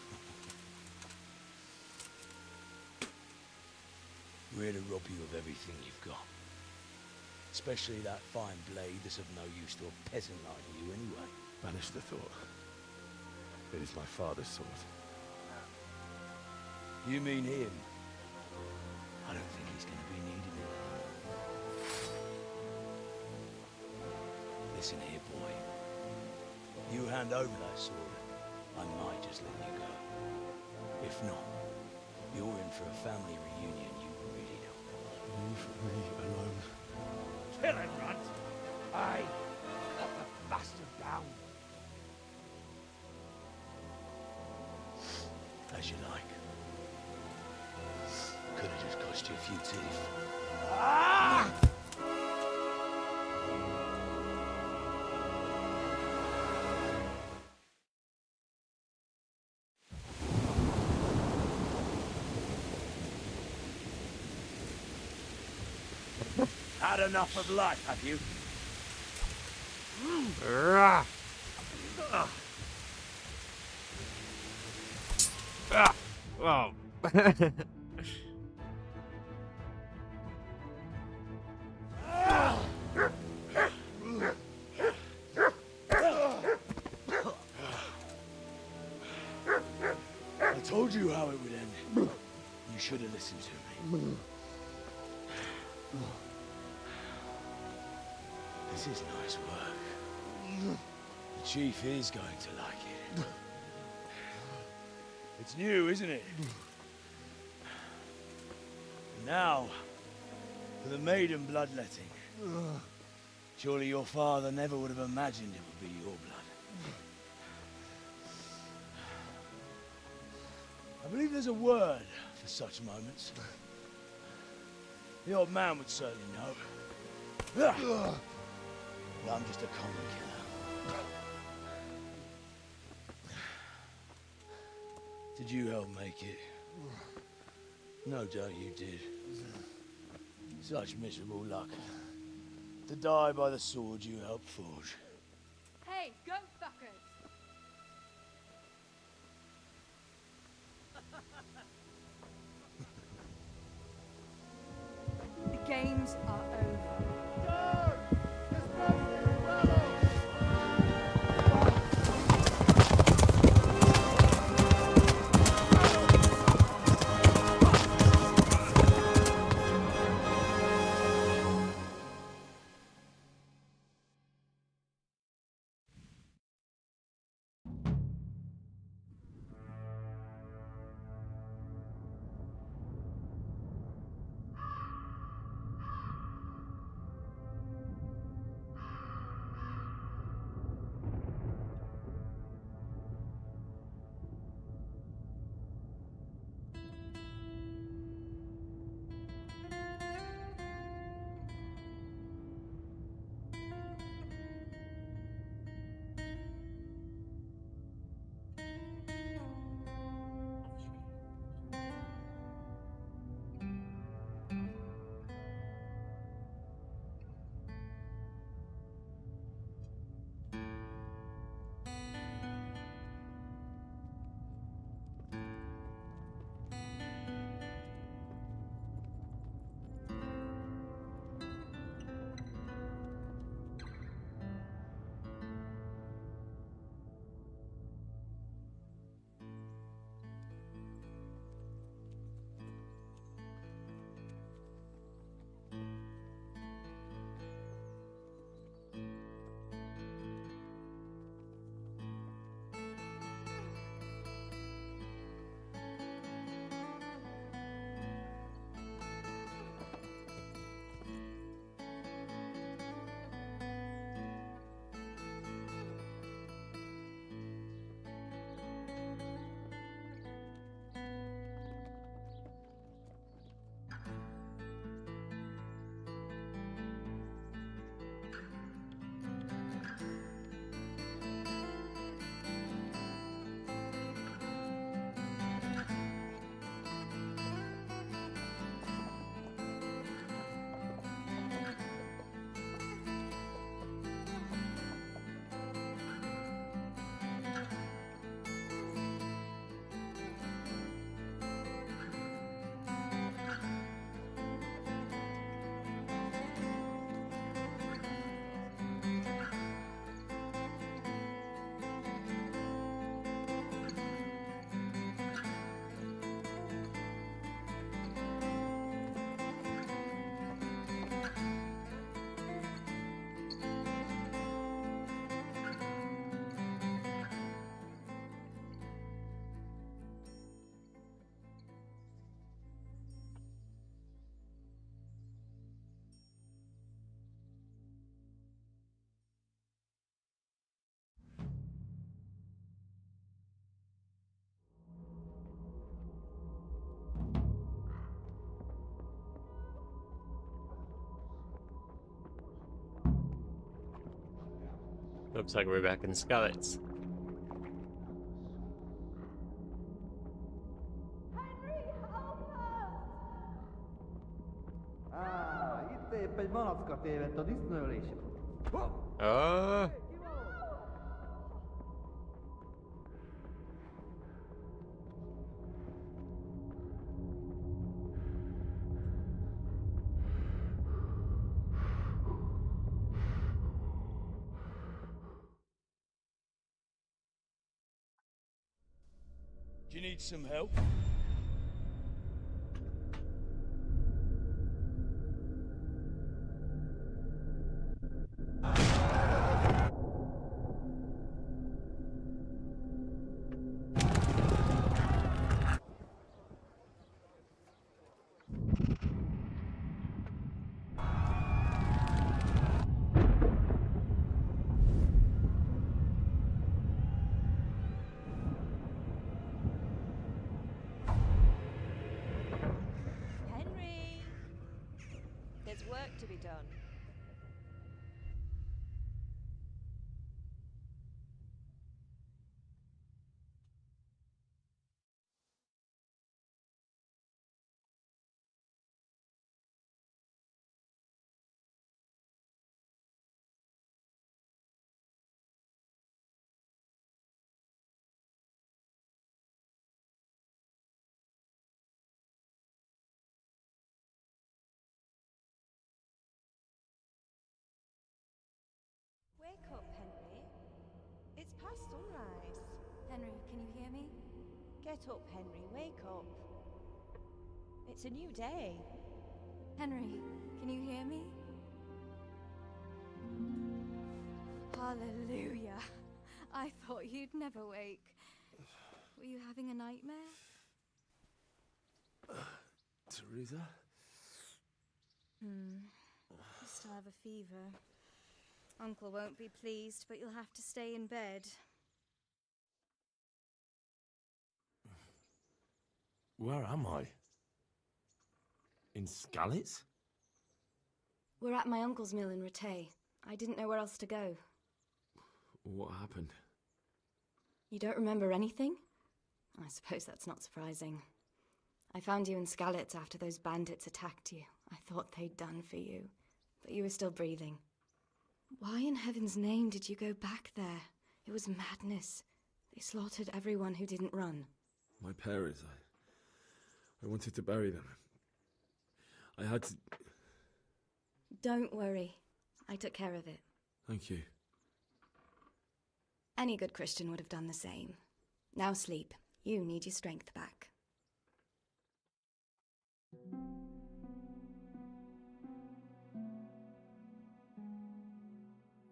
We're here to rob you of everything you've got. Especially that fine blade that's of no use to a peasant like you anyway. Banish the thought. It is my father's sword. You mean him? I don't think he's going to be needing it. Listen here, boy. You hand over that sword, I might just let you go. If not, you're in for a family reunion you really don't want. Leave me alone. Kill him, Runt! Aye, cut the bastard down. As you like. Could have just cost you a few teeth. Ah! Had enough of life, have you? Ah. Ah. Oh. I told you how it would end. You should have listened to me. This is nice work. The chief is going to like it. It's new, isn't it? Now, for the maiden bloodletting. Surely your father never would have imagined it would be your blood. I believe there's a word for such moments. The old man would certainly know. But I'm just a common killer. Did you help make it? No doubt you did. Such miserable luck. To die by the sword you helped forge. Hey, go fuckers! The games are over. Looks like we're back in Scarlet's. Itt épp egy malacka tévedt a disznőlésem. Do you need some help? Henry! There's work to be done. Wake up, Henry. It's past sunrise. Henry, can you hear me? Get up, Henry. Wake up. It's a new day. Henry, can you hear me? Hallelujah. I thought you'd never wake. Were you having a nightmare? Teresa? You still have a fever. Uncle won't be pleased, but you'll have to stay in bed. Where am I? In Scarlet's? We're at my uncle's mill in Rattay. I didn't know where else to go. What happened? You don't remember anything? I suppose that's not surprising. I found you in Scarlet's after those bandits attacked you. I thought they'd done for you, but you were still breathing. Why in heaven's name did you go back there? It was madness. They slaughtered everyone who didn't run. My parents, I wanted to bury them. I had to... Don't worry. I took care of it. Thank you. Any good Christian would have done the same. Now sleep. You need your strength back.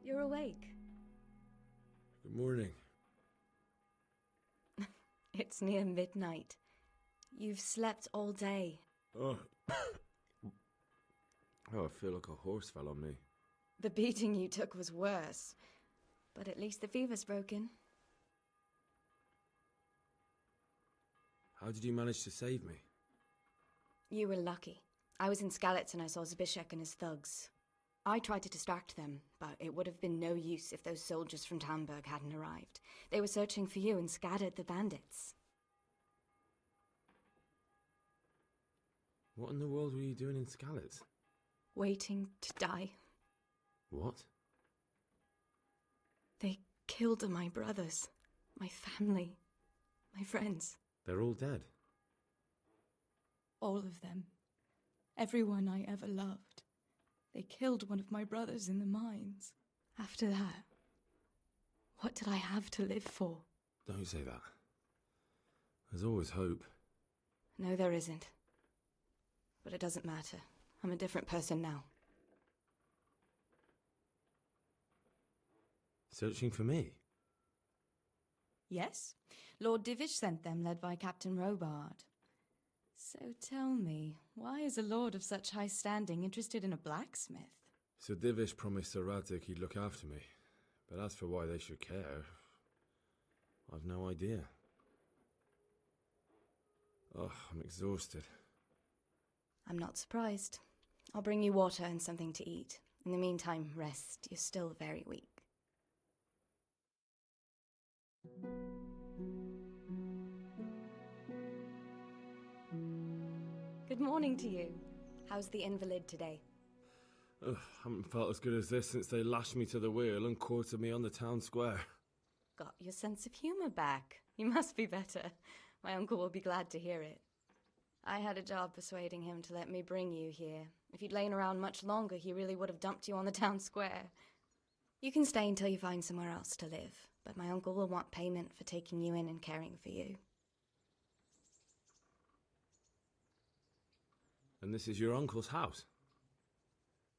You're awake. Good morning. It's near midnight. You've slept all day. Oh. Oh, I feel like a horse fell on me. The beating you took was worse. But at least the fever's broken. How did you manage to save me? You were lucky. I was in Scarlet's and I saw Zbyszek and his thugs. I tried to distract them, but it would have been no use if those soldiers from Tamburg hadn't arrived. They were searching for you and scattered the bandits. What in the world were you doing in Scarlet's? Waiting to die. What? They killed my brothers, my family, my friends. They're all dead. All of them. Everyone I ever loved. They killed one of my brothers in the mines. After that, what did I have to live for? Don't say that. There's always hope. No, there isn't. But it doesn't matter. I'm a different person now. Searching for me? Yes. Lord Divish sent them, led by Captain Robard. So tell me, why is a lord of such high standing interested in a blacksmith? Sir Divish promised Sir Radic he'd look after me. But as for why they should care, I've no idea. Oh, I'm exhausted. I'm not surprised. I'll bring you water and something to eat. In the meantime, rest. You're still very weak. Good morning to you. How's the invalid today? Ugh, haven't felt as good as this since they lashed me to the wheel and quartered me on the town square. Got your sense of humor back. You must be better. My uncle will be glad to hear it. I had a job persuading him to let me bring you here. If you'd lain around much longer, he really would have dumped you on the town square. You can stay until you find somewhere else to live, but my uncle will want payment for taking you in and caring for you. And this is your uncle's house?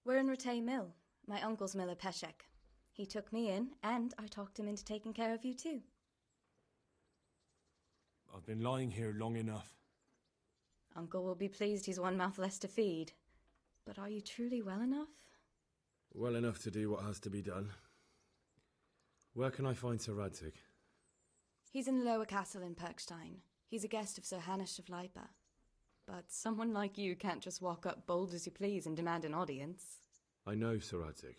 We're in Rattay Mill. My uncle's miller Peshek. He took me in, and I talked him into taking care of you too. I've been lying here long enough. Uncle will be pleased he's one mouth less to feed. But are you truly well enough? Well enough to do what has to be done. Where can I find Sir Radzig? He's in the lower castle in Perkstein. He's a guest of Sir Hanush of Leipa. But someone like you can't just walk up bold as you please and demand an audience. I know Sir Radzig,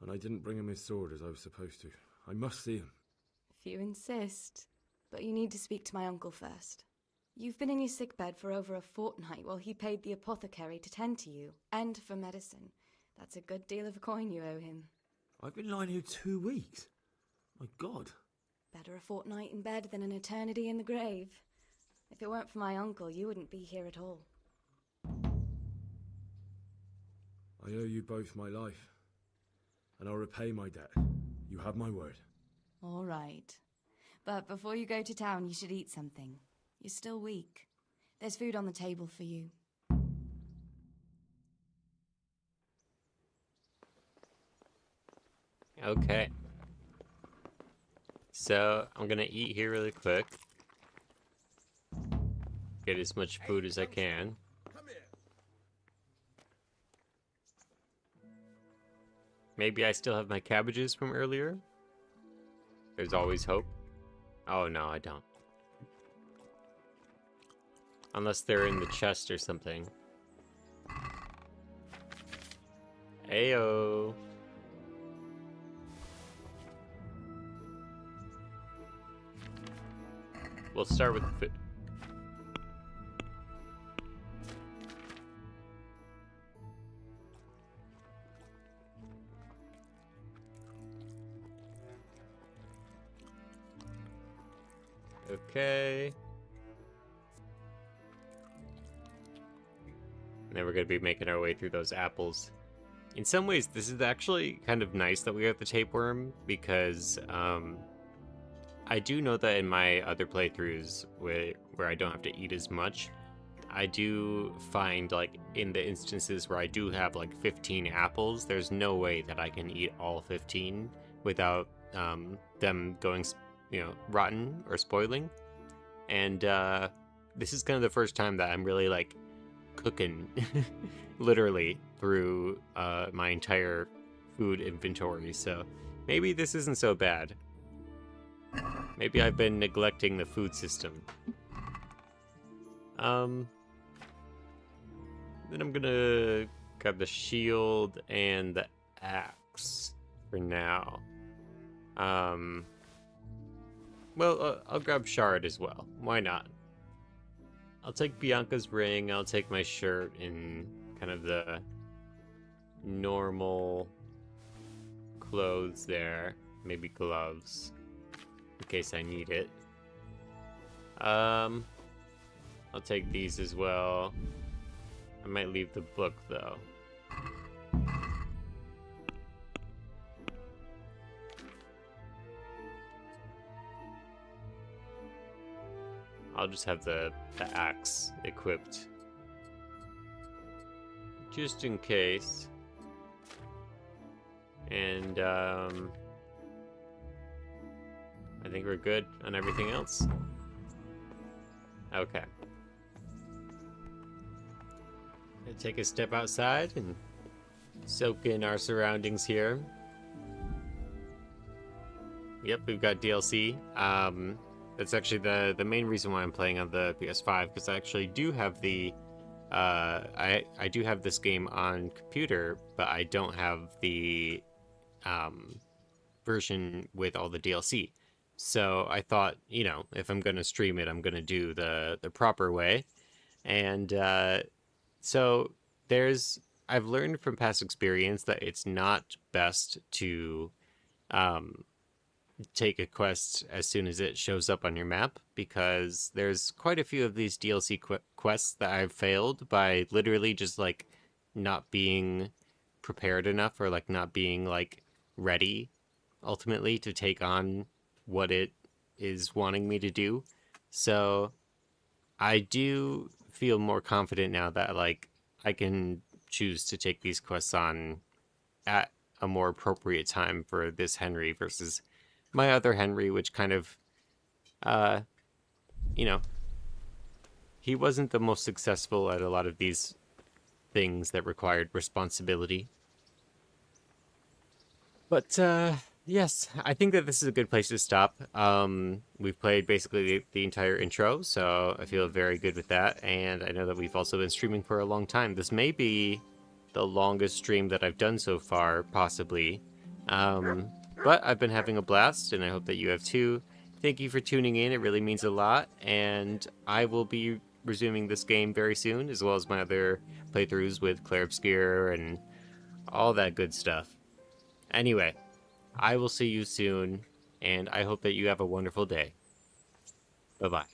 and I didn't bring him his sword as I was supposed to. I must see him. If you insist. But you need to speak to my uncle first. You've been in your sickbed for over a fortnight while he paid the apothecary to tend to you, and for medicine. That's a good deal of coin you owe him. I've been lying here 2 weeks. My God. Better a fortnight in bed than an eternity in the grave. If it weren't for my uncle, you wouldn't be here at all. I owe you both my life, and I'll repay my debt. You have my word. All right. But before you go to town, you should eat something. You're still weak. There's food on the table for you. Okay. So, I'm gonna eat here really quick. Get as much food as I can. Maybe I still have my cabbages from earlier? There's always hope. Oh no, I don't. Unless they're in the chest or something. Ayo. We'll start with the food. Okay. And then we're going to be making our way through those apples. In some ways, this is actually kind of nice that we have the tapeworm, because I do know that in my other playthroughs where I don't have to eat as much, I do find, like, in the instances where I do have, like, 15 apples, there's no way that I can eat all 15 without them going, you know, rotten or spoiling. And this is kind of the first time that I'm really, like, cooking literally through my entire food inventory, so maybe this isn't so bad. Maybe I've been neglecting the food system. Then I'm gonna grab the shield and the axe for now. Well, I'll grab Shard as well. Why not? I'll take Bianca's ring, I'll take my shirt in kind of the normal clothes there. Maybe gloves, in case I need it. I'll take these as well. I might leave the book, though. I'll just have the axe equipped. Just in case. And, I think we're good on everything else. Okay. Gonna take a step outside and soak in our surroundings here. Yep, we've got DLC. That's actually the main reason why I'm playing on the PS5, because I actually do have the I do have this game on computer, but I don't have the version with all the DLC. So I thought, you know, if I'm going to stream it, I'm going to do the proper way. And so I've learned from past experience that it's not best to take a quest as soon as it shows up on your map, because there's quite a few of these DLC quests that I've failed by literally just like not being prepared enough, or like not being like ready ultimately to take on what it is wanting me to do. So I do feel more confident now that like I can choose to take these quests on at a more appropriate time for this Henry versus my other Henry, which kind of, uh, you know, he wasn't the most successful at a lot of these things that required responsibility. But, yes, I think that this is a good place to stop. We've played basically the entire intro, so I feel very good with that, and I know that we've also been streaming for a long time. This may be the longest stream that I've done so far, possibly. But I've been having a blast, and I hope that you have too. Thank you for tuning in, it really means a lot, and I will be resuming this game very soon, as well as my other playthroughs with Claire Obscure and all that good stuff. Anyway, I will see you soon, and I hope that you have a wonderful day. Bye-bye.